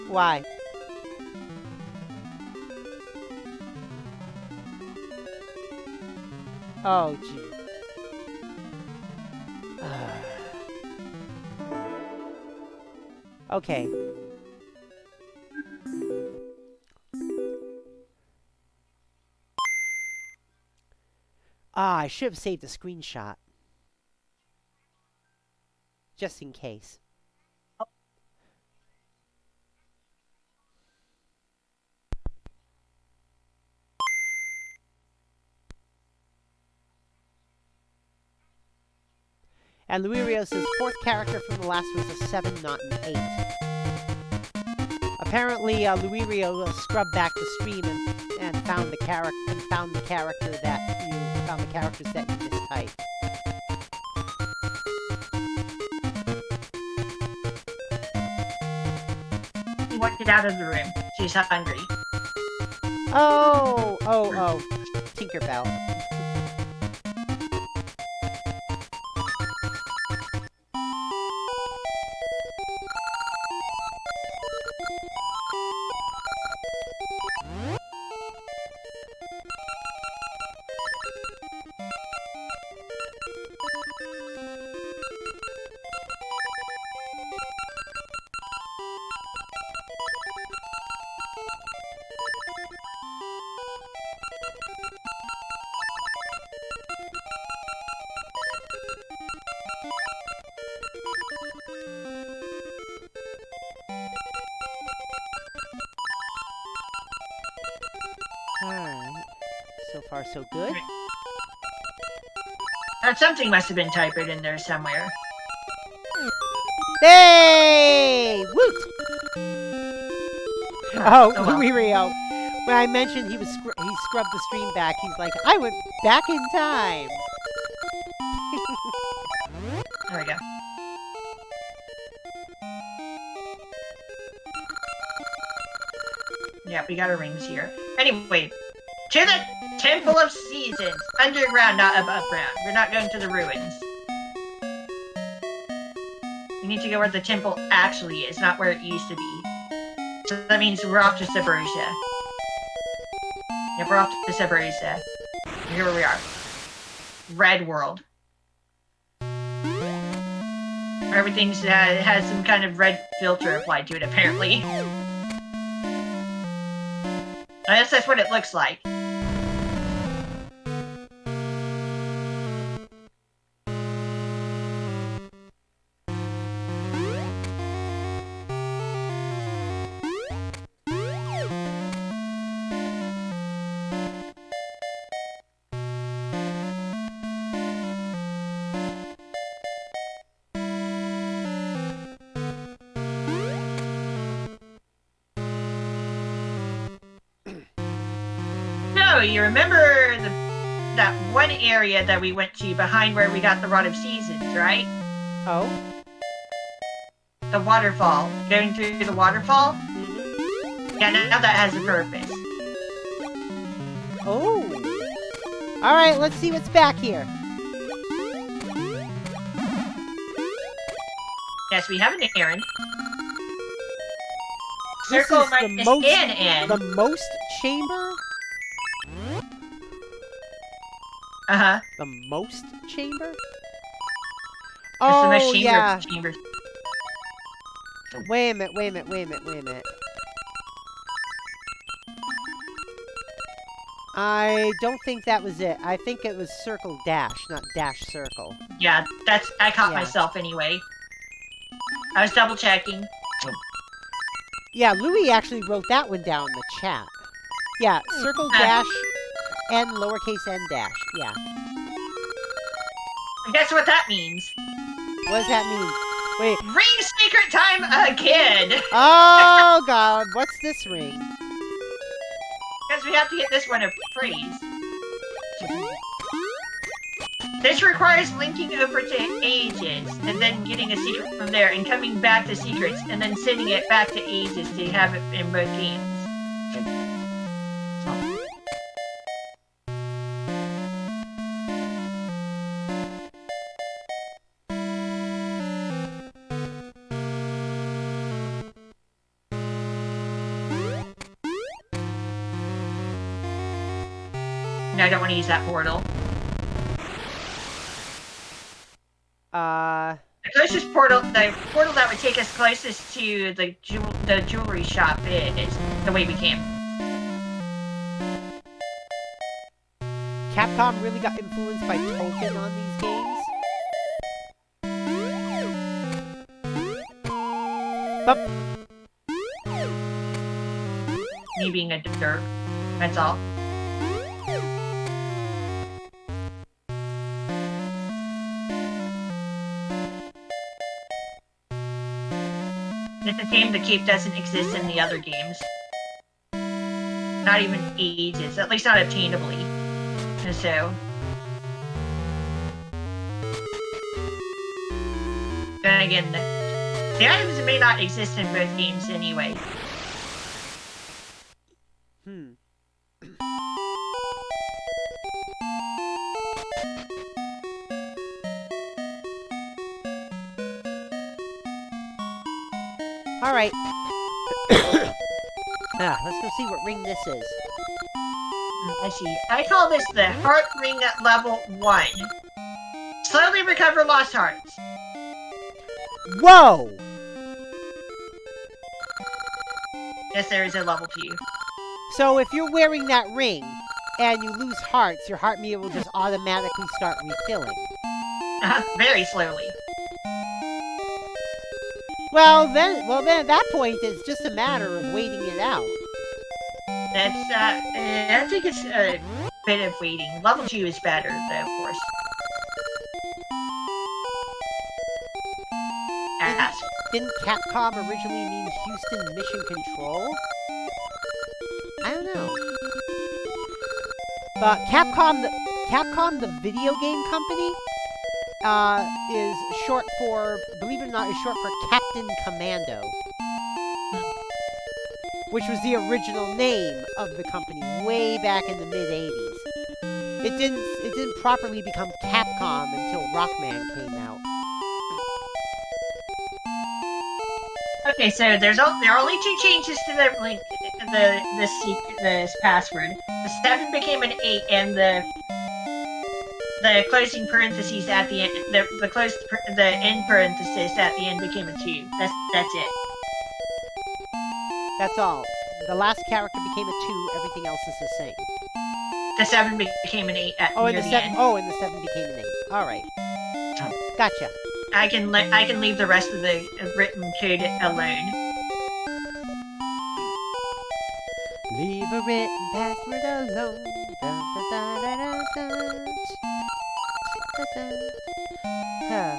Why? Oh, gee. Okay. I should have saved a screenshot. Just in case. And Louis Rio says fourth character from the last was a 7, not an 8. Apparently, Louis Rio scrubbed back the stream and found the character that you found the characters that you mistyped. He walked it out of the room. She's hungry. Oh, Tinkerbell. Alright. So far, so good. Something must have been typed in there somewhere. Hey! Woot! Oh, well. Louis Rio. When I mentioned he scrubbed the stream back, he's like, I went back in time. There we go. Yeah, we got our rings here. Anyway, to the Temple of Seasons. Underground, not above ground. We're not going to the ruins. We need to go where the temple actually is, not where it used to be. So that means we're off to Subversia. Yep, we're off to Subversia. Here we are. Red World. Everything's has some kind of red filter applied to it, apparently. I guess that's what it looks like. So, you remember that one area that we went to behind where we got the Rod of Seasons, right? Oh? The waterfall. Going through the waterfall? Mm-hmm. Yeah, now that has a purpose. Oh! Alright, let's see what's back here. Yes, we have an errand. This Circle is minus N. the most chamber? Uh-huh. The most chamber? It's Oh, the most chamber yeah. chambers. Wait a minute. I don't think that was it. I think it was circle dash, not dash circle. Yeah, I caught Yeah. myself anyway. I was double checking. Yeah, Louis actually wrote that one down in the chat. Yeah, circle dash n lowercase n dash. Yeah. And guess what that means? What does that mean? Wait. Ring secret time again! Oh god, what's this ring? Because we have to get this one a praise. This requires linking over to Ages, and then getting a secret from there, and coming back to secrets, and then sending it back to Ages to have it in both games. No, I don't want to use that portal. The closest portal, the portal that would take us closest to the jewelry shop is the way we came. Capcom really got influenced by Tolkien on these games. But Me being a derp, that's all. It's a shame the cape doesn't exist in the other games. Not even Ages, at least not obtainably. And so... Then again, the items may not exist in both games anyway. Alright. Let's go see what ring this is. I see. I call this the Heart Ring at level 1. Slowly recover lost hearts. Whoa! Yes, there is a level 2. So if you're wearing that ring and you lose hearts, your heart meter will just automatically start refilling. Very slowly. Well then at that point it's just a matter of waiting it out. That's I think it's a bit of waiting. Level 2 is better, though, of course. Ask. Didn't Capcom originally mean Houston Mission Control? I don't know. But Capcom, the video game company, is short for, believe it or not, is short for Captain Commando. which was the original name of the company way back in the mid-80s. It didn't properly become Capcom until Rockman came out. Okay, so there are only 2 changes to the link, this password. The 7 became an 8, and the closing parentheses at the end, the end parenthesis at the end became a 2. That's it. That's all. The last character became a 2. Everything else is the same. The 7 became an 8 at near the end. Oh, and the 7 became an 8. All right. Gotcha. I can leave the rest of the written code alone. Leave a written password alone. Dun, dun, dun, dun, dun, dun. Dun, dun. Huh.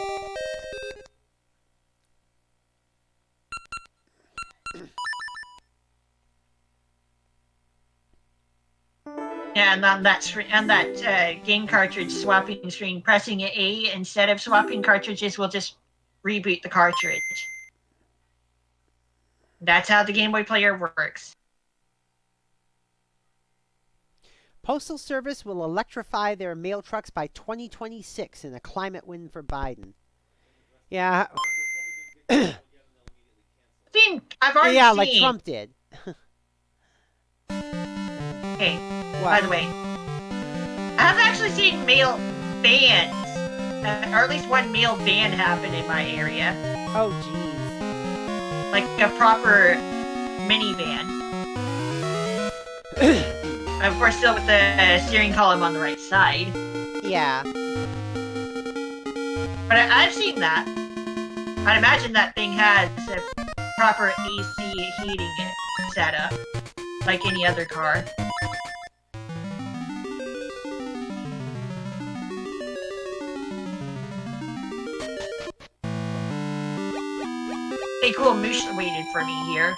Yeah, and on that game cartridge swapping screen, pressing A instead of swapping cartridges will just reboot the cartridge. That's how the Game Boy player works. Postal Service will electrify their mail trucks by 2026 in a climate win for Biden. Yeah. I've already seen. Like Trump did. Hey, what? By the way, I've actually seen mail bans, or at least one mail ban happen in my area. Oh, jeez. Like a proper minivan. Of course, still with the steering column on the right side. Yeah. But I've seen that. I'd imagine that thing has a proper AC heating setup, like any other car. Hey, cool, Moosh waited for me here.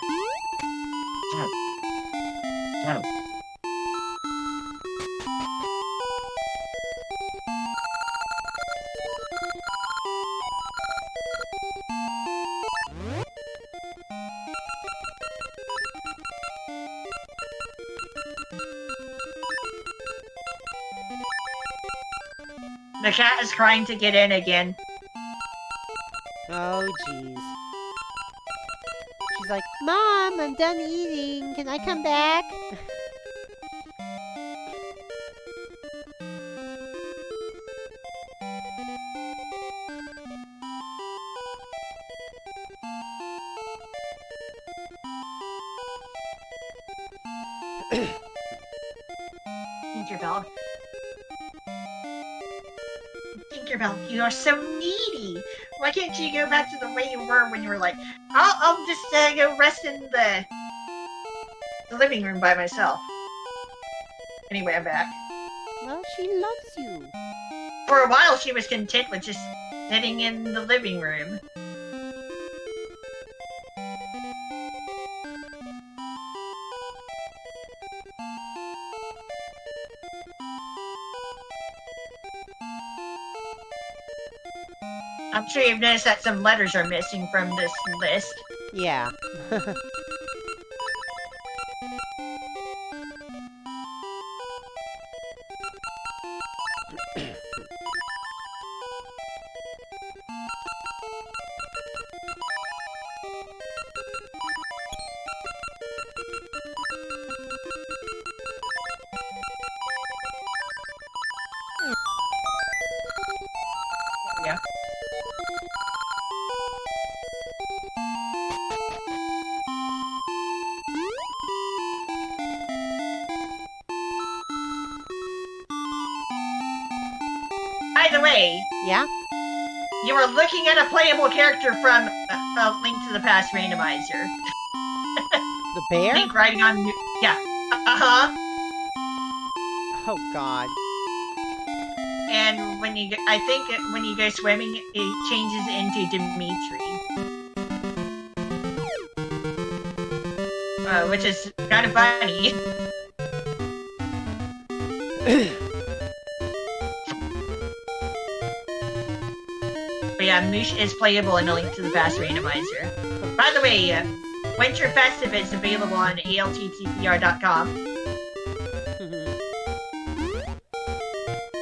The cat is trying to get in again. Oh, jeez. She's like, Mom, I'm done eating. Can I come back? Tinkerbell. Tinkerbell, you are so needy. Why can't you go back to the way you were when you were like, I'll just go rest in the living room by myself. Anyway, I'm back. Well, she loves you. For a while, she was content with just sitting in the living room. I'm sure you've noticed that some letters are missing from this list. Yeah. Yeah. By the way, Yeah? you are looking at a playable character from Link to the Past randomizer. The bear? Link riding on... Yeah. Uh-huh. Oh, God. And when you... I think when you go swimming, it changes into Dimitri. Which is kind of funny. But yeah, Moosh is playable in A Link to the Past randomizer. By the way, Winter Festive is available on alttpr.com.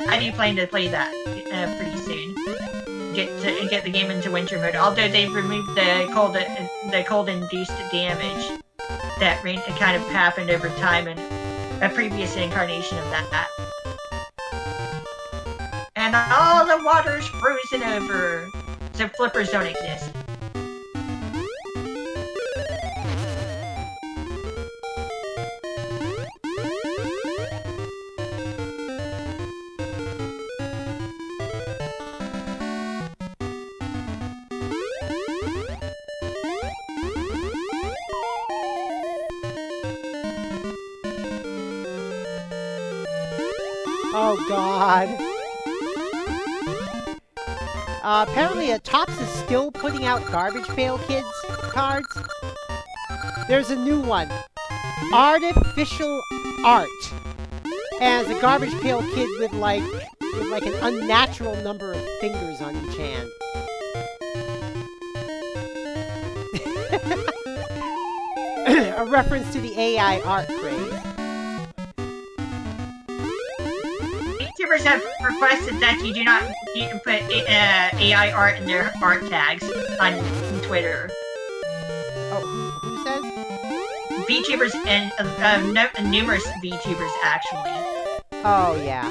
I do plan to play that pretty soon. Get the game into winter mode. Although they've removed the cold induced damage that kind of happened over time in a previous incarnation of that. And all the water's frozen over, so flippers don't exist. Oh God. Apparently, Tops is still putting out Garbage Pail Kids cards. There's a new one. Artificial Art. And it's a Garbage Pail Kid with like an unnatural number of fingers on each hand. A reference to the AI art craze. YouTubers have requested that you do not put AI art in their art tags on Twitter. Oh, who says? VTubers and numerous VTubers actually. Oh yeah.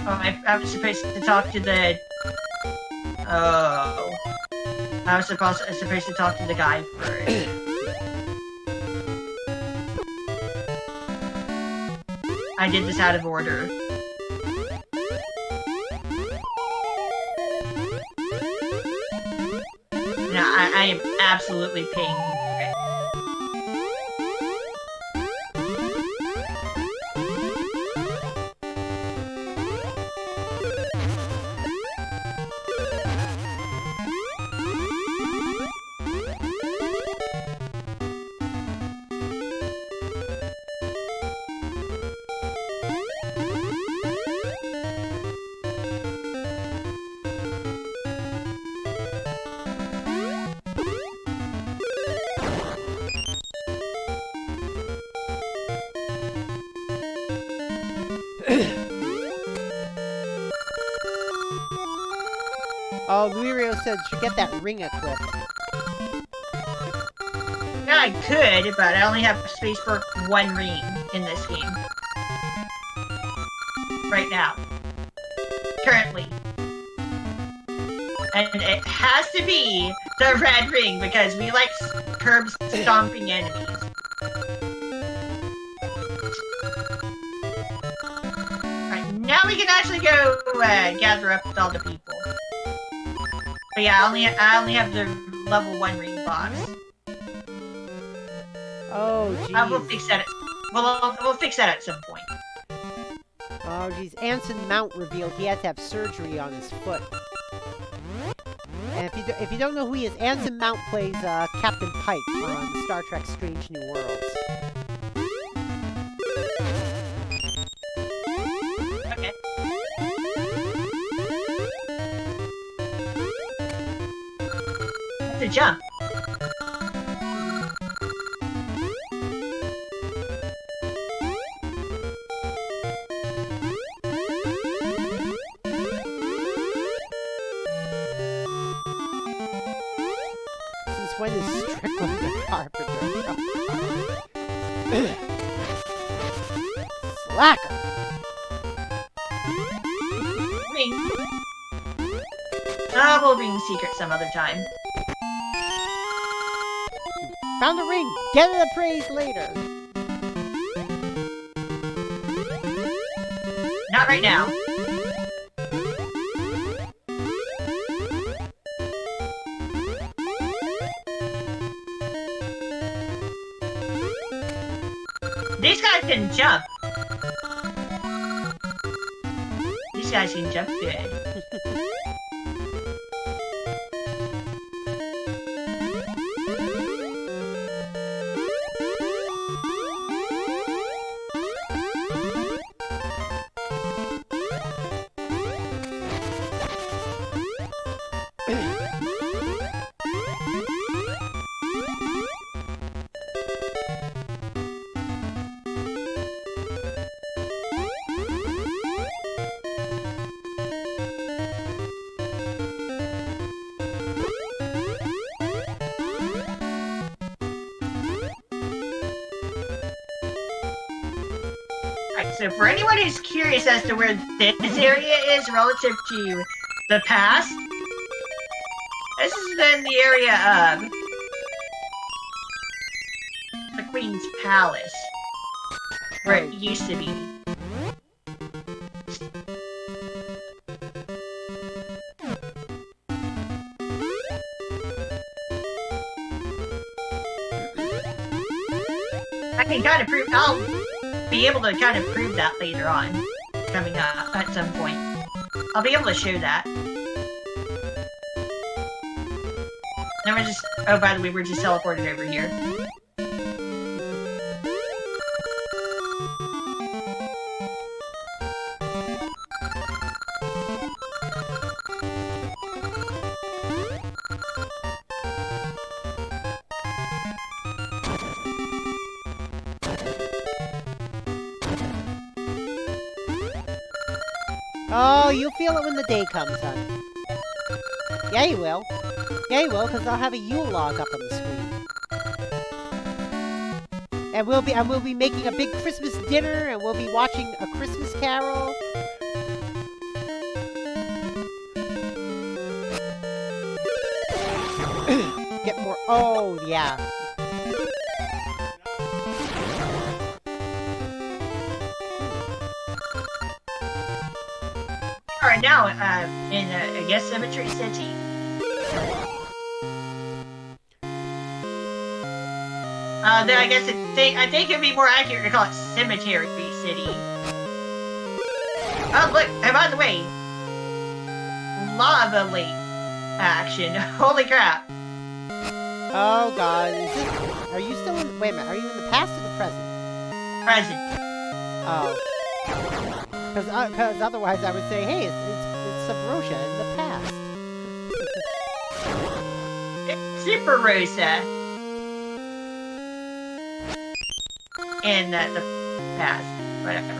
Oh, I was supposed to talk to the. Oh. I was supposed to talk to the guy first. I did this out of order. No, I am absolutely paying for it. Oh, Luirio said should get that ring equipped. Yeah, I could, but I only have space for one ring in this game. Right now. Currently. And it has to be the red ring, because we like curb stomping enemies. Alright, now we can actually go gather up all the people. But yeah, I only have the level 1 ring box. Oh, jeez. We'll fix that. We'll fix that at some point. Oh, jeez. Anson Mount revealed he had to have surgery on his foot. And if you don't know who he is, Anson Mount plays Captain Pike on Star Trek Strange New Worlds. Okay. That's a jump. When is Strickland the Carpenter? Slacker! Ring. We'll ring secret some other time. Found the ring! Get the praise later! Not right now. These guys can jump. These guys can jump good. Right, so for anyone who's curious as to where this area is relative to the past, this is then the area of the Queen's Palace, where it used to be. I can kind of prove, I'll be able to kind of prove that later on, coming up at some point. I'll be able to show that. Then we're just, oh, by the way, we're just teleported over here. Oh, you'll feel it when the day comes, honey. Yeah, you will. Yeah, you will, because I'll have a Yule log up on the screen. And we'll be making a big Christmas dinner, and we'll be watching A Christmas Carol. Get more. Oh, yeah. Alright, now, in, I guess, Cemetery City. Then I guess I think it'd be more accurate to call it Cemetery City. Oh, look, and by the way, Lava Lake action. Holy crap. Oh, God. Are you still in... Wait a minute. Are you in the past or the present? Present. Oh. Because otherwise I would say, hey, it's Subrosia in the past. It's Super Rosa. In the past. Whatever.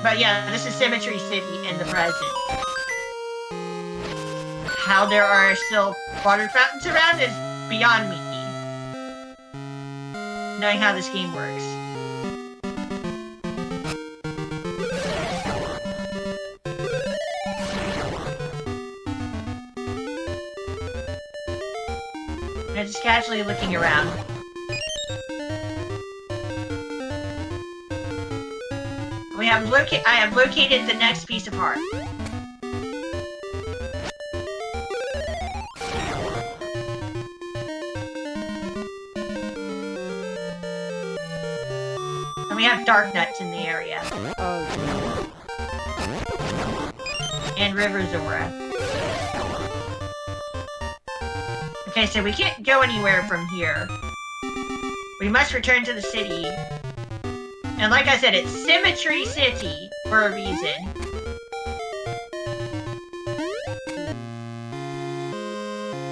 But yeah, this is Cemetery City in the present. How there are still water fountains around is beyond me. Knowing how this game works. I'm just casually looking around. I have located the next piece of HARP. And we have dark nuts in the area. Oh. And River Zora. Okay, so we can't go anywhere from here. We must return to the city. And like I said, it's Cemetery City for a reason.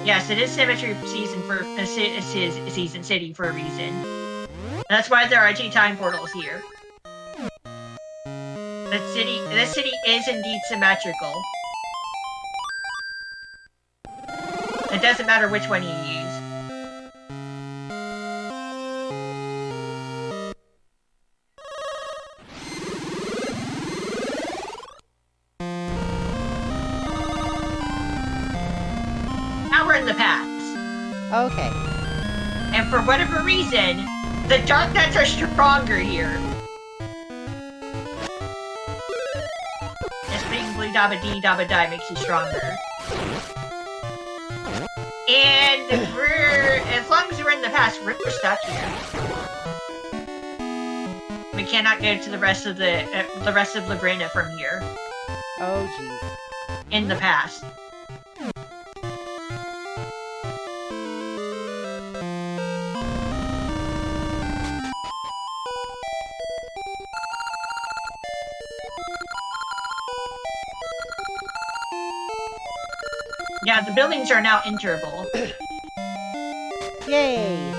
Yes, it is Cemetery Season Season City for a reason. That's why there are 2 time portals here. This city is indeed symmetrical. It doesn't matter which one you use. Now we're in the past. Okay. And for whatever reason, the dark nuts are stronger here. Just being blue dabba dee dabba die makes you stronger. And as long as we're in the past, we're stuck here. We cannot go to the rest of Lagrina from here. Oh, jeez. In the past. Yeah, the buildings are now enterable. Yay!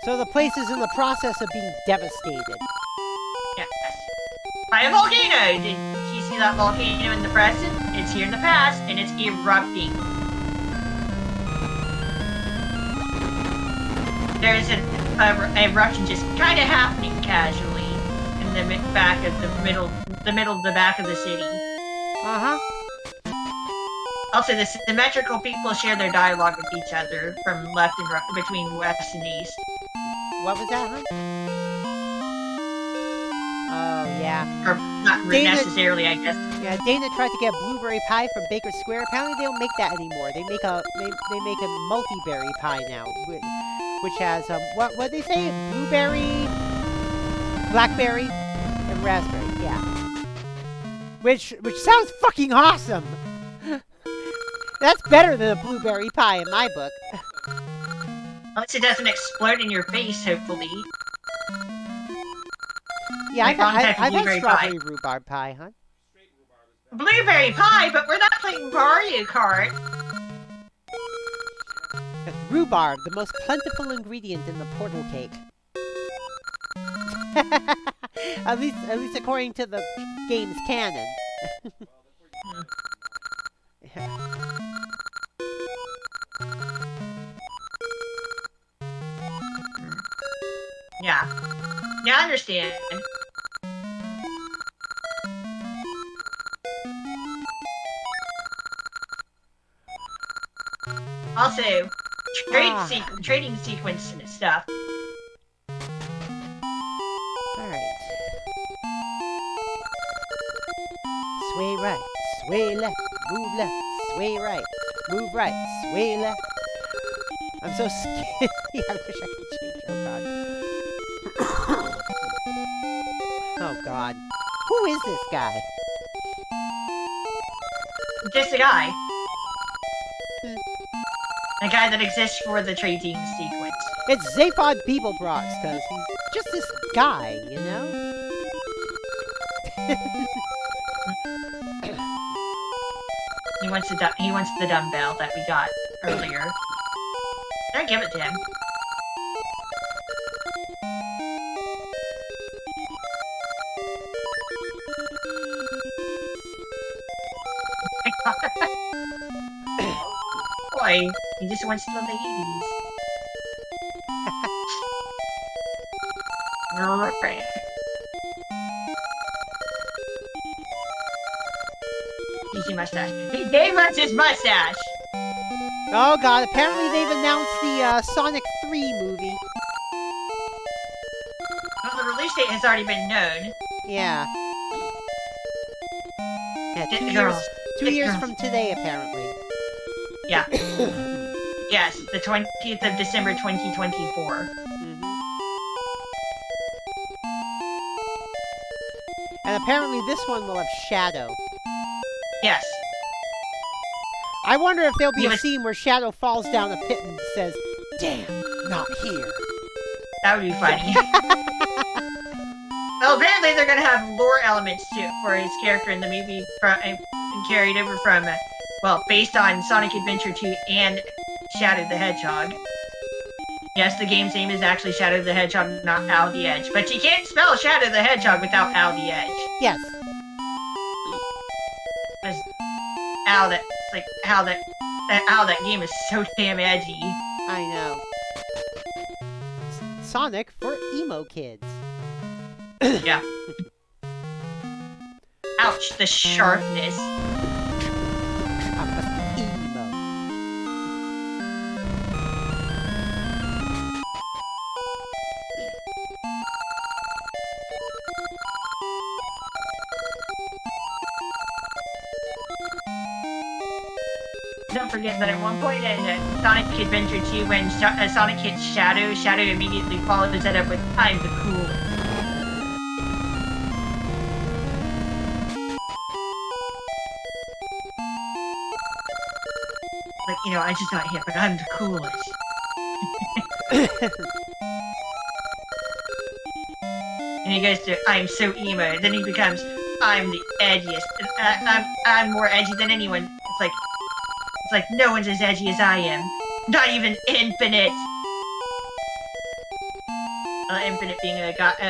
So the place is in the process of being devastated. Yes. By a volcano! Did you see that that volcano in the present, it's here in the past, and it's erupting. There's an eruption just kind of happening casually in the back of the middle of the back of the city. Uh-huh. Also, the symmetrical people share their dialogue with each other from left and right, between west and east. What was that, huh? Oh, yeah. Or not necessarily, I guess. Yeah, Dana tried to get blueberry pie from Baker Square. Apparently, they don't make that anymore. They make a multi-berry pie now, which has what they say? Blueberry, blackberry, and raspberry. Yeah. Which sounds fucking awesome. That's better than a blueberry pie in my book. Unless it doesn't explode in your face, hopefully. Yeah, I've had strawberry rhubarb pie, huh? Blueberry pie, but we're not playing Mario Kart. Rhubarb, the most plentiful ingredient in the portal cake. at least according to the game's canon. Yeah. Yeah, I understand. Also, trading sequence and stuff. Alright. Sway right, sway left, move left, sway right, move right, sway left. I'm so scared. I wish I could change. Oh god. Oh god. Who is this guy? Just a guy. A guy that exists for the trading sequence. It's Zaphod Beeblebrox, because he's just this guy, you know? He wants the dumbbell that we got earlier. I'll give it to him. Boy, he just wants the ladies. Easy mustache. He gave us his mustache! Oh god, apparently they've announced the Sonic 3 movie. Well, the release date has already been known. Yeah. Yeah, 2 years from today, apparently. Yeah. Yes, the 20th of December 2024. And apparently this one will have Shadow. Yes. I wonder if there'll be a scene where Shadow falls down a pit and says, "Damn, not here." That would be funny. Well, apparently they're going to have lore elements too for his character in the movie carried over from, well, based on Sonic Adventure 2 and Shadow the Hedgehog. Yes, the game's name is actually Shadow the Hedgehog, not Owl the Edge. But you can't spell Shadow the Hedgehog without Owl the Edge. Yes. Because Owl that game is so damn edgy. I know. Sonic for emo kids. Yeah. Ouch, the sharpness. Emo. Don't forget that at one point in Sonic Adventure 2, when Sonic hits Shadow, Shadow immediately follows that up with, "I'm the coolest." Like, you know, I just got hit, but I'm the coolest. And he goes to, "I'm so emo." Then he becomes, "I'm the edgiest. I'm more edgy than anyone." It's like no one's as edgy as I am. Not even Infinite. Infinite being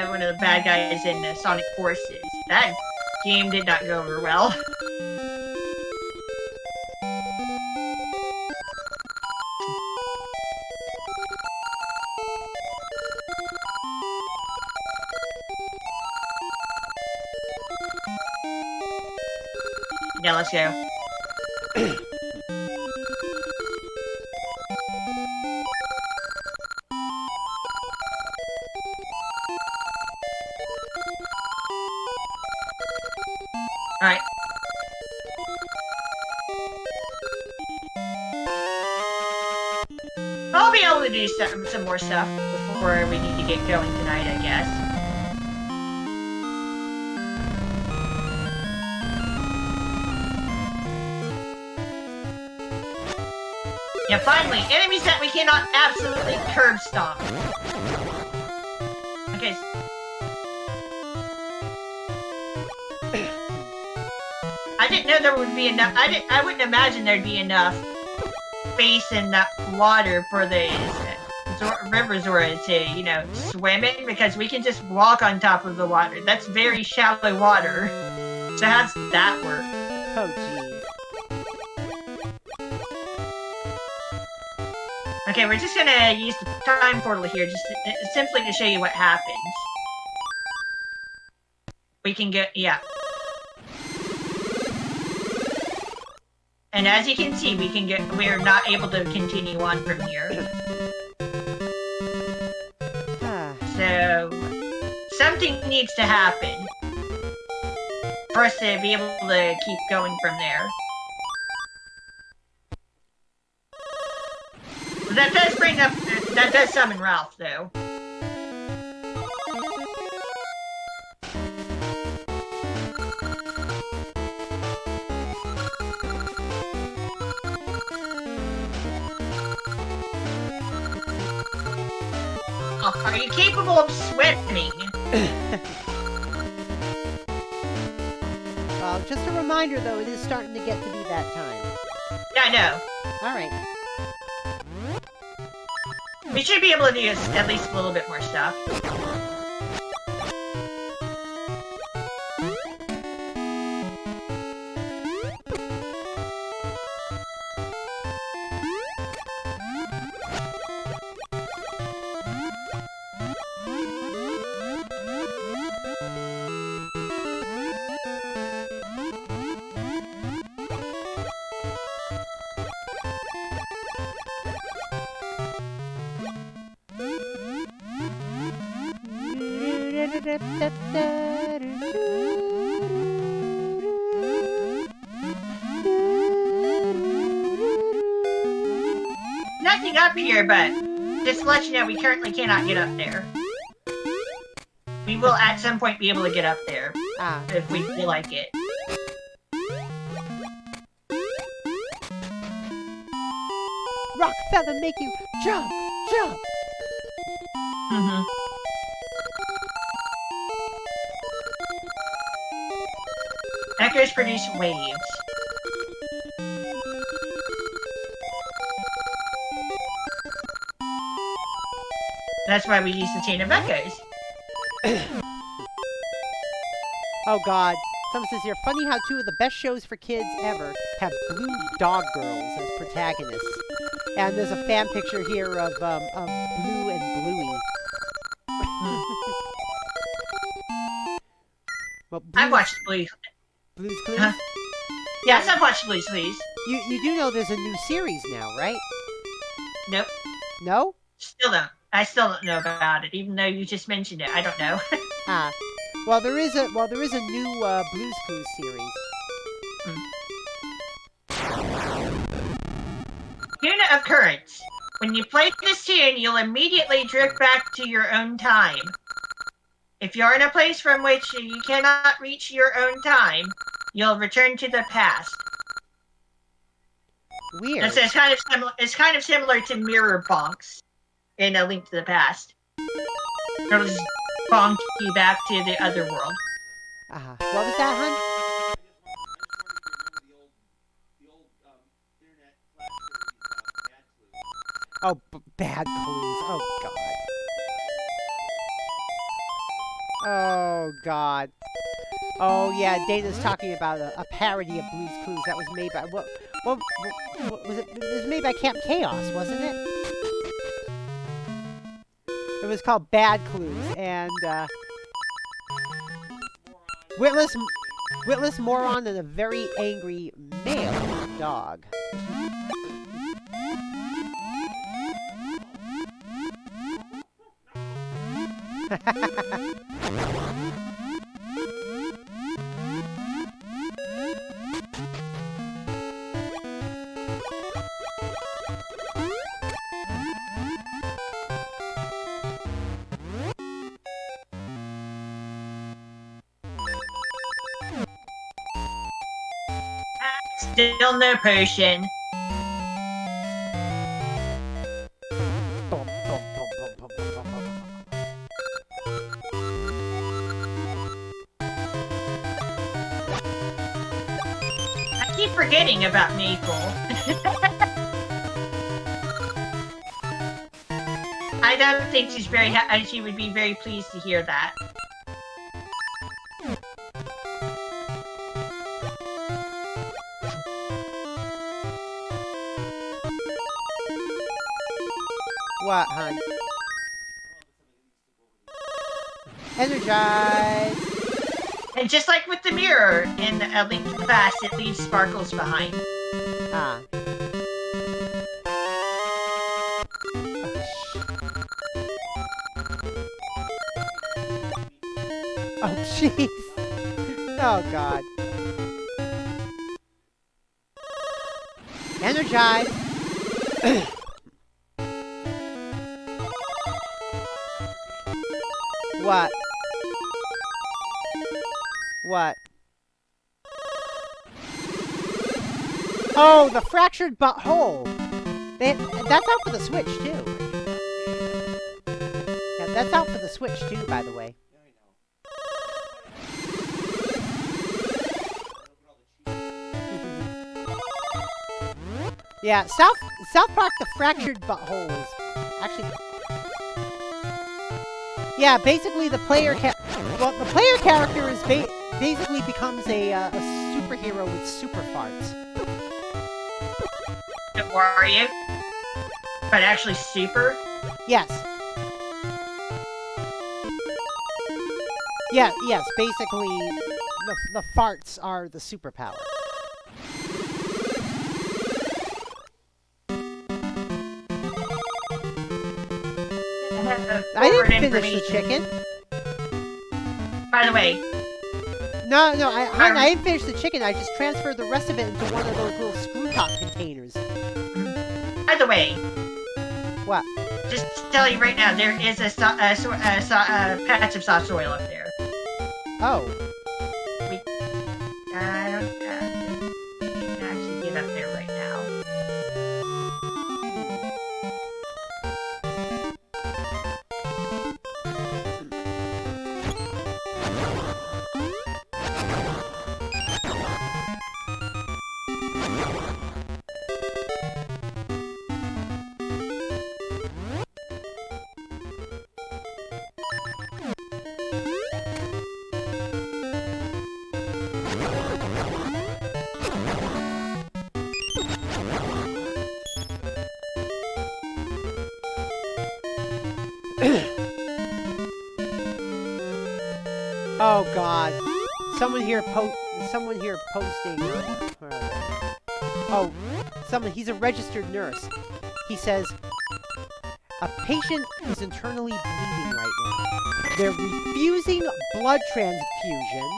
one of the bad guys in Sonic Forces. That game did not go over well. Yeah, let's go. Alright. I'll be able to do some more stuff before we need to get going tonight, I guess. Yeah, finally, enemies that we cannot absolutely curb stomp. Okay. I didn't know there would be enough. I wouldn't imagine there'd be enough space in that water for the river Zora to, you know, swim in, because we can just walk on top of the water. That's very shallow water. So how's that work? Oh, geez. Okay, we're just gonna use the time portal here, just simply to show you what happens. We can get, yeah. And as you can see, we're not able to continue on from here. So, something needs to happen for us to be able to keep going from there. That does bring up, that does summon Ralph, though. Oh, are you capable of swimming? Well, just a reminder, though, it is starting to get to be that time. Yeah, I know. Alright. We should be able to do at least a little bit more stuff. Nothing up here, but just to let you know, we currently cannot get up there. We will at some point be able to get up there, if we feel like it. Rock feather make you jump, jump. Mm-hmm. Echoes produce waves. That's why we use the chain of echoes. Oh God. Someone says here, funny how two of the best shows for kids ever have blue dog girls as protagonists. And there's a fan picture here of Blue and Bluey. Well, I've watched Blue's. Blue's Clues? Huh? Yes, I've watched Blue's Clues. You do know there's a new series now, right? Nope. No? I still don't know about it, even though you just mentioned it. I don't know. Well, there is a new Blue's Clues series. Unit of Currents. When you play this tune, you'll immediately drift back to your own time. If you're in a place from which you cannot reach your own time, you'll return to the past. Weird. So it's kind of similar to Mirror Bonks in A Link to the Past. It'll just bonk you back to the other world. What was that, hun? Oh, bad clues. Oh, God. Oh, God. Oh yeah, Dana's talking about a parody of Blue's Clues that was made by what was it? It was made by Camp Chaos, wasn't it? It was called Bad Clues, and witless moron and a very angry male dog. Still no potion. I keep forgetting about Maple. I don't think she's very she would be very pleased to hear that. What, hon? Energize! And just like with the mirror in A Link to the Past, it leaves sparkles behind. Ah. Oh, jeez. Oh, God. Energize! What? What? Oh, the fractured butthole. That's out for the Switch, too. Yeah, that's out for the Switch, too, by the way. Yeah, South Park, the fractured butthole is actually... Yeah, basically the player character is basically becomes a superhero with super farts. Don't worry, but actually super? Yes. Yeah, yes, basically the farts are the superpower. I didn't finish the chicken. By the way. No, I didn't finish the chicken. I just transferred the rest of it into one of those little screw top containers. By the way. What? Just to tell you right now, there is a patch of soft soil up there. Oh. I don't actually get up there right now. Oh God! Someone here posting. Oh, he's a registered nurse. He says a patient is internally bleeding right now. They're refusing blood transfusion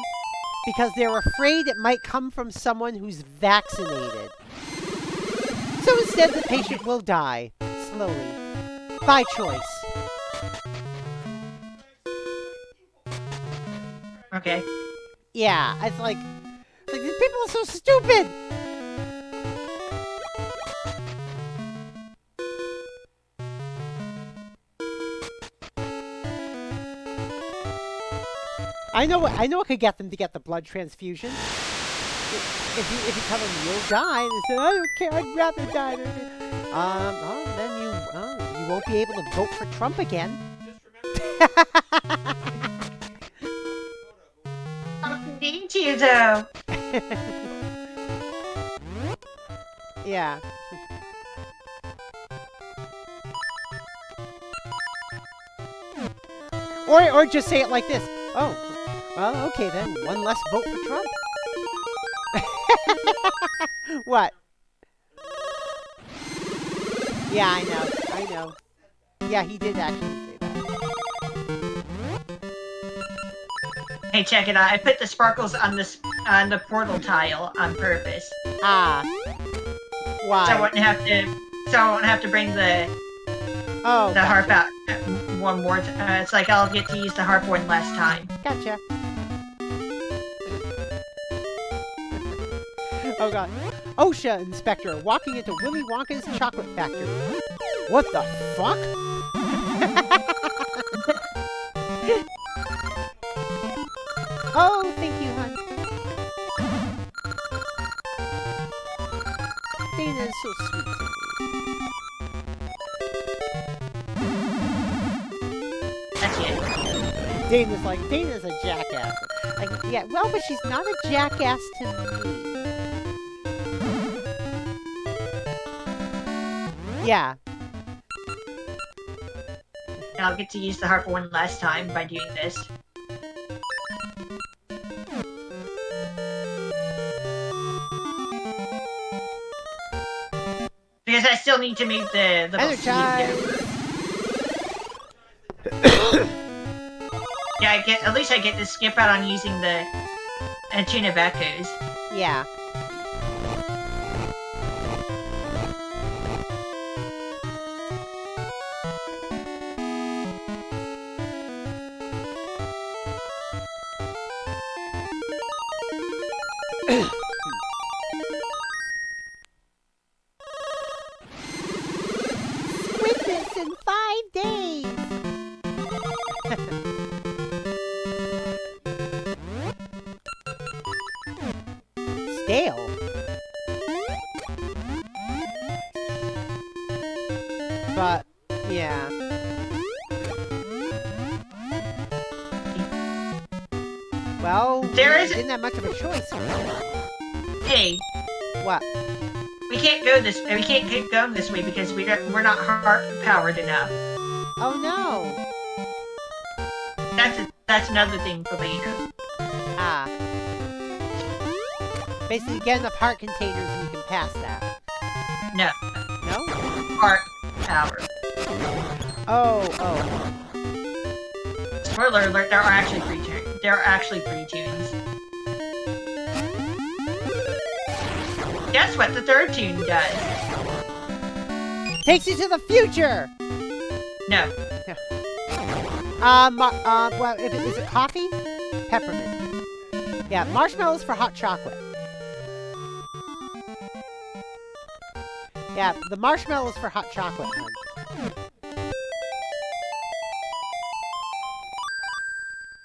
because they're afraid it might come from someone who's vaccinated. So instead, the patient will die slowly by choice. Okay. Yeah, it's like these people are so stupid! I know what could get them to get the blood transfusion. If you tell them you'll die, they say, I don't care, I'd rather die. Then you won't be able to vote for Trump again. Indeed. to you, though. Yeah. Or just say it like this. Oh, well, okay then. One less vote for Trump. What? Yeah, I know. I know. Yeah, he did actually say that. Hey, check it out. I put the sparkles on the portal tile on purpose. Ah. Why? So I wouldn't have to bring the gotcha. harp out one more time. It's like I'll get to use the harp one last time. Gotcha. Oh god. OSHA inspector walking into Willy Wonka's chocolate factory. What the fuck? Oh, thank you, hon. Dana is so sweet to me. That's it. Dana's a jackass. Like, yeah, well, but she's not a jackass to me. Yeah. And I'll get to use the harp one last time by doing this. Because I still need to make the little seed there. Yeah, at least I get to skip out on using the Tune of Echoes. Yeah. Squid this in 5 days. Stale. But yeah. Well, didn't have much of a choice. Hey. What? We can't keep going this way because we're not harp powered enough. Oh no. That's another thing for later. Ah. Basically, get enough heart containers and you can pass that. No. No? Harp power. Oh. Spoiler alert, there are actually 3 tunes. Guess what the 3rd tune does? Takes you to the future! No. Well, is it coffee? Peppermint. Yeah, marshmallows for hot chocolate. Yeah, the marshmallows for hot chocolate, hon.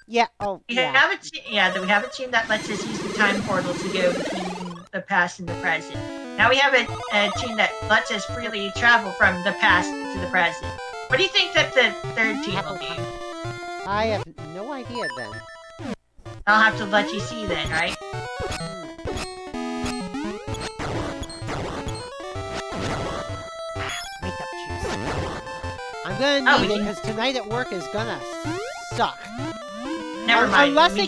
Yeah, We have a tune that lets us use the time portal to go between the past and the present. Now we have a tune that lets us freely travel from the past to the present. What do you think that the 3rd tune will do? I have no idea then. I'll have to let you see then, right? Makeup juice. I'm gonna need it because tonight at work is gonna suck. Never mind. Unless they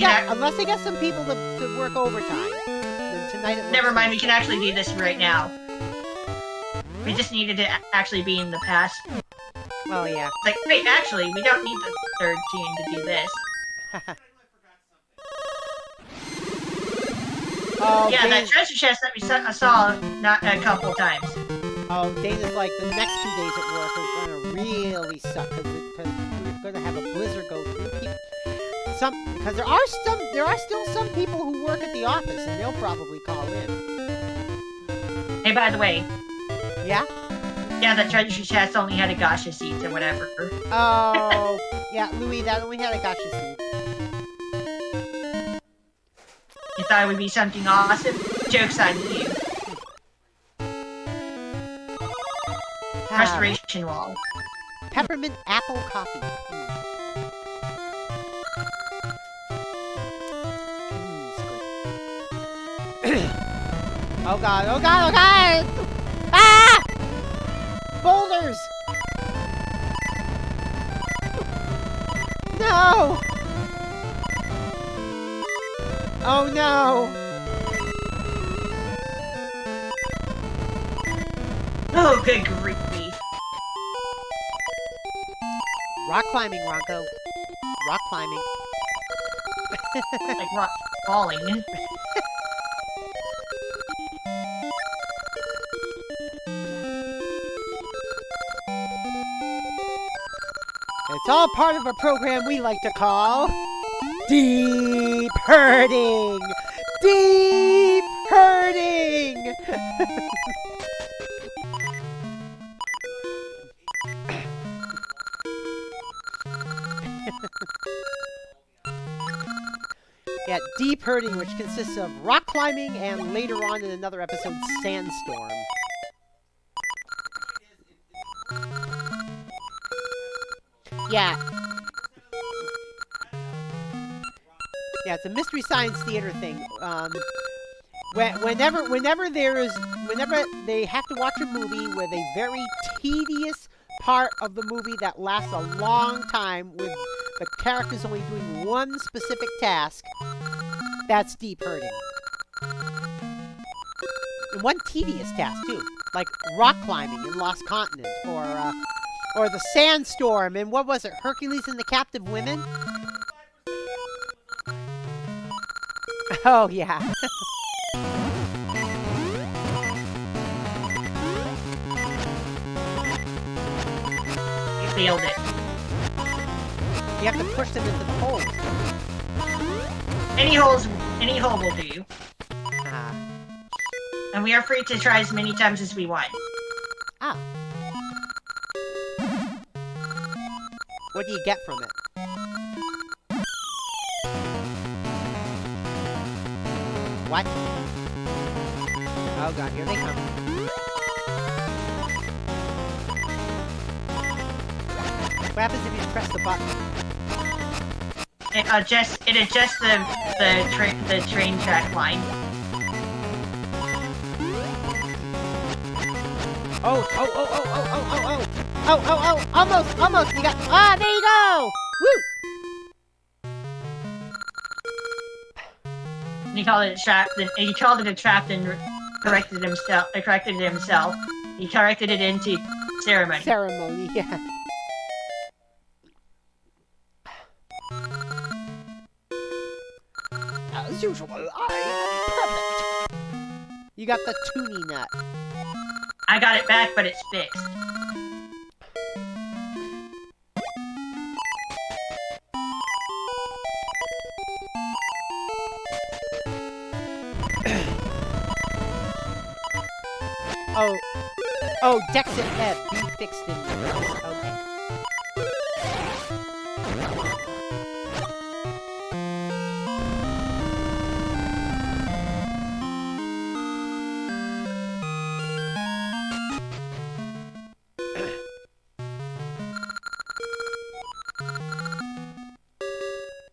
got some people to work overtime. Then tonight at work. Never mind. We can actually do this right now. We just needed to actually be in the past. Oh yeah. It's like, wait, actually, we don't need the 3rd tune to do this. Oh, yeah, that treasure chest that we saw a couple times. Oh, Dana's like, the next 2 days at work are gonna really suck because we're gonna have a blizzard go through people. Because there are still some people who work at the office and they'll probably call in. Hey, by the way. Yeah? Yeah, that treasure chest only had a gacha seeds or whatever. Oh, yeah, Louis, that only had a gacha seed. You thought it would be something awesome? Joke's on you. Restoration wall. Peppermint apple coffee. It's good. Oh god, oh god, oh god! Ah! Boulders! No! Oh no! Oh, good grief. Rock climbing, Ranko. Rock climbing. Like rock falling. It's all part of a program we like to call Deep Hurting! Deep Hurting! Yeah, Deep Hurting, which consists of rock climbing and later on in another episode, sandstorm. Yeah. Yeah, it's a Mystery Science Theater thing. Whenever they have to watch a movie with a very tedious part of the movie that lasts a long time with the characters only doing one specific task, that's Deep Hurting. And one tedious task too, like rock climbing in Lost Continent, or the sandstorm in, what was it, Hercules and the Captive Women? Oh yeah. You failed it. You have to push them into the holes. Any hole will do. Ah. And we are free to try as many times as we want. Ah. What do you get from it? What? Oh god, here they come. What happens if you press the button? It adjusts the train track line. Oh, almost, you got, there you go! Woo! He called it a trap, he called it a trap and corrected himself. He corrected it into ceremony. Ceremony, yeah. As usual, I am perfect. You got the Toonie nut. I got it back, but it's fixed. Oh, Dex and Ebb, be fixed in reverse. Okay.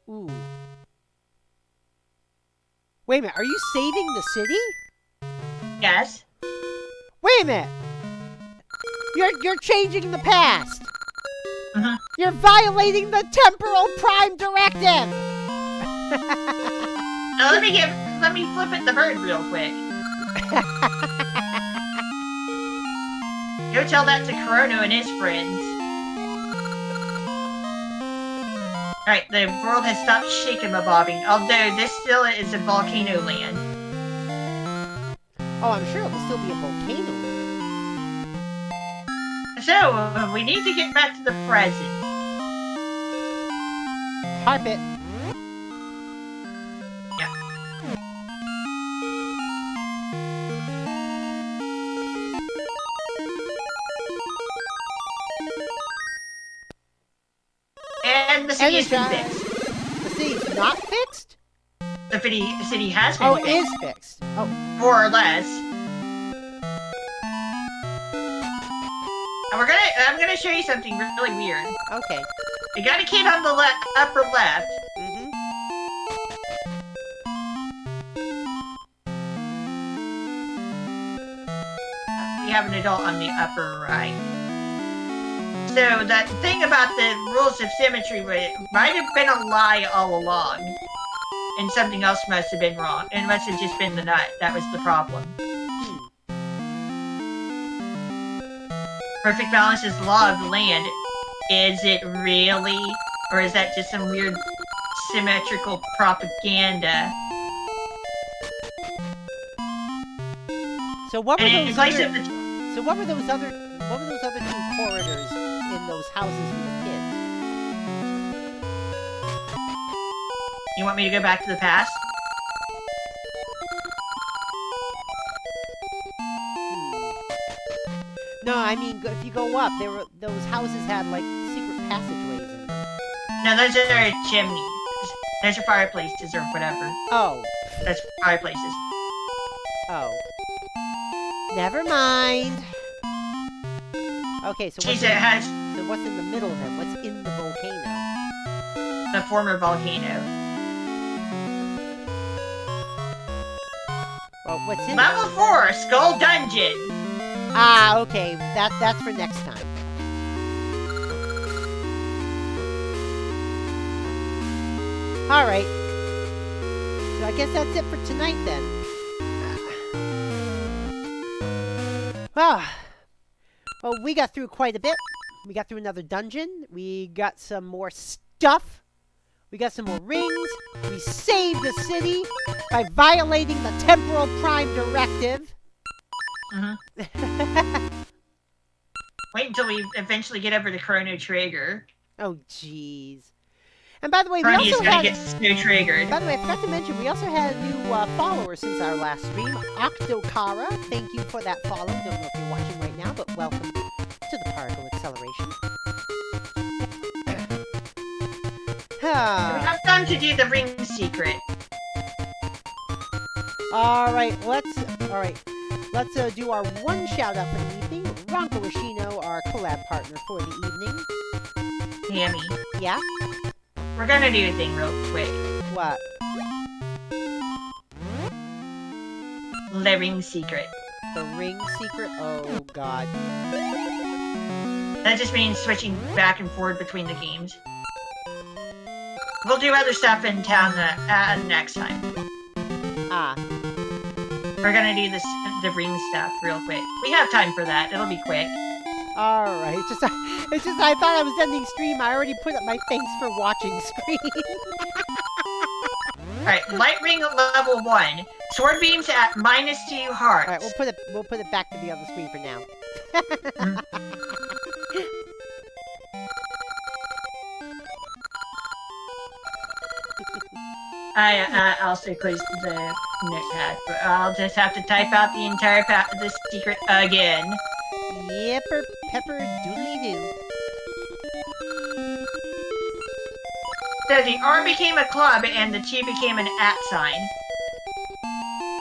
Ooh. Wait a minute, are you saving the city? Yes. Wait a minute! You're changing the past! Uh-huh. You're violating the Temporal Prime Directive! Now let me flip it the bird real quick. Go tell that to Chrono and his friends. Alright, the world has stopped shaking and bobbing, although this still is a volcano land. Oh, I'm sure it'll still be a volcano land. So, we need to get back to the present. Harp it. Yeah. And the city is fixed. The city's not fixed? The city has been fixed. Oh, it is fixed. Oh. More or less. And I'm gonna show you something really weird. Okay. You got a kid on the upper left. Mm-hmm. we have an adult on the upper right. So that thing about the rules of symmetry might have been a lie all along. And something else must have been wrong. It must have just been the nut. That was the problem. Perfect balance is the law of the land. Is it really? Or is that just some weird symmetrical propaganda? So what were And those what were those other two corridors in those houses with the kids? You want me to go back to the past? No, I mean, if you go up, those houses had, like, secret passageways in them. No, those are chimneys. Those are fireplaces or whatever. Oh. That's fireplaces. Oh. Never mind. Okay, so what's in the middle then? What's in the volcano? The former volcano. Well, what's in Level 4, Skull Dungeon. Ah, okay. That's for next time. Alright. So I guess that's it for tonight then. Well, we got through quite a bit. We got through another dungeon. We got some more stuff. We got some more rings. We saved the city by violating the Temporal Prime Directive. Wait until we eventually get over to Chrono Trigger. Oh, jeez. And by the way, Crony is gonna get Snow Triggered. By the way, I forgot to mention, we also had a new follower since our last stream, Octokara. Thank you for that follow. Don't know if you're watching right now, but welcome to the Particle Acceleration. We have time to do the ring secret. Alright, let's do our one shout out for the evening. RankoHo, our collab partner for the evening. Tammy. Yeah? We're gonna do a thing real quick. What? The ring secret. The ring secret? Oh, God. That just means switching back and forth between the games. We'll do other stuff in town next time. Ah. We're gonna do the ring stuff real quick. We have time for that. It'll be quick. Alright, it's just I thought I was ending stream. I already put up my thanks for watching screen. Alright, light ring level 1. Sword beams at -2 hearts. Alright, we'll put it back to the other screen for now. I also closed the notepad, but I'll just have to type out the entire the secret again. Yipper pepper doodly doo. So the R became a club and the T became an @ sign.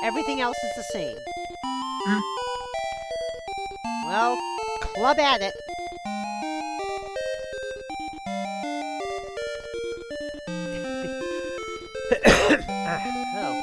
Everything else is the same. Well, club at it. Oh.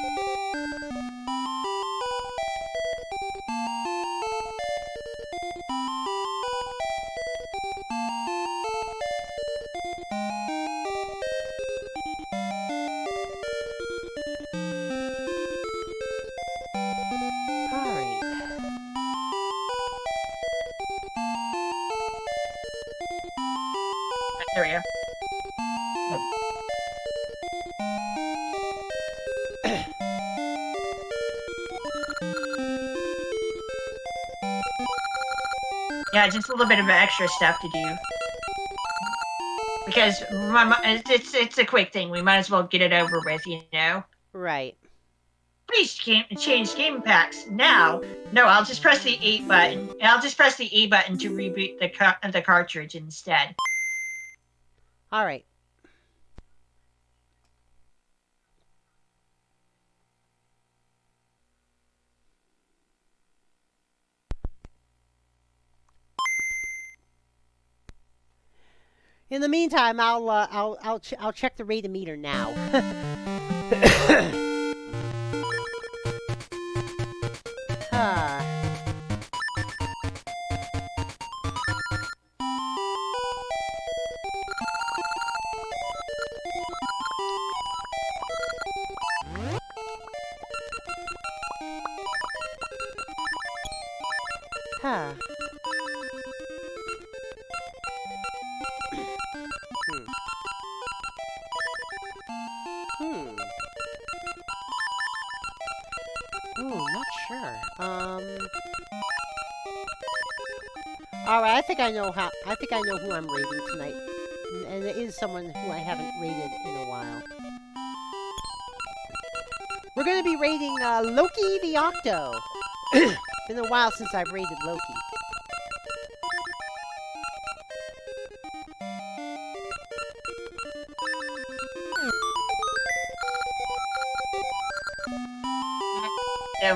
There we go. Yeah, just a little bit of extra stuff to do. Because it's a quick thing. We might as well get it over with, you know? Right. Please change game packs now. No, I'll just press the 8 button. I'll just press the A button to reboot the cartridge instead. All right. In the meantime, I'll check the rate meter now. Huh. Ooh, not sure. Alright, I think I know who I'm raiding tonight. And it is someone who I haven't raided in a while. We're gonna be raiding Loki the Octo. Been a while since I've raided Loki.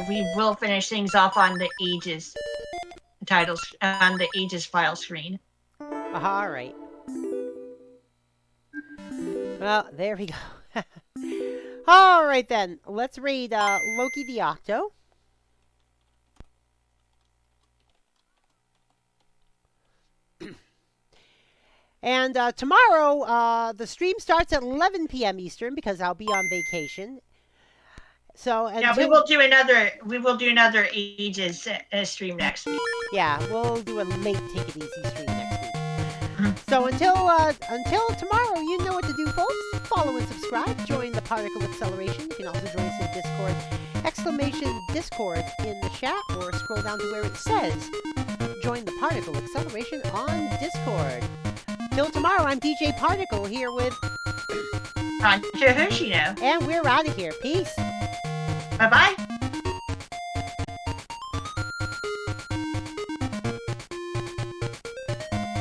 We will finish things off on the Ages titles on the Ages file screen. All right. Well, there we go. All right then, let's raid Loki the Octo. And tomorrow, the stream starts at 11 p.m. Eastern because I'll be on vacation. So yeah, we will do another Ages stream next week. Yeah, we'll do a late Take It Easy stream next week. So until tomorrow, you know what to do, folks. Follow and subscribe. Join the Particle Acceleration. You can also join us in Discord. !Discord in the chat, or scroll down to where it says join the Particle Acceleration on Discord. Till tomorrow, I'm DJ Particle here with Ranko Hoshino. And we're out of here. Peace. Bye-bye.